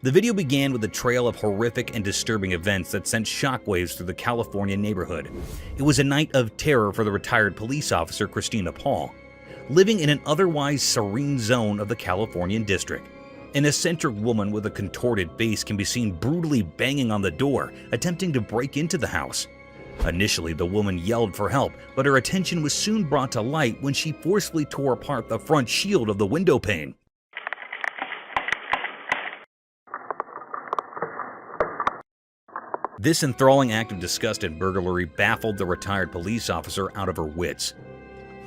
The video began with a trail of horrific and disturbing events that sent shockwaves through the California neighborhood. It was a night of terror for the retired police officer Christina Paul, living in an otherwise serene zone of the Californian district. An eccentric woman with a contorted face can be seen brutally banging on the door, attempting to break into the house. Initially, the woman yelled for help, but her attention was soon brought to light when she forcefully tore apart the front shield of the window pane. This enthralling act of disgust and burglary baffled the retired police officer out of her wits.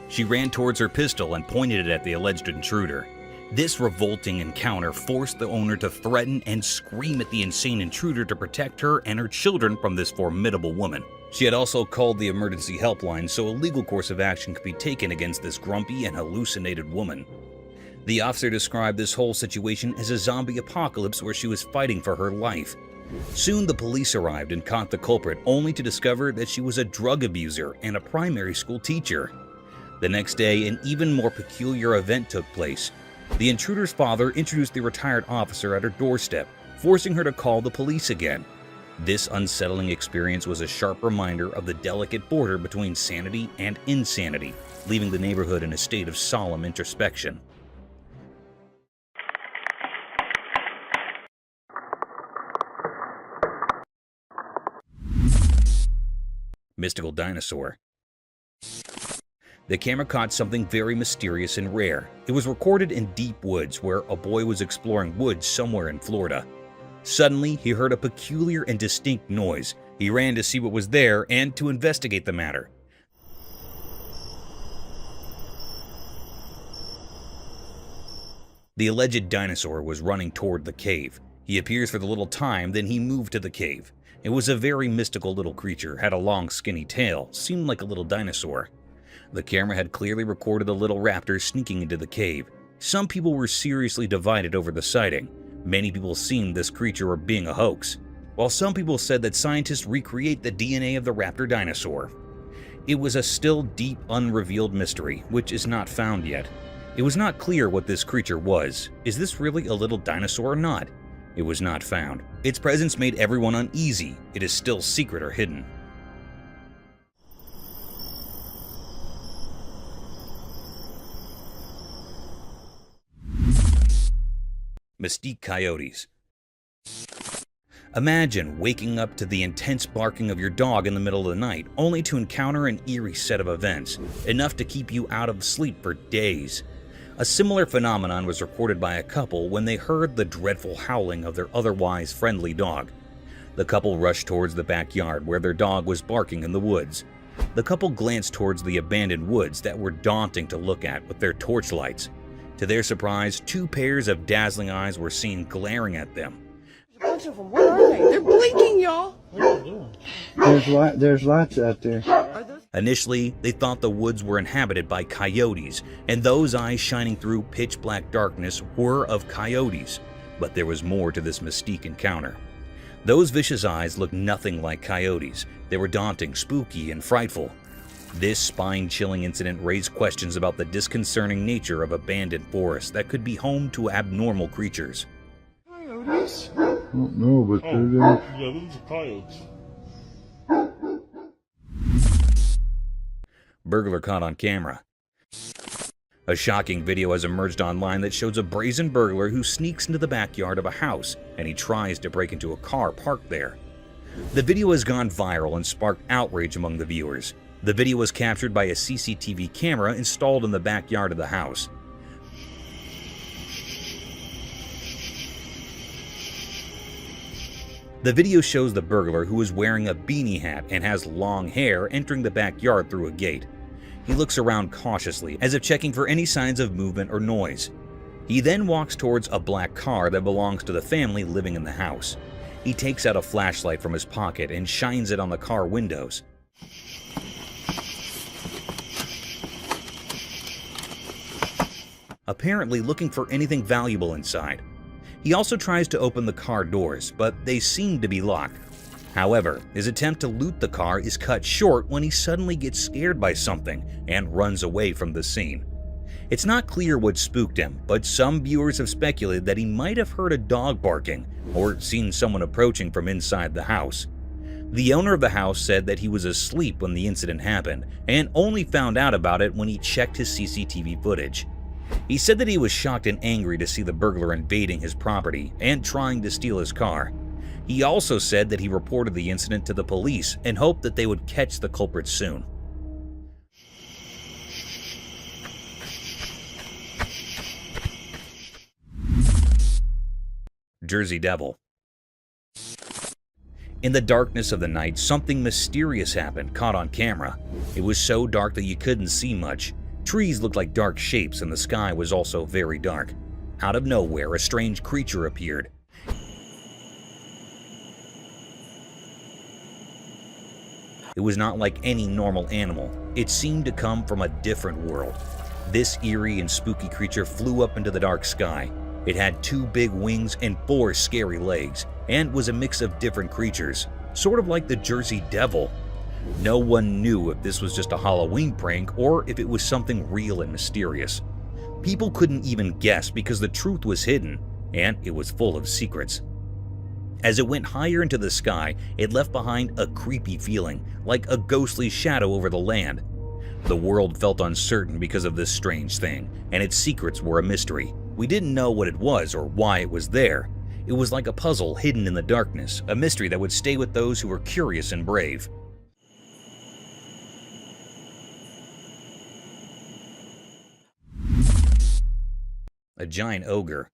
She ran towards her pistol and pointed it at the alleged intruder. This revolting encounter forced the owner to threaten and scream at the insane intruder to protect her and her children from this formidable woman. She had also called the emergency helpline so a legal course of action could be taken against this grumpy and hallucinated woman. The officer described this whole situation as a zombie apocalypse where she was fighting for her life. Soon the police arrived and caught the culprit, only to discover that she was a drug abuser and a primary school teacher. The next day, an even more peculiar event took place. The intruder's father introduced the retired officer at her doorstep, forcing her to call the police again. This unsettling experience was a sharp reminder of the delicate border between sanity and insanity, leaving the neighborhood in a state of solemn introspection. Mystical dinosaur. The camera caught something very mysterious and rare. It was recorded in deep woods where a boy was exploring woods somewhere in Florida. Suddenly, he heard a peculiar and distinct noise. He ran to see what was there and to investigate the matter. The alleged dinosaur was running toward the cave. He appears for the little time, then he moved to the cave. It was a very mystical little creature, had a long skinny tail, seemed like a little dinosaur. The camera had clearly recorded the little raptor sneaking into the cave. Some people were seriously divided over the sighting. Many people seemed this creature were being a hoax, while some people said that scientists recreate the DNA of the raptor dinosaur. It was a still deep, unrevealed mystery, which is not found yet. It was not clear what this creature was. Is this really a little dinosaur or not? It was not found. Its presence made everyone uneasy. It is still secret or hidden. Mesquite coyotes. Imagine waking up to the intense barking of your dog in the middle of the night, only to encounter an eerie set of events, enough to keep you out of sleep for days. A similar phenomenon was recorded by a couple when they heard the dreadful howling of their otherwise friendly dog. The couple rushed towards the backyard where their dog was barking in the woods. The couple glanced towards the abandoned woods that were daunting to look at with their torchlights. To their surprise, two pairs of dazzling eyes were seen glaring at them. A bunch of them. What are they? They're blinking, y'all. There's lights out there. Initially, they thought the woods were inhabited by coyotes, and those eyes shining through pitch-black darkness were of coyotes. But there was more to this mystique encounter. Those vicious eyes looked nothing like coyotes. They were daunting, spooky, and frightful. This spine-chilling incident raised questions about the disconcerting nature of abandoned forests that could be home to abnormal creatures. Coyotes? I don't know, but they're there. Yeah, those are coyotes. Burglar caught on camera. A shocking video has emerged online that shows a brazen burglar who sneaks into the backyard of a house and he tries to break into a car parked there. The video has gone viral and sparked outrage among the viewers. The video was captured by a CCTV camera installed in the backyard of the house. The video shows the burglar, who is wearing a beanie hat and has long hair, entering the backyard through a gate. He looks around cautiously, as if checking for any signs of movement or noise. He then walks towards a black car that belongs to the family living in the house. He takes out a flashlight from his pocket and shines it on the car windows. Apparently looking for anything valuable inside. He also tries to open the car doors, but they seem to be locked. However, his attempt to loot the car is cut short when he suddenly gets scared by something and runs away from the scene. It's not clear what spooked him, but some viewers have speculated that he might have heard a dog barking or seen someone approaching from inside the house. The owner of the house said that he was asleep when the incident happened and only found out about it when he checked his CCTV footage. He said that he was shocked and angry to see the burglar invading his property and trying to steal his car. He also said that he reported the incident to the police and hoped that they would catch the culprit soon. Jersey Devil. In the darkness of the night, something mysterious happened, caught on camera. It was so dark that you couldn't see much. Trees looked like dark shapes and the sky was also very dark. Out of nowhere, a strange creature appeared. It was not like any normal animal. It seemed to come from a different world. This eerie and spooky creature flew up into the dark sky. It had 2 big wings and 4 scary legs, and was a mix of different creatures, sort of like the Jersey Devil. No one knew if this was just a Halloween prank or if it was something real and mysterious. People couldn't even guess because the truth was hidden, and it was full of secrets. As it went higher into the sky, it left behind a creepy feeling, like a ghostly shadow over the land. The world felt uncertain because of this strange thing, and its secrets were a mystery. We didn't know what it was or why it was there. It was like a puzzle hidden in the darkness, a mystery that would stay with those who were curious and brave. A giant ogre.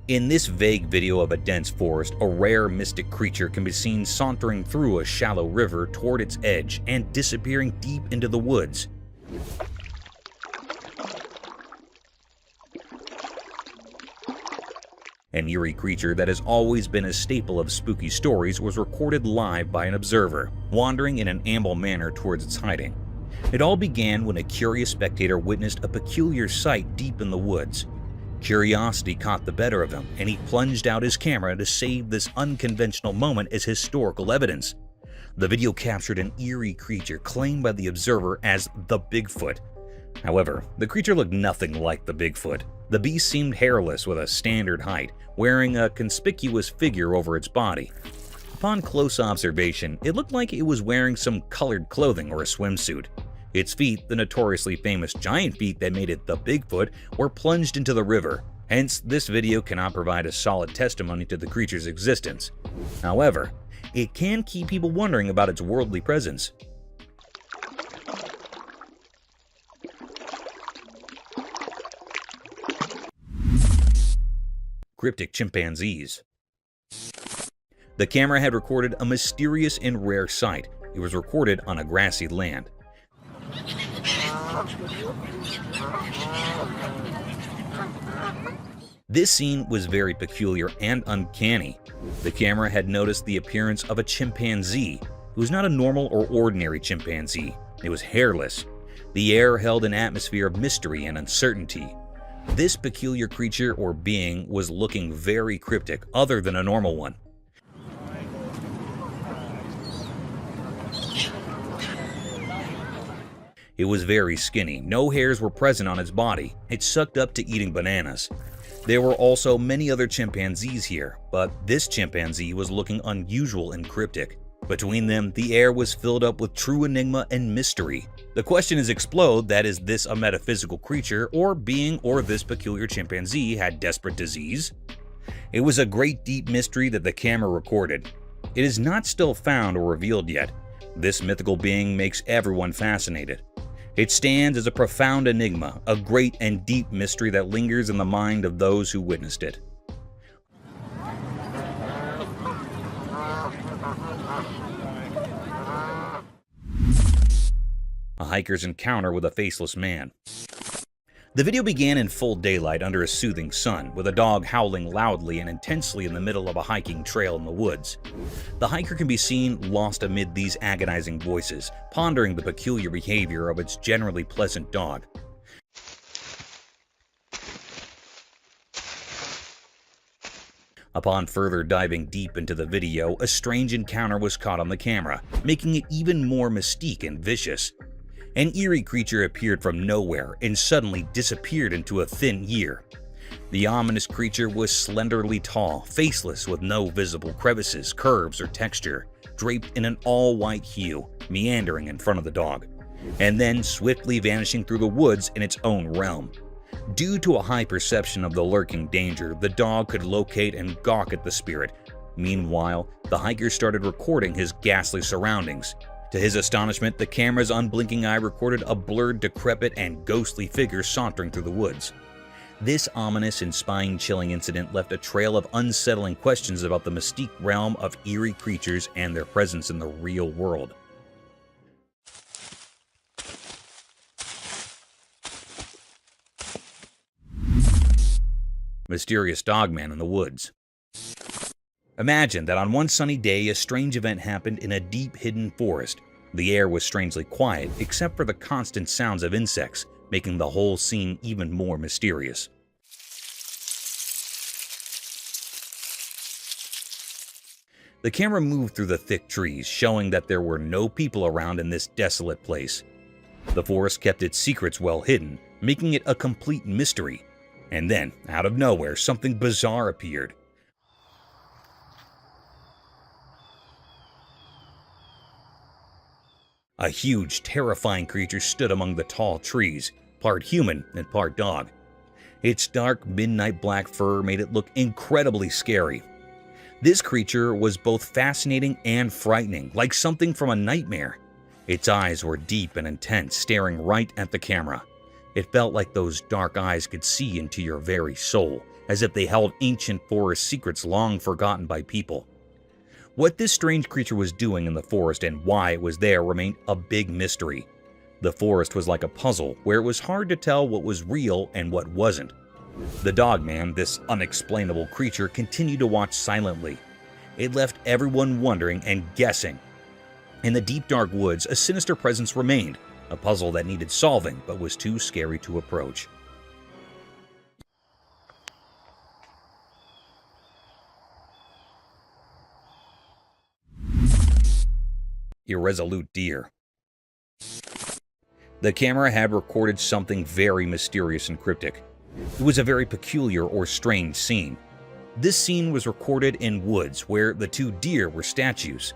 In this vague video of a dense forest, a rare mystic creature can be seen sauntering through a shallow river toward its edge and disappearing deep into the woods. An eerie creature that has always been a staple of spooky stories was recorded live by an observer, wandering in an amble manner towards its hiding. It all began when a curious spectator witnessed a peculiar sight deep in the woods. Curiosity caught the better of him, and he plunged out his camera to save this unconventional moment as historical evidence. The video captured an eerie creature claimed by the observer as the Bigfoot. However, the creature looked nothing like the Bigfoot. The beast seemed hairless with a standard height, wearing a conspicuous figure over its body. Upon close observation, it looked like it was wearing some colored clothing or a swimsuit. Its feet, the notoriously famous giant feet that made it the Bigfoot, were plunged into the river. Hence, this video cannot provide a solid testimony to the creature's existence. However, it can keep people wondering about its worldly presence. Cryptic chimpanzees. The camera had recorded a mysterious and rare sight. It was recorded on a grassy land. This scene was very peculiar and uncanny. The camera had noticed the appearance of a chimpanzee. It was not a normal or ordinary chimpanzee. It was hairless. The air held an atmosphere of mystery and uncertainty. This peculiar creature or being was looking very cryptic, other than a normal one. It was very skinny. No hairs were present on its body. It sucked up to eating bananas. There were also many other chimpanzees here, but this chimpanzee was looking unusual and cryptic. Between them, the air was filled up with true enigma and mystery. The question is explode that is this a metaphysical creature or being, or this peculiar chimpanzee had desperate disease? It was a great deep mystery that the camera recorded. It is not still found or revealed yet. This mythical being makes everyone fascinated. It stands as a profound enigma, a great and deep mystery that lingers in the mind of those who witnessed it. a hiker's encounter with a faceless man. The video began in full daylight under a soothing sun, with a dog howling loudly and intensely in the middle of a hiking trail in the woods. The hiker can be seen lost amid these agonizing voices, pondering the peculiar behavior of its generally pleasant dog. Upon further diving deep into the video, a strange encounter was caught on the camera, making it even more mystique and vicious. An eerie creature appeared from nowhere and suddenly disappeared into a thin ear. The ominous creature was slenderly tall, faceless with no visible crevices, curves, or texture, draped in an all-white hue, meandering in front of the dog, and then swiftly vanishing through the woods in its own realm. Due to a high perception of the lurking danger, the dog could locate and gawk at the spirit. Meanwhile, the hiker started recording his ghastly surroundings. To his astonishment, the camera's unblinking eye recorded a blurred, decrepit, and ghostly figure sauntering through the woods. This ominous and spine-chilling incident left a trail of unsettling questions about the mystique realm of eerie creatures and their presence in the real world. Mysterious dogman in the woods. Imagine that on one sunny day, a strange event happened in a deep hidden forest. The air was strangely quiet, except for the constant sounds of insects, making the whole scene even more mysterious. The camera moved through the thick trees, showing that there were no people around in this desolate place. The forest kept its secrets well hidden, making it a complete mystery. And then, out of nowhere, something bizarre appeared. A huge, terrifying creature stood among the tall trees, part human and part dog. Its dark, midnight black fur made it look incredibly scary. This creature was both fascinating and frightening, like something from a nightmare. Its eyes were deep and intense, staring right at the camera. It felt like those dark eyes could see into your very soul, as if they held ancient forest secrets long forgotten by people. What this strange creature was doing in the forest and why it was there remained a big mystery. The forest was like a puzzle, where it was hard to tell what was real and what wasn't. The dogman, this unexplainable creature, continued to watch silently. It left everyone wondering and guessing. In the deep dark woods, a sinister presence remained, a puzzle that needed solving but was too scary to approach. Irresolute deer. The camera had recorded something very mysterious and cryptic. It was a very peculiar or strange scene. This scene was recorded in woods where the two deer were statues.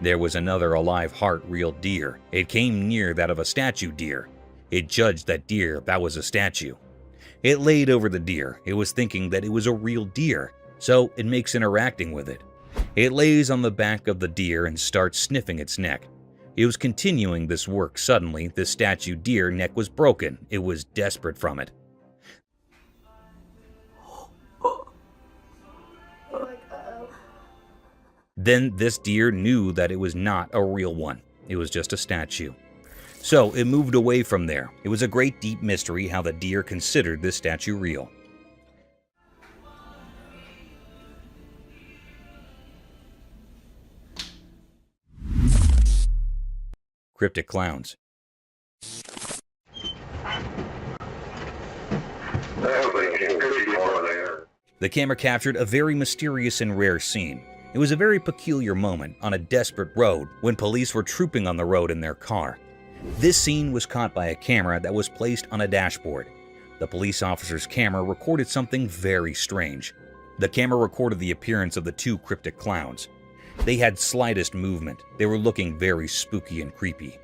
There was another alive heart-real deer. It came near that of a statue deer. It judged that deer that was a statue. It laid over the deer. It was thinking that it was a real deer, so it makes interacting with it. It lays on the back of the deer and starts sniffing its neck. It was continuing this work. Suddenly, the statue deer neck was broken. It was desperate from it. Then this deer knew that it was not a real one. It was just a statue. So it moved away from there. It was a great deep mystery how the deer considered this statue real. Cryptic clowns. The camera captured a very mysterious and rare scene. It was a very peculiar moment on a desperate road when police were trooping on the road in their car. This scene was caught by a camera that was placed on a dashboard. The police officer's camera recorded something very strange. The camera recorded the appearance of the two cryptic clowns. They had slightest movement. They were looking very spooky and creepy.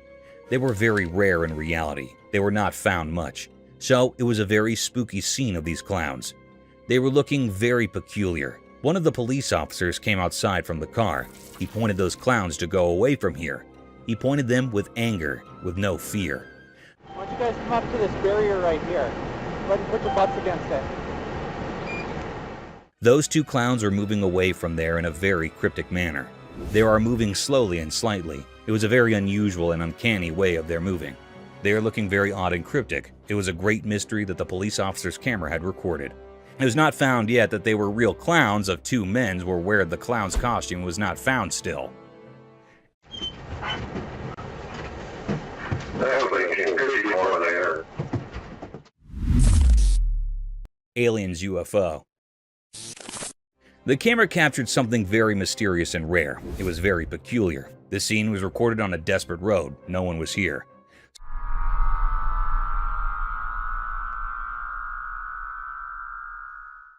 They were very rare in reality. They were not found much. So it was a very spooky scene of these clowns. They were looking very peculiar. One of the police officers came outside from the car. He pointed those clowns to go away from here. He pointed them with anger, with no fear. Why don't you guys come up to this barrier right here? Go ahead and put your butts against it. Those two clowns were moving away from there in a very cryptic manner. They are moving slowly and slightly. It was a very unusual and uncanny way of their moving. They are looking very odd and cryptic. It was a great mystery that the police officer's camera had recorded. It was not found yet that they were real clowns of two men were where the clown's costume was not found still. Aliens UFO. The camera captured something very mysterious and rare. It was very peculiar. The scene was recorded on a desperate road. No one was here.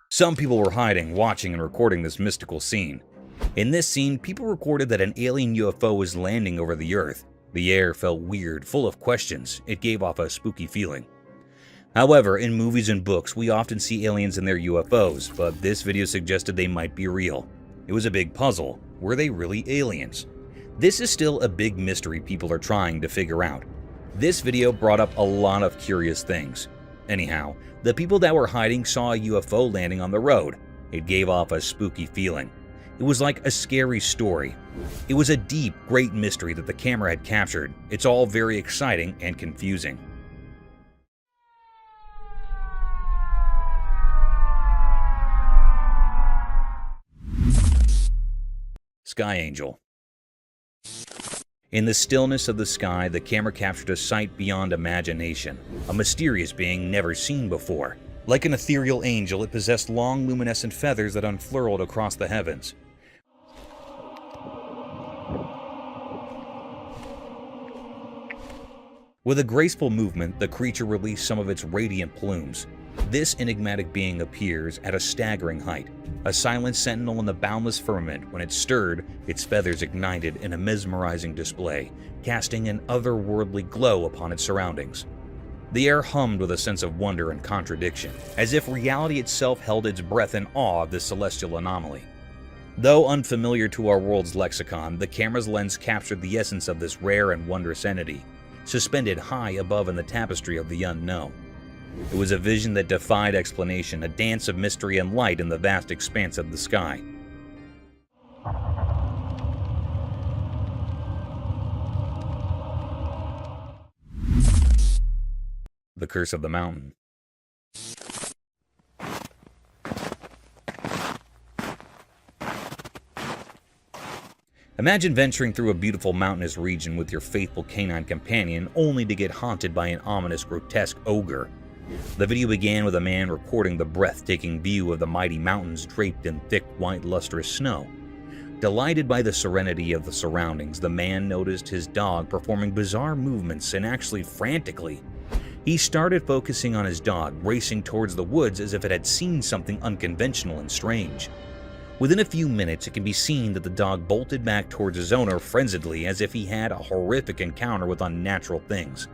Some people were hiding, watching, and recording this mystical scene. In this scene, people recorded that an alien UFO was landing over the Earth. The air felt weird, full of questions. It gave off a spooky feeling. However, in movies and books, we often see aliens in their UFOs, but this video suggested they might be real. It was a big puzzle. Were they really aliens? This is still a big mystery people are trying to figure out. This video brought up a lot of curious things. Anyhow, the people that were hiding saw a UFO landing on the road. It gave off a spooky feeling. It was like a scary story. It was a deep, great mystery that the camera had captured. It's all very exciting and confusing. Sky Angel. In the stillness of the sky, the camera captured a sight beyond imagination, a mysterious being never seen before. Like an ethereal angel, it possessed long, luminescent feathers that unfurled across the heavens. With a graceful movement, the creature released some of its radiant plumes. This enigmatic being appears at a staggering height, a silent sentinel in the boundless firmament. When it stirred, its feathers ignited in a mesmerizing display, casting an otherworldly glow upon its surroundings. The air hummed with a sense of wonder and contradiction, as if reality itself held its breath in awe of this celestial anomaly. Though unfamiliar to our world's lexicon, the camera's lens captured the essence of this rare and wondrous entity, suspended high above in the tapestry of the unknown. It was a vision that defied explanation, a dance of mystery and light in the vast expanse of the sky. The Curse of the Mountain. Imagine venturing through a beautiful mountainous region with your faithful canine companion, only to get haunted by an ominous, grotesque ogre. The video began with a man recording the breathtaking view of the mighty mountains draped in thick, white, lustrous snow. Delighted by the serenity of the surroundings, the man noticed his dog performing bizarre movements and actually frantically. He started focusing on his dog, racing towards the woods as if it had seen something unconventional and strange. Within a few minutes, it can be seen that the dog bolted back towards his owner frenziedly as if he had a horrific encounter with unnatural things.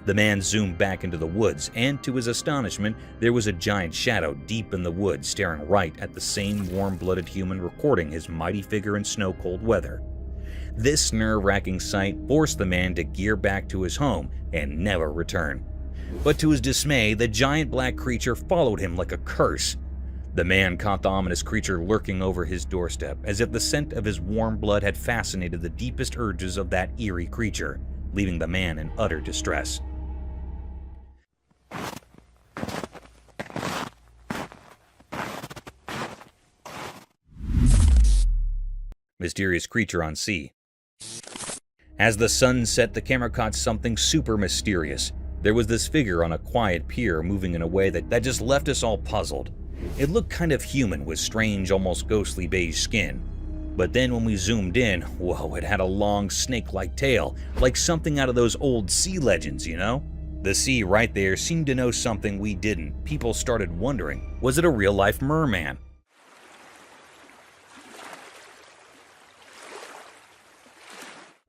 The man zoomed back into the woods, and to his astonishment, there was a giant shadow deep in the woods staring right at the same warm-blooded human recording his mighty figure in snow-cold weather. This nerve-wracking sight forced the man to gear back to his home and never return. But to his dismay, the giant black creature followed him like a curse. The man caught the ominous creature lurking over his doorstep, as if the scent of his warm blood had fascinated the deepest urges of that eerie creature, leaving the man in utter distress. Mysterious creature on sea. As the sun set, the camera caught something super mysterious. There was this figure on a quiet pier moving in a way that just left us all puzzled. It looked kind of human with strange, almost ghostly beige skin. But then when we zoomed in, whoa, it had a long snake-like tail, like something out of those old sea legends, you know? The sea right there seemed to know something we didn't. People started wondering, was it a real-life merman?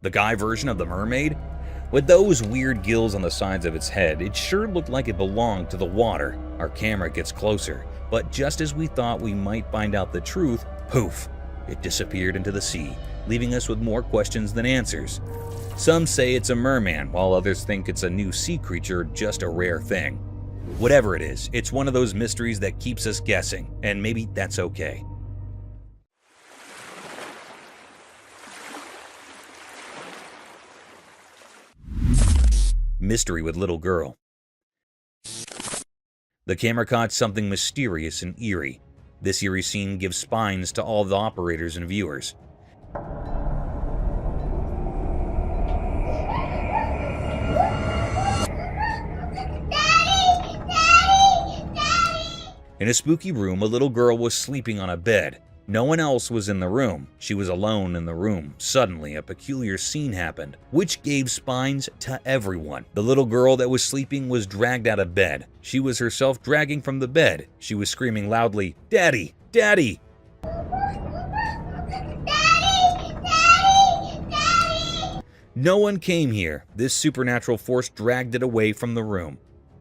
The guy version of the mermaid? With those weird gills on the sides of its head, it sure looked like it belonged to the water. Our camera gets closer, but just as we thought we might find out the truth, poof, it disappeared into the sea, leaving us with more questions than answers. Some say it's a merman, while others think it's a new sea creature, just a rare thing. Whatever it is, it's one of those mysteries that keeps us guessing, and maybe that's okay. Mystery with little girl. The camera caught something mysterious and eerie. This eerie scene gives spines to all the operators and viewers. In a spooky room, a little girl was sleeping on a bed. No one else was in the room. She was alone in the room. Suddenly, a peculiar scene happened, which gave spines to everyone. The little girl that was sleeping was dragged out of bed. She was herself dragging from the bed. She was screaming loudly, "Daddy! Daddy!" No one came here. This supernatural force dragged it away from the room.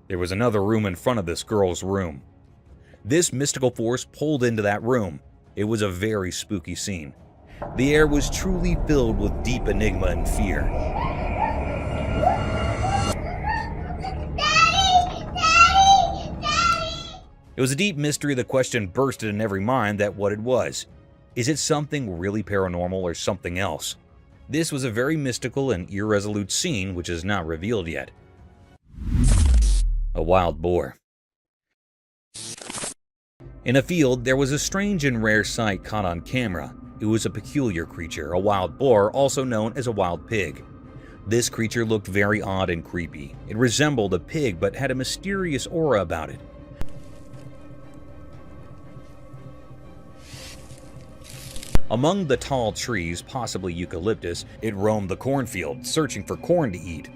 There was another room in front of this girl's room. This mystical force pulled into that room. It was a very spooky scene. The air was truly filled with deep enigma and fear. It was a deep mystery. The question bursted in every mind that what it was. Is it something really paranormal or something else? This was a very mystical and irresolute scene which is not revealed yet. A wild boar. In a field, there was a strange and rare sight caught on camera. It was a peculiar creature, a wild boar, also known as a wild pig. This creature looked very odd and creepy. It resembled a pig but had a mysterious aura about it. Among the tall trees, possibly eucalyptus, it roamed the cornfield, searching for corn to eat.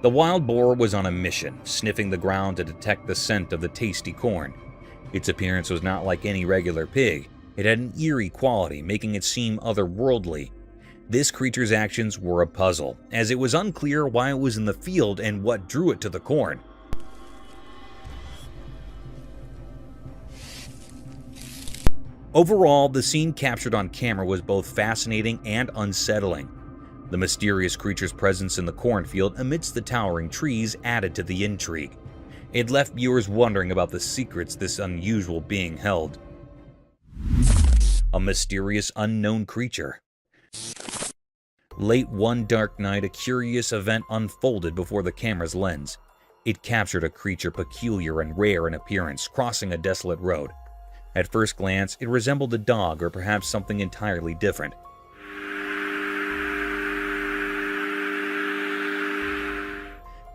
The wild boar was on a mission, sniffing the ground to detect the scent of the tasty corn. Its appearance was not like any regular pig. It had an eerie quality, making it seem otherworldly. This creature's actions were a puzzle, as it was unclear why it was in the field and what drew it to the corn. Overall, the scene captured on camera was both fascinating and unsettling. The mysterious creature's presence in the cornfield amidst the towering trees added to the intrigue. It left viewers wondering about the secrets this unusual being held. A mysterious unknown creature. Late one dark night, a curious event unfolded before the camera's lens. It captured a creature peculiar and rare in appearance, crossing a desolate road. At first glance, it resembled a dog or perhaps something entirely different.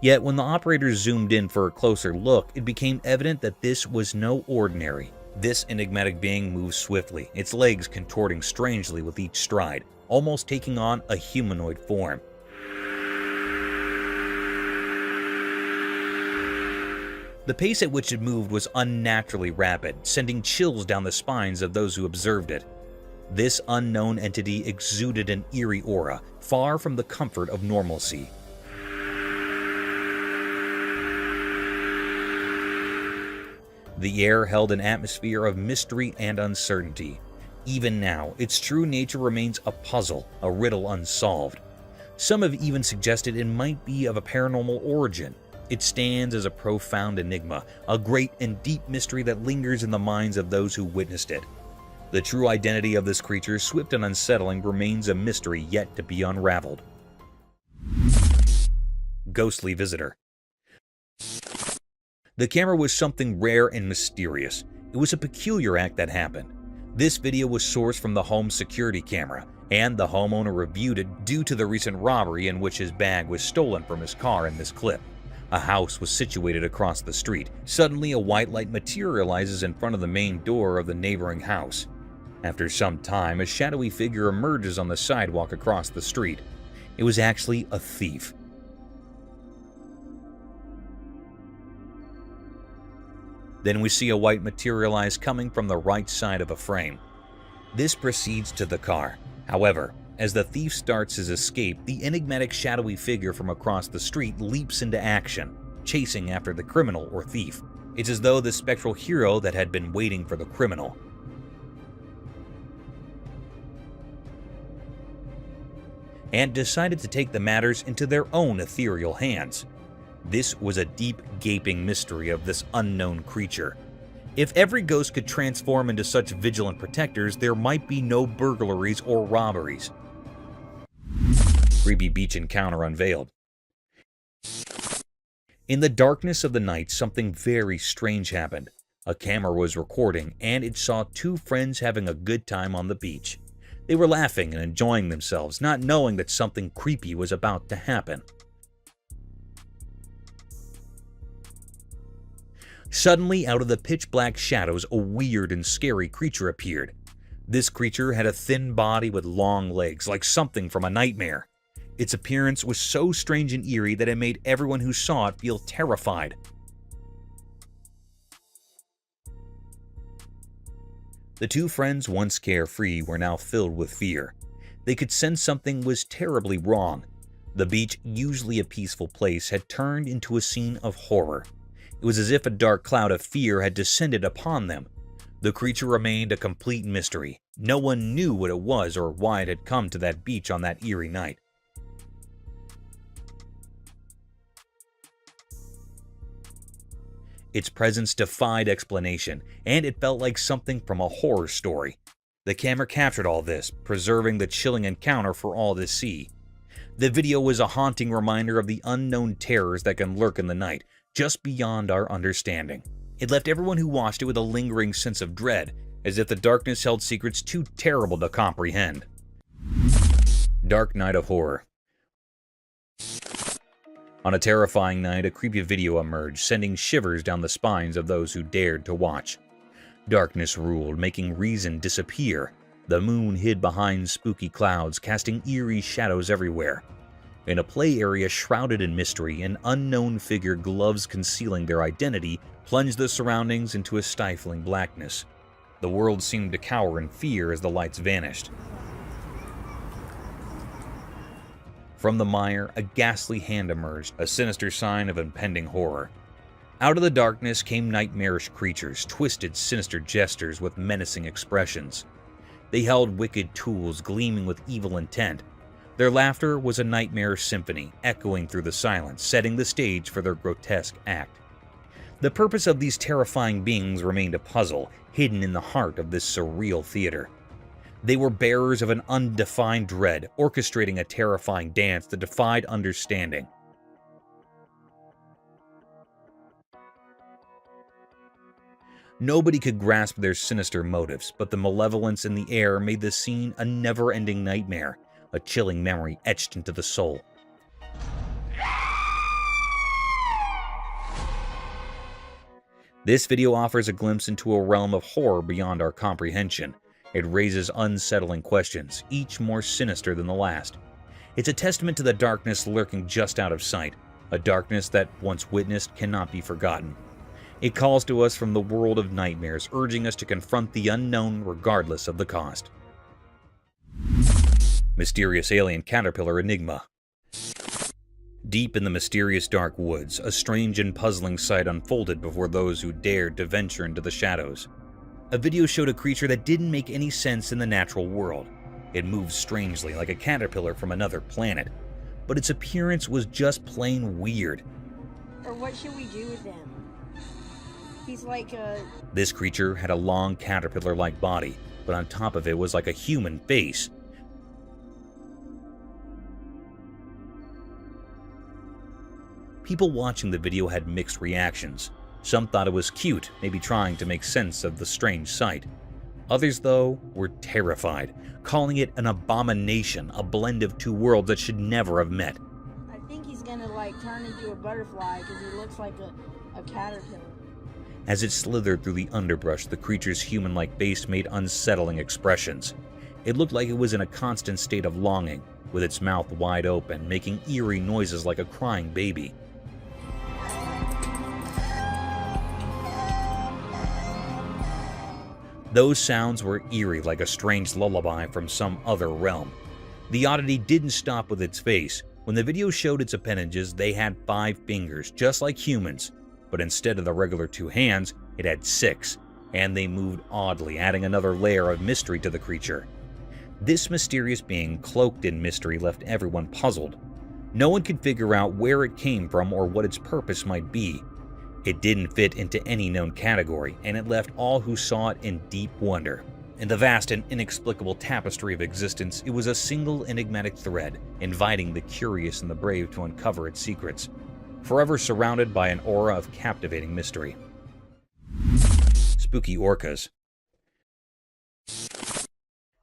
Yet when the operators zoomed in for a closer look, it became evident that this was no ordinary. This enigmatic being moved swiftly, its legs contorting strangely with each stride, almost taking on a humanoid form. The pace at which it moved was unnaturally rapid, sending chills down the spines of those who observed it. This unknown entity exuded an eerie aura, far from the comfort of normalcy. The air held an atmosphere of mystery and uncertainty. Even now, its true nature remains a puzzle, a riddle unsolved. Some have even suggested it might be of a paranormal origin. It stands as a profound enigma, a great and deep mystery that lingers in the minds of those who witnessed it. The true identity of this creature, swift and unsettling, remains a mystery yet to be unraveled. Ghostly visitor. The camera was something rare and mysterious. It was a peculiar act that happened. This video was sourced from the home security camera, and the homeowner reviewed it due to the recent robbery in which his bag was stolen from his car in this clip. A house was situated across the street. Suddenly, a white light materializes in front of the main door of the neighboring house. After some time, a shadowy figure emerges on the sidewalk across the street. It was actually a thief. Then we see a white materialize coming from the right side of a frame. This proceeds to the car. However, as the thief starts his escape, the enigmatic shadowy figure from across the street leaps into action, chasing after the criminal or thief. It's as though the spectral hero that had been waiting for the criminal. And decided to take the matters into their own ethereal hands. This was a deep, gaping mystery of this unknown creature. If every ghost could transform into such vigilant protectors, there might be no burglaries or robberies. Creepy beach encounter unveiled. In the darkness of the night, something very strange happened. A camera was recording, and it saw two friends having a good time on the beach. They were laughing and enjoying themselves, not knowing that something creepy was about to happen. Suddenly, out of the pitch-black shadows, a weird and scary creature appeared. This creature had a thin body with long legs, like something from a nightmare. Its appearance was so strange and eerie that it made everyone who saw it feel terrified. The two friends, once carefree, were now filled with fear. They could sense something was terribly wrong. The beach, usually a peaceful place, had turned into a scene of horror. It was as if a dark cloud of fear had descended upon them. The creature remained a complete mystery. No one knew what it was or why it had come to that beach on that eerie night. Its presence defied explanation, and it felt like something from a horror story. The camera captured all this, preserving the chilling encounter for all to see. The video was a haunting reminder of the unknown terrors that can lurk in the night, just beyond our understanding. It left everyone who watched it with a lingering sense of dread, as if the darkness held secrets too terrible to comprehend. Dark night of horror. On a terrifying night, a creepy video emerged, sending shivers down the spines of those who dared to watch. Darkness ruled, making reason disappear. The moon hid behind spooky clouds, casting eerie shadows everywhere. In a play area shrouded in mystery, an unknown figure, gloves concealing their identity, plunged the surroundings into a stifling blackness. The world seemed to cower in fear as the lights vanished. From the mire, a ghastly hand emerged, a sinister sign of impending horror. Out of the darkness came nightmarish creatures, twisted, sinister gestures with menacing expressions. They held wicked tools gleaming with evil intent. Their laughter was a nightmare symphony, echoing through the silence, setting the stage for their grotesque act. The purpose of these terrifying beings remained a puzzle, hidden in the heart of this surreal theater. They were bearers of an undefined dread, orchestrating a terrifying dance that defied understanding. Nobody could grasp their sinister motives, but the malevolence in the air made the scene a never-ending nightmare, a chilling memory etched into the soul. This video offers a glimpse into a realm of horror beyond our comprehension. It raises unsettling questions, each more sinister than the last. It's a testament to the darkness lurking just out of sight, a darkness that, once witnessed, cannot be forgotten. It calls to us from the world of nightmares, urging us to confront the unknown regardless of the cost. Mysterious alien caterpillar enigma. Deep in the mysterious dark woods, a strange and puzzling sight unfolded before those who dared to venture into the shadows. A video showed a creature that didn't make any sense in the natural world. It moved strangely, like a caterpillar from another planet, but its appearance was just plain weird. Or what should we do with him? He's like a... This creature had a long caterpillar-like body, but on top of it was like a human face. People watching the video had mixed reactions. Some thought it was cute, maybe trying to make sense of the strange sight. Others, though, were terrified, calling it an abomination, a blend of two worlds that should never have met. I think he's gonna like turn into a butterfly because he looks like a caterpillar. As it slithered through the underbrush, the creature's human-like face made unsettling expressions. It looked like it was in a constant state of longing, with its mouth wide open, making eerie noises like a crying baby. Those sounds were eerie, like a strange lullaby from some other realm. The oddity didn't stop with its face. When the video showed its appendages, they had 5 fingers, just like humans, but instead of the regular 2 hands, it had 6, and they moved oddly, adding another layer of mystery to the creature. This mysterious being, cloaked in mystery, left everyone puzzled. No one could figure out where it came from or what its purpose might be. It didn't fit into any known category, and it left all who saw it in deep wonder. In the vast and inexplicable tapestry of existence, it was a single enigmatic thread, inviting the curious and the brave to uncover its secrets. forever surrounded by an aura of captivating mystery. Spooky orcas.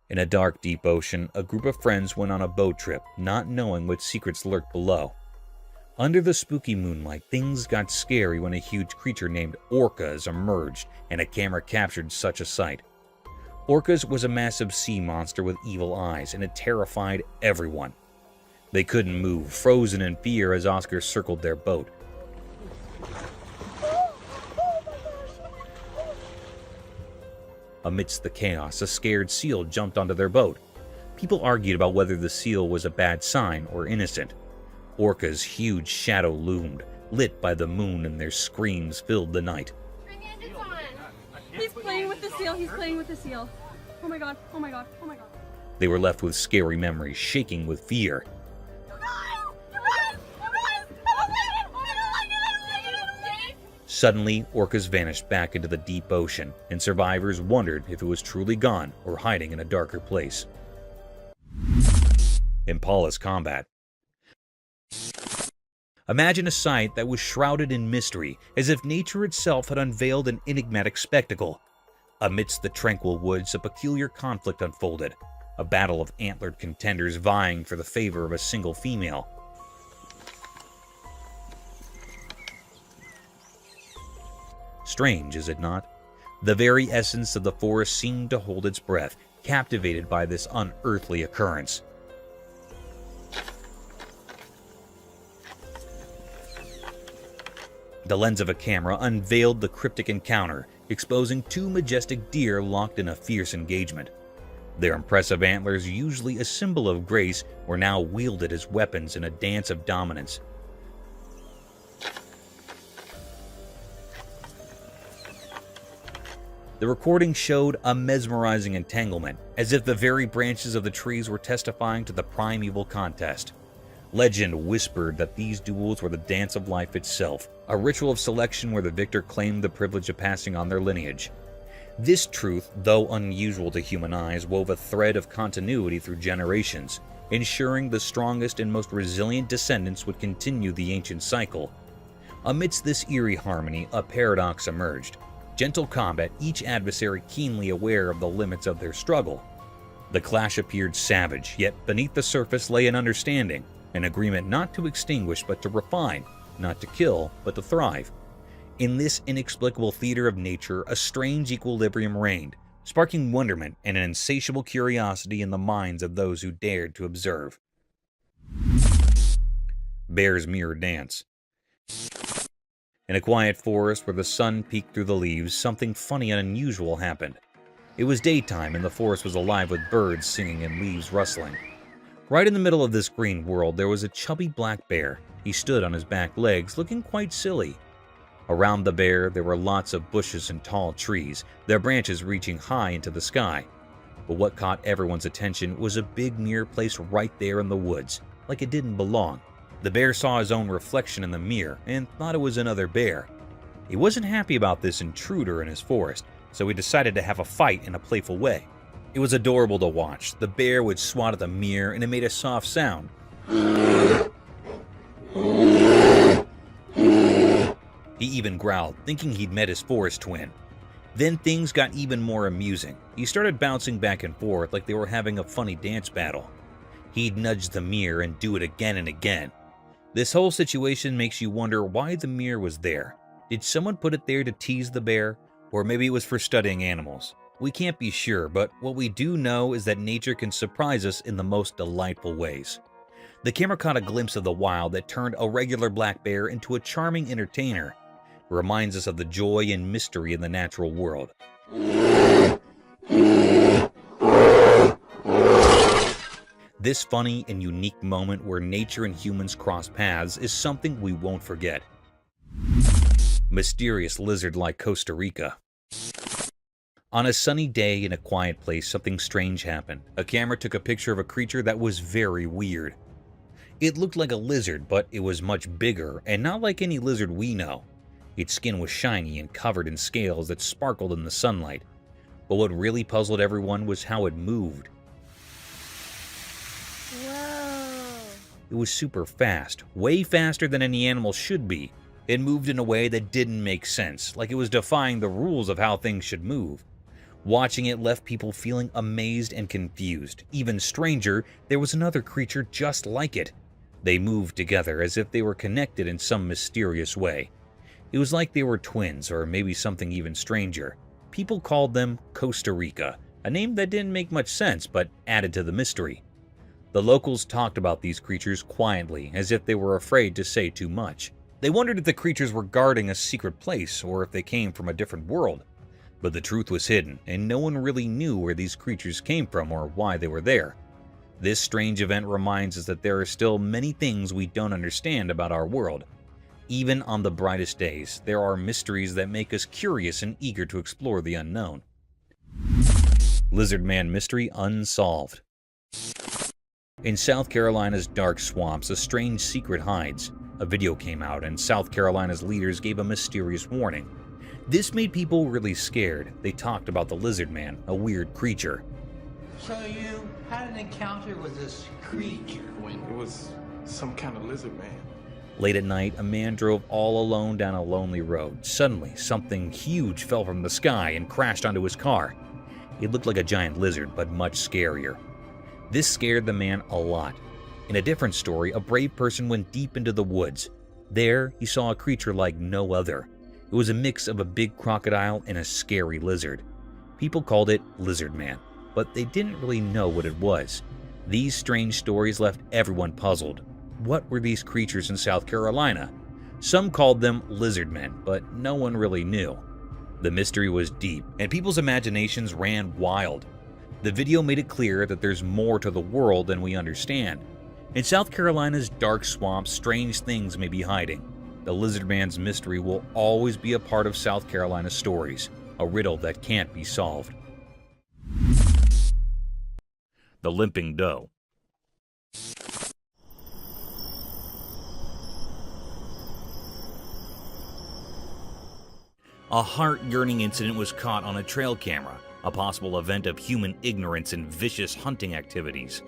In a dark, deep ocean, a group of friends went on a boat trip, not knowing what secrets lurked below. Under the spooky moonlight, things got scary when a huge creature named orcas emerged, and a camera captured such a sight. Orcas was a massive sea monster with evil eyes, and it terrified everyone. They couldn't move, frozen in fear as Oscar circled their boat. Amidst the chaos, a scared seal jumped onto their boat. People argued about whether the seal was a bad sign or innocent. Orca's huge shadow loomed, lit by the moon, and their screams filled the night. He's playing with the seal. He's playing with the seal. Oh my god. Oh my god. Oh my god. They were left with scary memories, shaking with fear. Suddenly, orcas vanished back into the deep ocean, and survivors wondered if it was truly gone or hiding in a darker place. Impala's combat. Imagine a sight that was shrouded in mystery, as if nature itself had unveiled an enigmatic spectacle. Amidst the tranquil woods, a peculiar conflict unfolded, a battle of antlered contenders vying for the favor of a single female. Strange, is it not? The very essence of the forest seemed to hold its breath, captivated by this unearthly occurrence. The lens of a camera unveiled the cryptic encounter, exposing two majestic deer locked in a fierce engagement. Their impressive antlers, usually a symbol of grace, were now wielded as weapons in a dance of dominance. The recording showed a mesmerizing entanglement, as if the very branches of the trees were testifying to the primeval contest. Legend whispered that these duels were the dance of life itself, a ritual of selection where the victor claimed the privilege of passing on their lineage. This truth, though unusual to human eyes, wove a thread of continuity through generations, ensuring the strongest and most resilient descendants would continue the ancient cycle. Amidst this eerie harmony, a paradox emerged. Gentle combat, each adversary keenly aware of the limits of their struggle. The clash appeared savage, yet beneath the surface lay an understanding, an agreement not to extinguish but to refine, not to kill but to thrive. In this inexplicable theater of nature, a strange equilibrium reigned, sparking wonderment and an insatiable curiosity in the minds of those who dared to observe. Bear's Mirror Dance. In a quiet forest where the sun peeked through the leaves, something funny and unusual happened. It was daytime and the forest was alive with birds singing and leaves rustling. Right in the middle of this green world, there was a chubby black bear. He stood on his back legs, looking quite silly. Around the bear, there were lots of bushes and tall trees, their branches reaching high into the sky. But what caught everyone's attention was a big mirror placed right there in the woods, like it didn't belong. The bear saw his own reflection in the mirror and thought it was another bear. He wasn't happy about this intruder in his forest, so he decided to have a fight in a playful way. It was adorable to watch. The bear would swat at the mirror and it made a soft sound. He even growled, thinking he'd met his forest twin. Then things got even more amusing. He started bouncing back and forth like they were having a funny dance battle. He'd nudge the mirror and do it again and again. This whole situation makes you wonder why the mirror was there. Did someone put it there to tease the bear? Or maybe it was for studying animals. We can't be sure, but what we do know is that nature can surprise us in the most delightful ways. The camera caught a glimpse of the wild that turned a regular black bear into a charming entertainer. It reminds us of the joy and mystery in the natural world. This funny and unique moment where nature and humans cross paths is something we won't forget. Mysterious lizard like Costa Rica. On a sunny day in a quiet place, something strange happened. A camera took a picture of a creature that was very weird. It looked like a lizard, but it was much bigger and not like any lizard we know. Its skin was shiny and covered in scales that sparkled in the sunlight. But what really puzzled everyone was how it moved. Whoa. It was super fast, way faster than any animal should be. It moved in a way that didn't make sense, like it was defying the rules of how things should move. Watching it left people feeling amazed and confused. Even stranger, there was another creature just like it. They moved together as if they were connected in some mysterious way. It was like they were twins, or maybe something even stranger. People called them Costa Rica, a name that didn't make much sense but added to the mystery. The locals talked about these creatures quietly, as if they were afraid to say too much. They wondered if the creatures were guarding a secret place or if they came from a different world. But the truth was hidden, and no one really knew where these creatures came from or why they were there. This strange event reminds us that there are still many things we don't understand about our world. Even on the brightest days, there are mysteries that make us curious and eager to explore the unknown. Lizard Man Mystery Unsolved. In South Carolina's dark swamps, a strange secret hides. A video came out, and South Carolina's leaders gave a mysterious warning. This made people really scared. They talked about the Lizard Man, a weird creature. So you had an encounter with this creature? It was some kind of lizard man. Late at night, a man drove all alone down a lonely road. Suddenly, something huge fell from the sky and crashed onto his car. It looked like a giant lizard, but much scarier. This scared the man a lot. In a different story, a brave person went deep into the woods. There, he saw a creature like no other. It was a mix of a big crocodile and a scary lizard. People called it Lizard Man, but they didn't really know what it was. These strange stories left everyone puzzled. What were these creatures in South Carolina? Some called them lizard men, but no one really knew. The mystery was deep, and people's imaginations ran wild. The video made it clear that there's more to the world than we understand. In South Carolina's dark swamps, strange things may be hiding. The Lizard Man's mystery will always be a part of South Carolina's stories, a riddle that can't be solved. The Limping Doe. A heart-yearning incident was caught on a trail camera, a possible event of human ignorance and vicious hunting activities.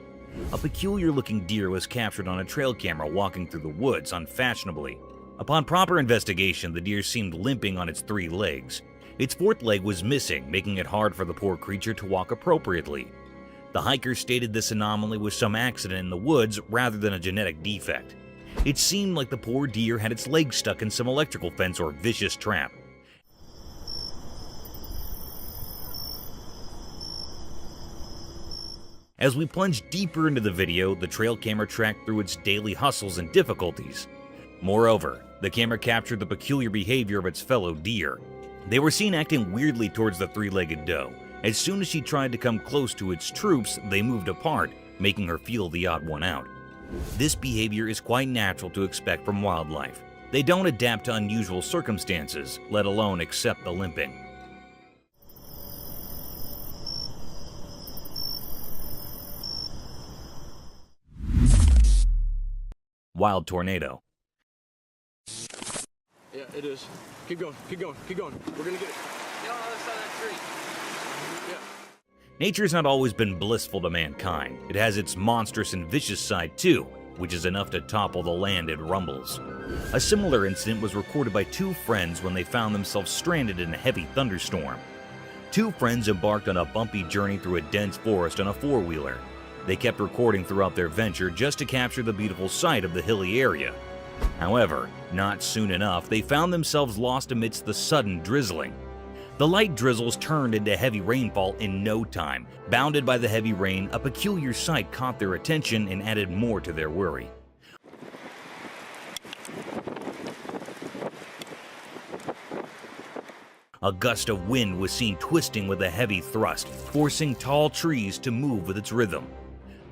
A peculiar-looking deer was captured on a trail camera walking through the woods unfashionably. Upon proper investigation, the deer seemed limping on its 3 legs. Its 4th leg was missing, making it hard for the poor creature to walk appropriately. The hiker stated this anomaly was some accident in the woods rather than a genetic defect. It seemed like the poor deer had its legs stuck in some electrical fence or vicious trap. As we plunged deeper into the video, the trail camera tracked through its daily hustles and difficulties. Moreover, the camera captured the peculiar behavior of its fellow deer. They were seen acting weirdly towards the 3-legged doe. As soon as she tried to come close to its troops, they moved apart, making her feel the odd one out. This behavior is quite natural to expect from wildlife. They don't adapt to unusual circumstances, let alone accept the limping. Wild tornado. Yeah, it is. Keep going, keep going, keep going. We're gonna get it. Yeah, on the other side of that tree. Yeah. Nature's not always been blissful to mankind. It has its monstrous and vicious side too, which is enough to topple the land it rumbles. A similar incident was recorded by 2 friends when they found themselves stranded in a heavy thunderstorm. 2 friends embarked on a bumpy journey through a dense forest on a 4-wheeler. They kept recording throughout their venture just to capture the beautiful sight of the hilly area. However, not soon enough, they found themselves lost amidst the sudden drizzling. The light drizzles turned into heavy rainfall in no time. Bounded by the heavy rain, a peculiar sight caught their attention and added more to their worry. A gust of wind was seen twisting with a heavy thrust, forcing tall trees to move with its rhythm.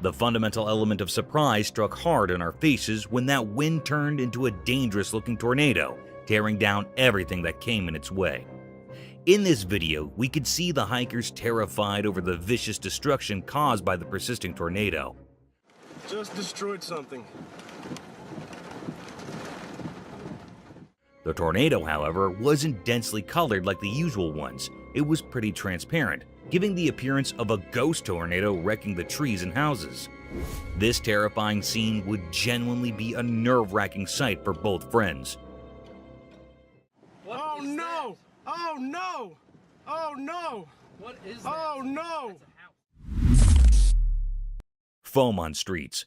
The fundamental element of surprise struck hard in our faces when that wind turned into a dangerous-looking tornado, tearing down everything that came in its way. In this video, we could see the hikers terrified over the vicious destruction caused by the persisting tornado. Just destroyed something. The tornado, however, wasn't densely colored like the usual ones. It was pretty transparent. giving the appearance of a ghost tornado wrecking the trees and houses. This terrifying scene would genuinely be a nerve-wracking sight for both friends. Oh no! Oh no! Oh no! What is that? Oh no! Foam on streets.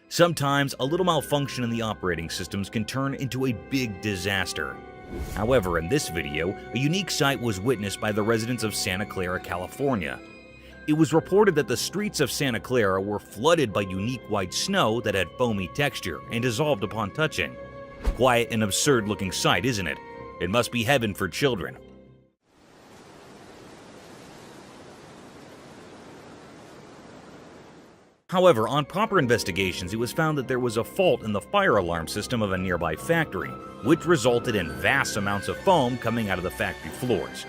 Sometimes a little malfunction in the operating systems can turn into a big disaster. However, in this video, a unique sight was witnessed by the residents of Santa Clara, California. It was reported that the streets of Santa Clara were flooded by unique white snow that had foamy texture and dissolved upon touching. Quite an absurd-looking sight, isn't it? It must be heaven for children. However, on proper investigations, it was found that there was a fault in the fire alarm system of a nearby factory, which resulted in vast amounts of foam coming out of the factory floors.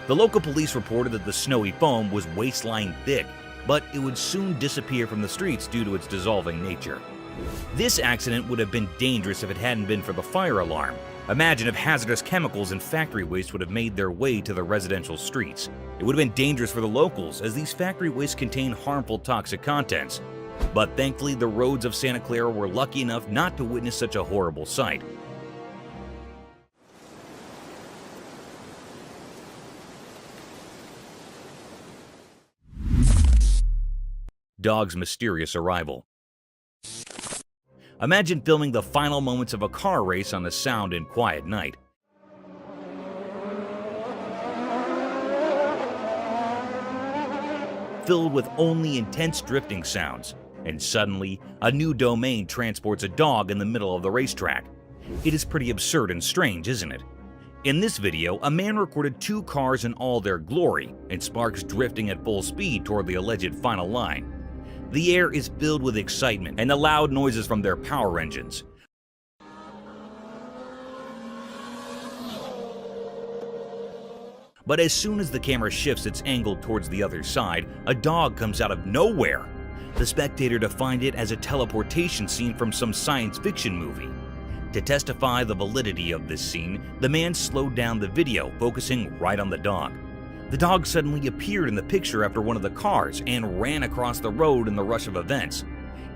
The local police reported that the snowy foam was waist-line thick, but it would soon disappear from the streets due to its dissolving nature. This accident would have been dangerous if it hadn't been for the fire alarm. Imagine if hazardous chemicals and factory waste would have made their way to the residential streets. It would have been dangerous for the locals, as these factory wastes contain harmful toxic contents. But thankfully, the roads of Santa Clara were lucky enough not to witness such a horrible sight. Dog's mysterious arrival. Imagine filming the final moments of a car race on a sound and quiet night. Filled with only intense drifting sounds, and suddenly, a new domain transports a dog in the middle of the racetrack. It is pretty absurd and strange, isn't it? In this video, a man recorded 2 cars in all their glory, and sparks drifting at full speed toward the alleged final line. The air is filled with excitement and the loud noises from their power engines. But as soon as the camera shifts its angle towards the other side, a dog comes out of nowhere. The spectator defined it as a teleportation scene from some science fiction movie. To testify the validity of this scene, the man slowed down the video, focusing right on the dog. The dog suddenly appeared in the picture after one of the cars and ran across the road in the rush of events.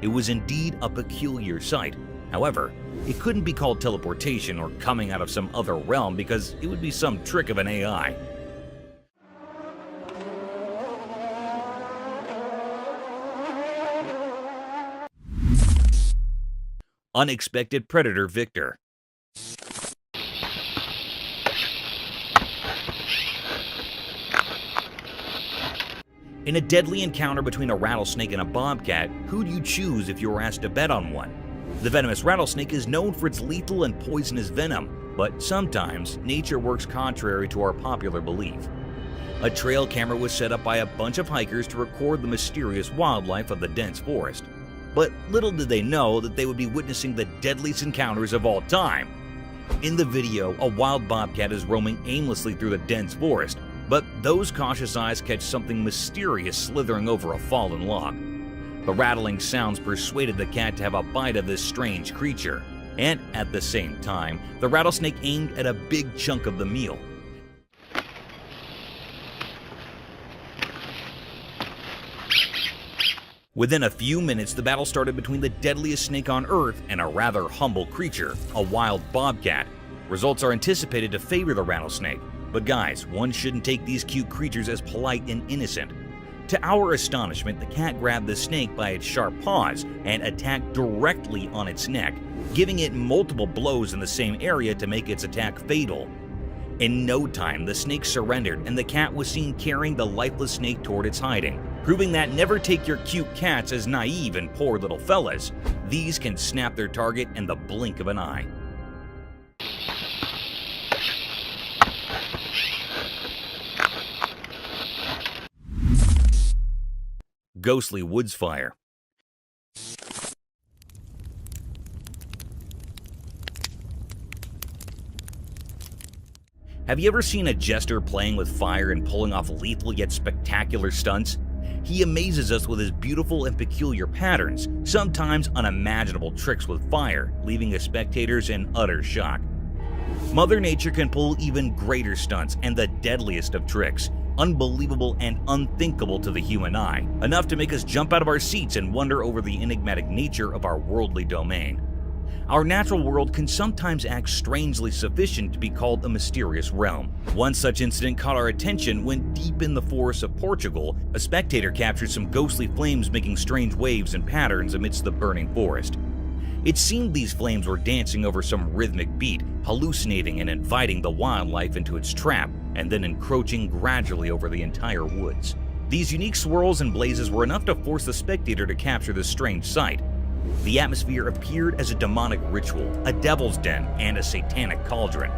It was indeed a peculiar sight. However, it couldn't be called teleportation or coming out of some other realm because it would be some trick of an AI. Unexpected predator Victor. In a deadly encounter between a rattlesnake and a bobcat, who do you choose if you were asked to bet on one? The venomous rattlesnake is known for its lethal and poisonous venom, but sometimes nature works contrary to our popular belief. A trail camera was set up by a bunch of hikers to record the mysterious wildlife of the dense forest. But little did they know that they would be witnessing the deadliest encounters of all time. In the video, a wild bobcat is roaming aimlessly through the dense forest, but those cautious eyes catch something mysterious slithering over a fallen log. The rattling sounds persuaded the cat to have a bite of this strange creature, and at the same time, the rattlesnake aimed at a big chunk of the meal. Within a few minutes, the battle started between the deadliest snake on Earth and a rather humble creature, a wild bobcat. Results are anticipated to favor the rattlesnake. But guys, one shouldn't take these cute creatures as polite and innocent. To our astonishment, the cat grabbed the snake by its sharp paws and attacked directly on its neck, giving it multiple blows in the same area to make its attack fatal. In no time, the snake surrendered and the cat was seen carrying the lifeless snake toward its hiding, proving that never take your cute cats as naive and poor little fellas. These can snap their target in the blink of an eye. Ghostly woods fire. Have you ever seen a jester playing with fire and pulling off lethal yet spectacular stunts? He amazes us with his beautiful and peculiar patterns, sometimes unimaginable tricks with fire, leaving us spectators in utter shock. Mother Nature can pull even greater stunts and the deadliest of tricks, unbelievable and unthinkable to the human eye, enough to make us jump out of our seats and wonder over the enigmatic nature of our worldly domain. Our natural world can sometimes act strangely sufficient to be called a mysterious realm. One such incident caught our attention when, deep in the forests of Portugal, a spectator captured some ghostly flames making strange waves and patterns amidst the burning forest. It seemed these flames were dancing over some rhythmic beat, hallucinating and inviting the wildlife into its trap, and then encroaching gradually over the entire woods. These unique swirls and blazes were enough to force the spectator to capture this strange sight. The atmosphere appeared as a demonic ritual, a devil's den, and a satanic cauldron.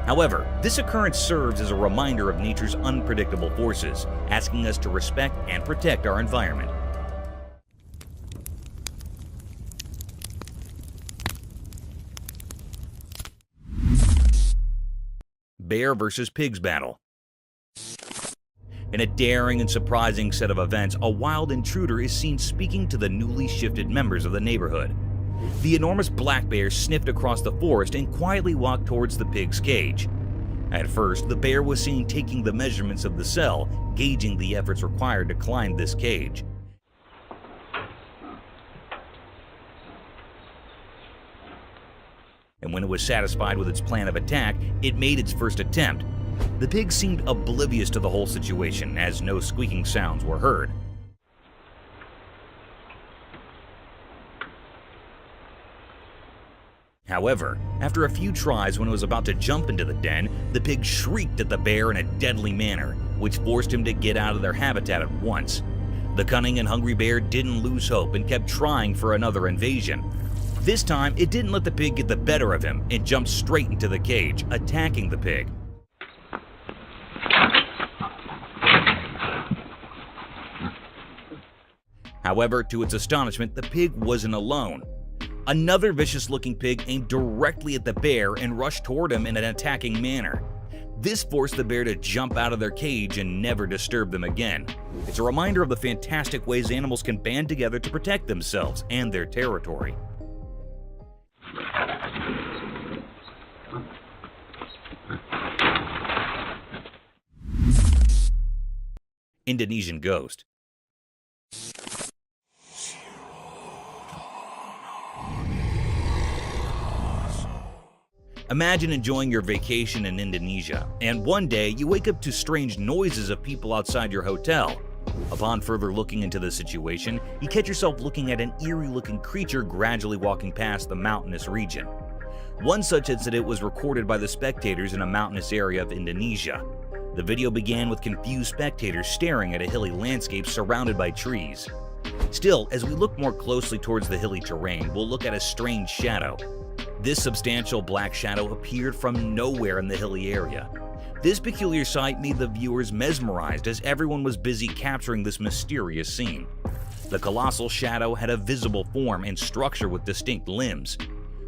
However, this occurrence serves as a reminder of nature's unpredictable forces, asking us to respect and protect our environment. Bear versus pigs battle. In a daring and surprising set of events, a wild intruder is seen speaking to the newly shifted members of the neighborhood. The enormous black bear sniffed across the forest and quietly walked towards the pig's cage. At first, the bear was seen taking the measurements of the cell, gauging the efforts required to climb this cage. And when it was satisfied with its plan of attack, it made its first attempt. The pig seemed oblivious to the whole situation, as no squeaking sounds were heard. However, after a few tries, when it was about to jump into the den, the pig shrieked at the bear in a deadly manner, which forced him to get out of their habitat at once. The cunning and hungry bear didn't lose hope and kept trying for another invasion. This time, it didn't let the pig get the better of him and jumped straight into the cage, attacking the pig. However, to its astonishment, the pig wasn't alone. Another vicious-looking pig aimed directly at the bear and rushed toward him in an attacking manner. This forced the bear to jump out of their cage and never disturb them again. It's a reminder of the fantastic ways animals can band together to protect themselves and their territory. Indonesian ghost. Imagine enjoying your vacation in Indonesia, and one day you wake up to strange noises of people outside your hotel. Upon further looking into the situation, you catch yourself looking at an eerie-looking creature gradually walking past the mountainous region. One such incident was recorded by the spectators in a mountainous area of Indonesia. The video began with confused spectators staring at a hilly landscape surrounded by trees. Still, as we look more closely towards the hilly terrain, we'll look at a strange shadow. This substantial black shadow appeared from nowhere in the hilly area. This peculiar sight made the viewers mesmerized as everyone was busy capturing this mysterious scene. The colossal shadow had a visible form and structure with distinct limbs.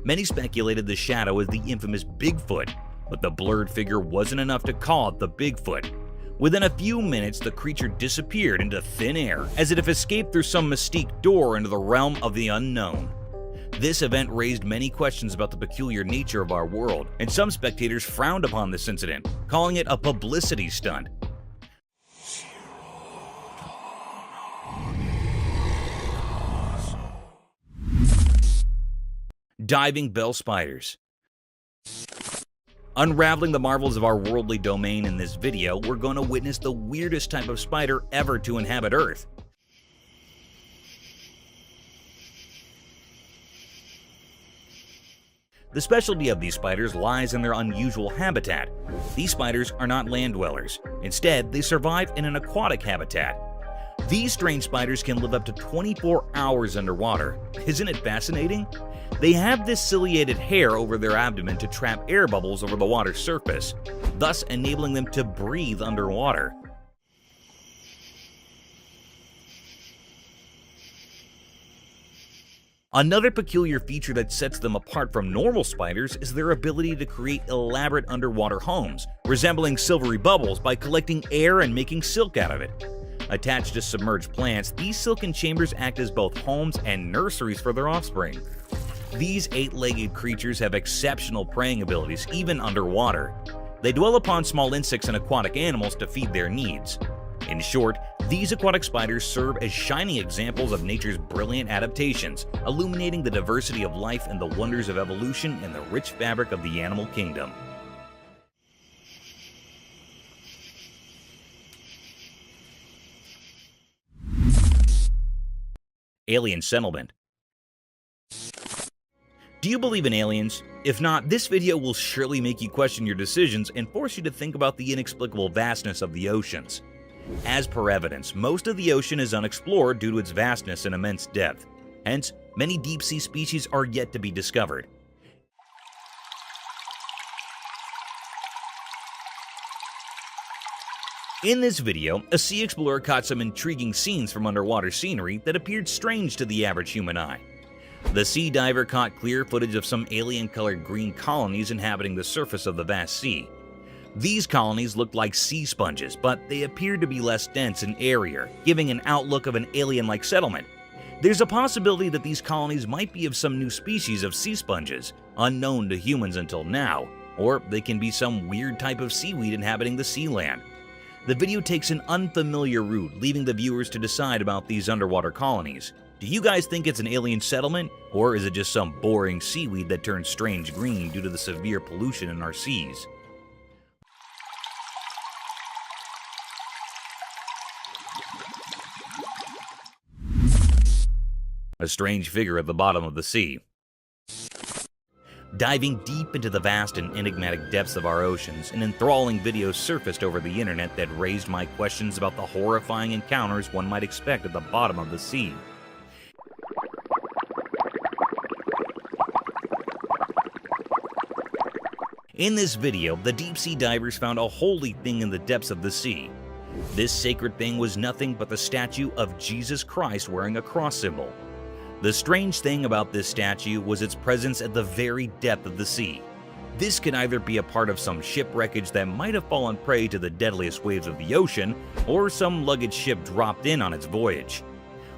Many speculated the shadow as the infamous Bigfoot, but the blurred figure wasn't enough to call it the Bigfoot. Within a few minutes, the creature disappeared into thin air, as if it escaped through some mystique door into the realm of the unknown. This event raised many questions about the peculiar nature of our world, and some spectators frowned upon this incident, calling it a publicity stunt. Diving bell spiders. Unraveling the marvels of our worldly domain in this video, we're going to witness the weirdest type of spider ever to inhabit Earth. The specialty of these spiders lies in their unusual habitat. These spiders are not land dwellers. Instead, they survive in an aquatic habitat. These strange spiders can live up to 24 hours underwater. Isn't it fascinating? They have this ciliated hair over their abdomen to trap air bubbles over the water's surface, thus enabling them to breathe underwater. Another peculiar feature that sets them apart from normal spiders is their ability to create elaborate underwater homes, resembling silvery bubbles by collecting air and making silk out of it. Attached to submerged plants, these silken chambers act as both homes and nurseries for their offspring. These 8-legged creatures have exceptional preying abilities even underwater. They dwell upon small insects and aquatic animals to feed their needs. In short, these aquatic spiders serve as shining examples of nature's brilliant adaptations, illuminating the diversity of life and the wonders of evolution in the rich fabric of the animal kingdom. Alien settlement. Do you believe in aliens? If not, this video will surely make you question your decisions and force you to think about the inexplicable vastness of the oceans. As per evidence, most of the ocean is unexplored due to its vastness and immense depth. Hence, many deep-sea species are yet to be discovered. In this video, a sea explorer caught some intriguing scenes from underwater scenery that appeared strange to the average human eye. The sea diver caught clear footage of some alien-colored green colonies inhabiting the surface of the vast sea. These colonies looked like sea sponges, but they appeared to be less dense and airier, giving an outlook of an alien-like settlement. There's a possibility that these colonies might be of some new species of sea sponges, unknown to humans until now, or they can be some weird type of seaweed inhabiting the sea land. The video takes an unfamiliar route, leaving the viewers to decide about these underwater colonies. Do you guys think it's an alien settlement, or is it just some boring seaweed that turns strange green due to the severe pollution in our seas? A strange figure at the bottom of the sea. Diving deep into the vast and enigmatic depths of our oceans, an enthralling video surfaced over the internet that raised my questions about the horrifying encounters one might expect at the bottom of the sea. In this video, the deep-sea divers found a holy thing in the depths of the sea. This sacred thing was nothing but the statue of Jesus Christ wearing a cross symbol. The strange thing about this statue was its presence at the very depth of the sea. This could either be a part of some shipwreckage that might have fallen prey to the deadliest waves of the ocean, or some luggage ship dropped in on its voyage.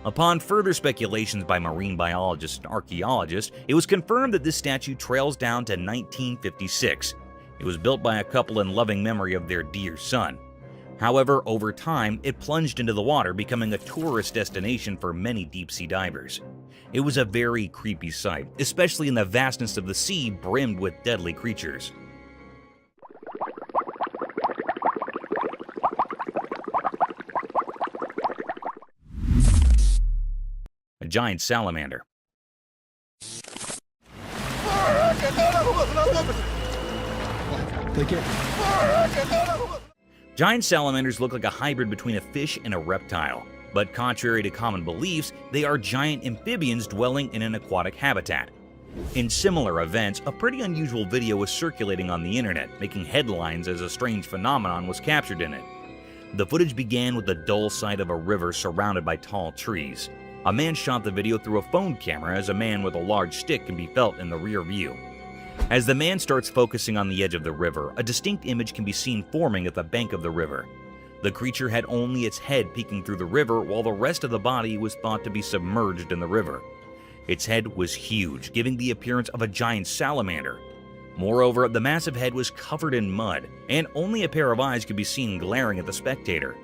Upon further speculations by marine biologists and archaeologists, it was confirmed that this statue trails down to 1956. It was built by a couple in loving memory of their dear son. However, over time, it plunged into the water, becoming a tourist destination for many deep-sea divers. It was a very creepy sight, especially in the vastness of the sea brimmed with deadly creatures. A giant salamander. Giant salamanders look like a hybrid between a fish and a reptile, but contrary to common beliefs, they are giant amphibians dwelling in an aquatic habitat. In similar events, a pretty unusual video was circulating on the internet, making headlines as a strange phenomenon was captured in it. The footage began with the dull sight of a river surrounded by tall trees. A man shot the video through a phone camera as a man with a large stick can be felt in the rear view. As the man starts focusing on the edge of the river, a distinct image can be seen forming at the bank of the river. The creature had only its head peeking through the river, while the rest of the body was thought to be submerged in the river. Its head was huge, giving the appearance of a giant salamander. Moreover, the massive head was covered in mud, and only a pair of eyes could be seen glaring at the spectator.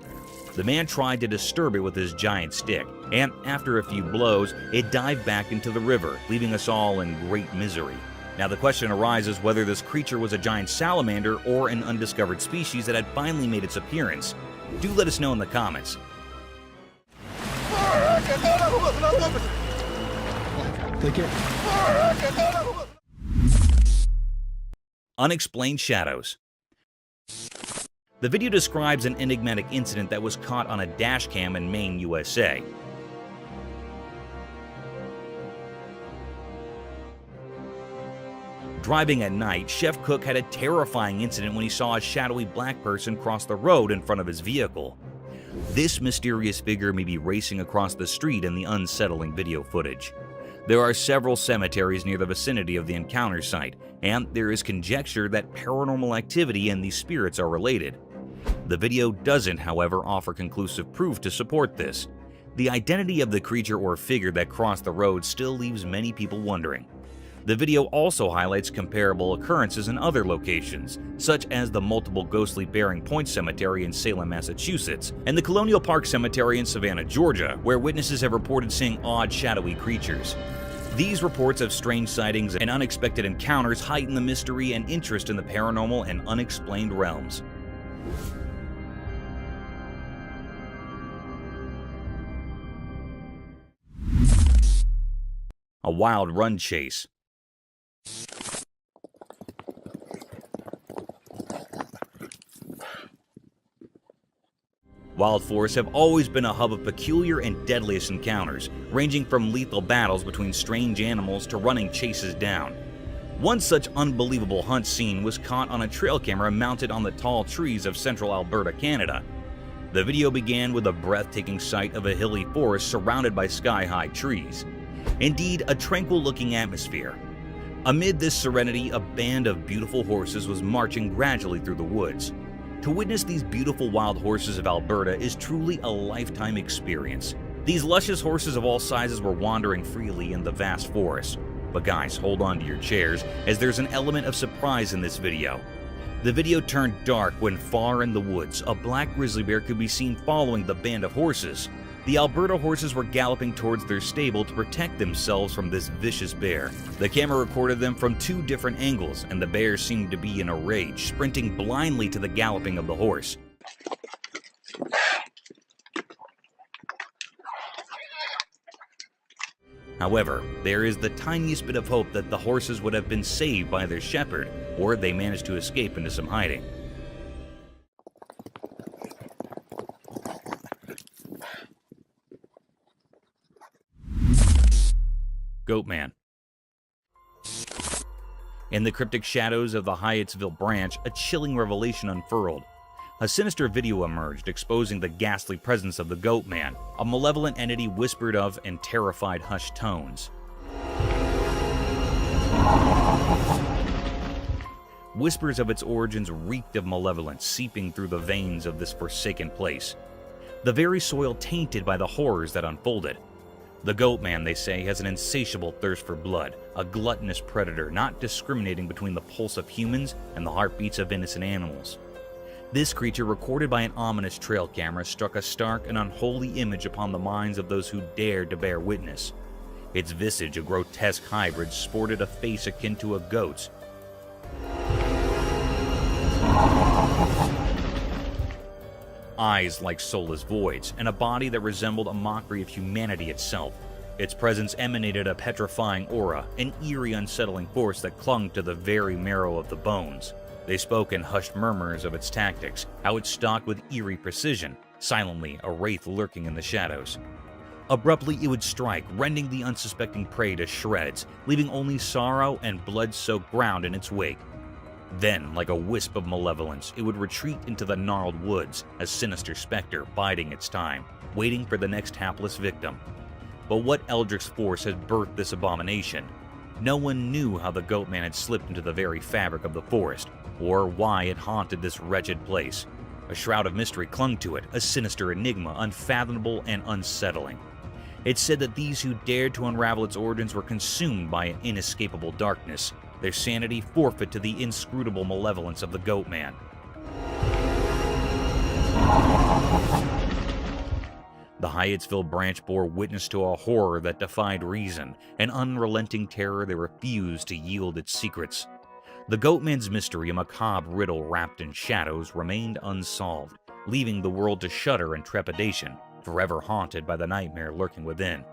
The man tried to disturb it with his giant stick, and after a few blows, it dived back into the river, leaving us all in great misery. Now the question arises whether this creature was a giant salamander or an undiscovered species that had finally made its appearance. Do let us know in the comments. Unexplained shadows. The video describes an enigmatic incident that was caught on a dash cam in Maine, USA. Driving at night, Chef Cook had a terrifying incident when he saw a shadowy black person cross the road in front of his vehicle. This mysterious figure may be racing across the street in the unsettling video footage. There are several cemeteries near the vicinity of the encounter site, and there is conjecture that paranormal activity and these spirits are related. The video doesn't, however, offer conclusive proof to support this. The identity of the creature or figure that crossed the road still leaves many people wondering. The video also highlights comparable occurrences in other locations, such as the multiple ghostly Bearing Point Cemetery in Salem, Massachusetts, and the Colonial Park Cemetery in Savannah, Georgia, where witnesses have reported seeing odd, shadowy creatures. These reports of strange sightings and unexpected encounters heighten the mystery and interest in the paranormal and unexplained realms. A wild run chase. Wild forests have always been a hub of peculiar and deadliest encounters, ranging from lethal battles between strange animals to running chases down. One such unbelievable hunt scene was caught on a trail camera mounted on the tall trees of central Alberta, Canada. The video began with a breathtaking sight of a hilly forest surrounded by sky-high trees. Indeed, a tranquil-looking atmosphere. Amid this serenity, a band of beautiful horses was marching gradually through the woods. To witness these beautiful wild horses of Alberta is truly a lifetime experience. These luscious horses of all sizes were wandering freely in the vast forest. But guys, hold on to your chairs, as there's an element of surprise in this video. The video turned dark when far in the woods, a black grizzly bear could be seen following the band of horses. The Alberta horses were galloping towards their stable to protect themselves from this vicious bear. The camera recorded them from two different angles, and the bear seemed to be in a rage, sprinting blindly to the galloping of the horse. However, there is the tiniest bit of hope that the horses would have been saved by their shepherd, or they managed to escape into some hiding. Goatman. In the cryptic shadows of the Hyattsville branch, a chilling revelation unfurled. A sinister video emerged, exposing the ghastly presence of the Goatman, a malevolent entity whispered of in terrified hushed tones. Whispers of its origins reeked of malevolence, seeping through the veins of this forsaken place. The very soil tainted by the horrors that unfolded. The Goatman, they say, has an insatiable thirst for blood, a gluttonous predator not discriminating between the pulse of humans and the heartbeats of innocent animals. This creature, recorded by an ominous trail camera, struck a stark and unholy image upon the minds of those who dared to bear witness. Its visage, a grotesque hybrid, sported a face akin to a goat's. Eyes like soulless voids, and a body that resembled a mockery of humanity itself. Its presence emanated a petrifying aura, an eerie, unsettling force that clung to the very marrow of the bones. They spoke in hushed murmurs of its tactics, how it stalked with eerie precision, silently a wraith lurking in the shadows. Abruptly it would strike, rending the unsuspecting prey to shreds, leaving only sorrow and blood-soaked ground in its wake. Then, like a wisp of malevolence, it would retreat into the gnarled woods, a sinister specter biding its time, waiting for the next hapless victim. But what eldritch force had birthed this abomination? No one knew how the Goatman had slipped into the very fabric of the forest, or why it haunted this wretched place. A shroud of mystery clung to it, a sinister enigma, unfathomable and unsettling. It said that these who dared to unravel its origins were consumed by an inescapable darkness, their sanity forfeit to the inscrutable malevolence of the Goatman. The Hyattsville branch bore witness to a horror that defied reason, an unrelenting terror that refused to yield its secrets. The Goatman's mystery, a macabre riddle wrapped in shadows, remained unsolved, leaving the world to shudder in trepidation, forever haunted by the nightmare lurking within.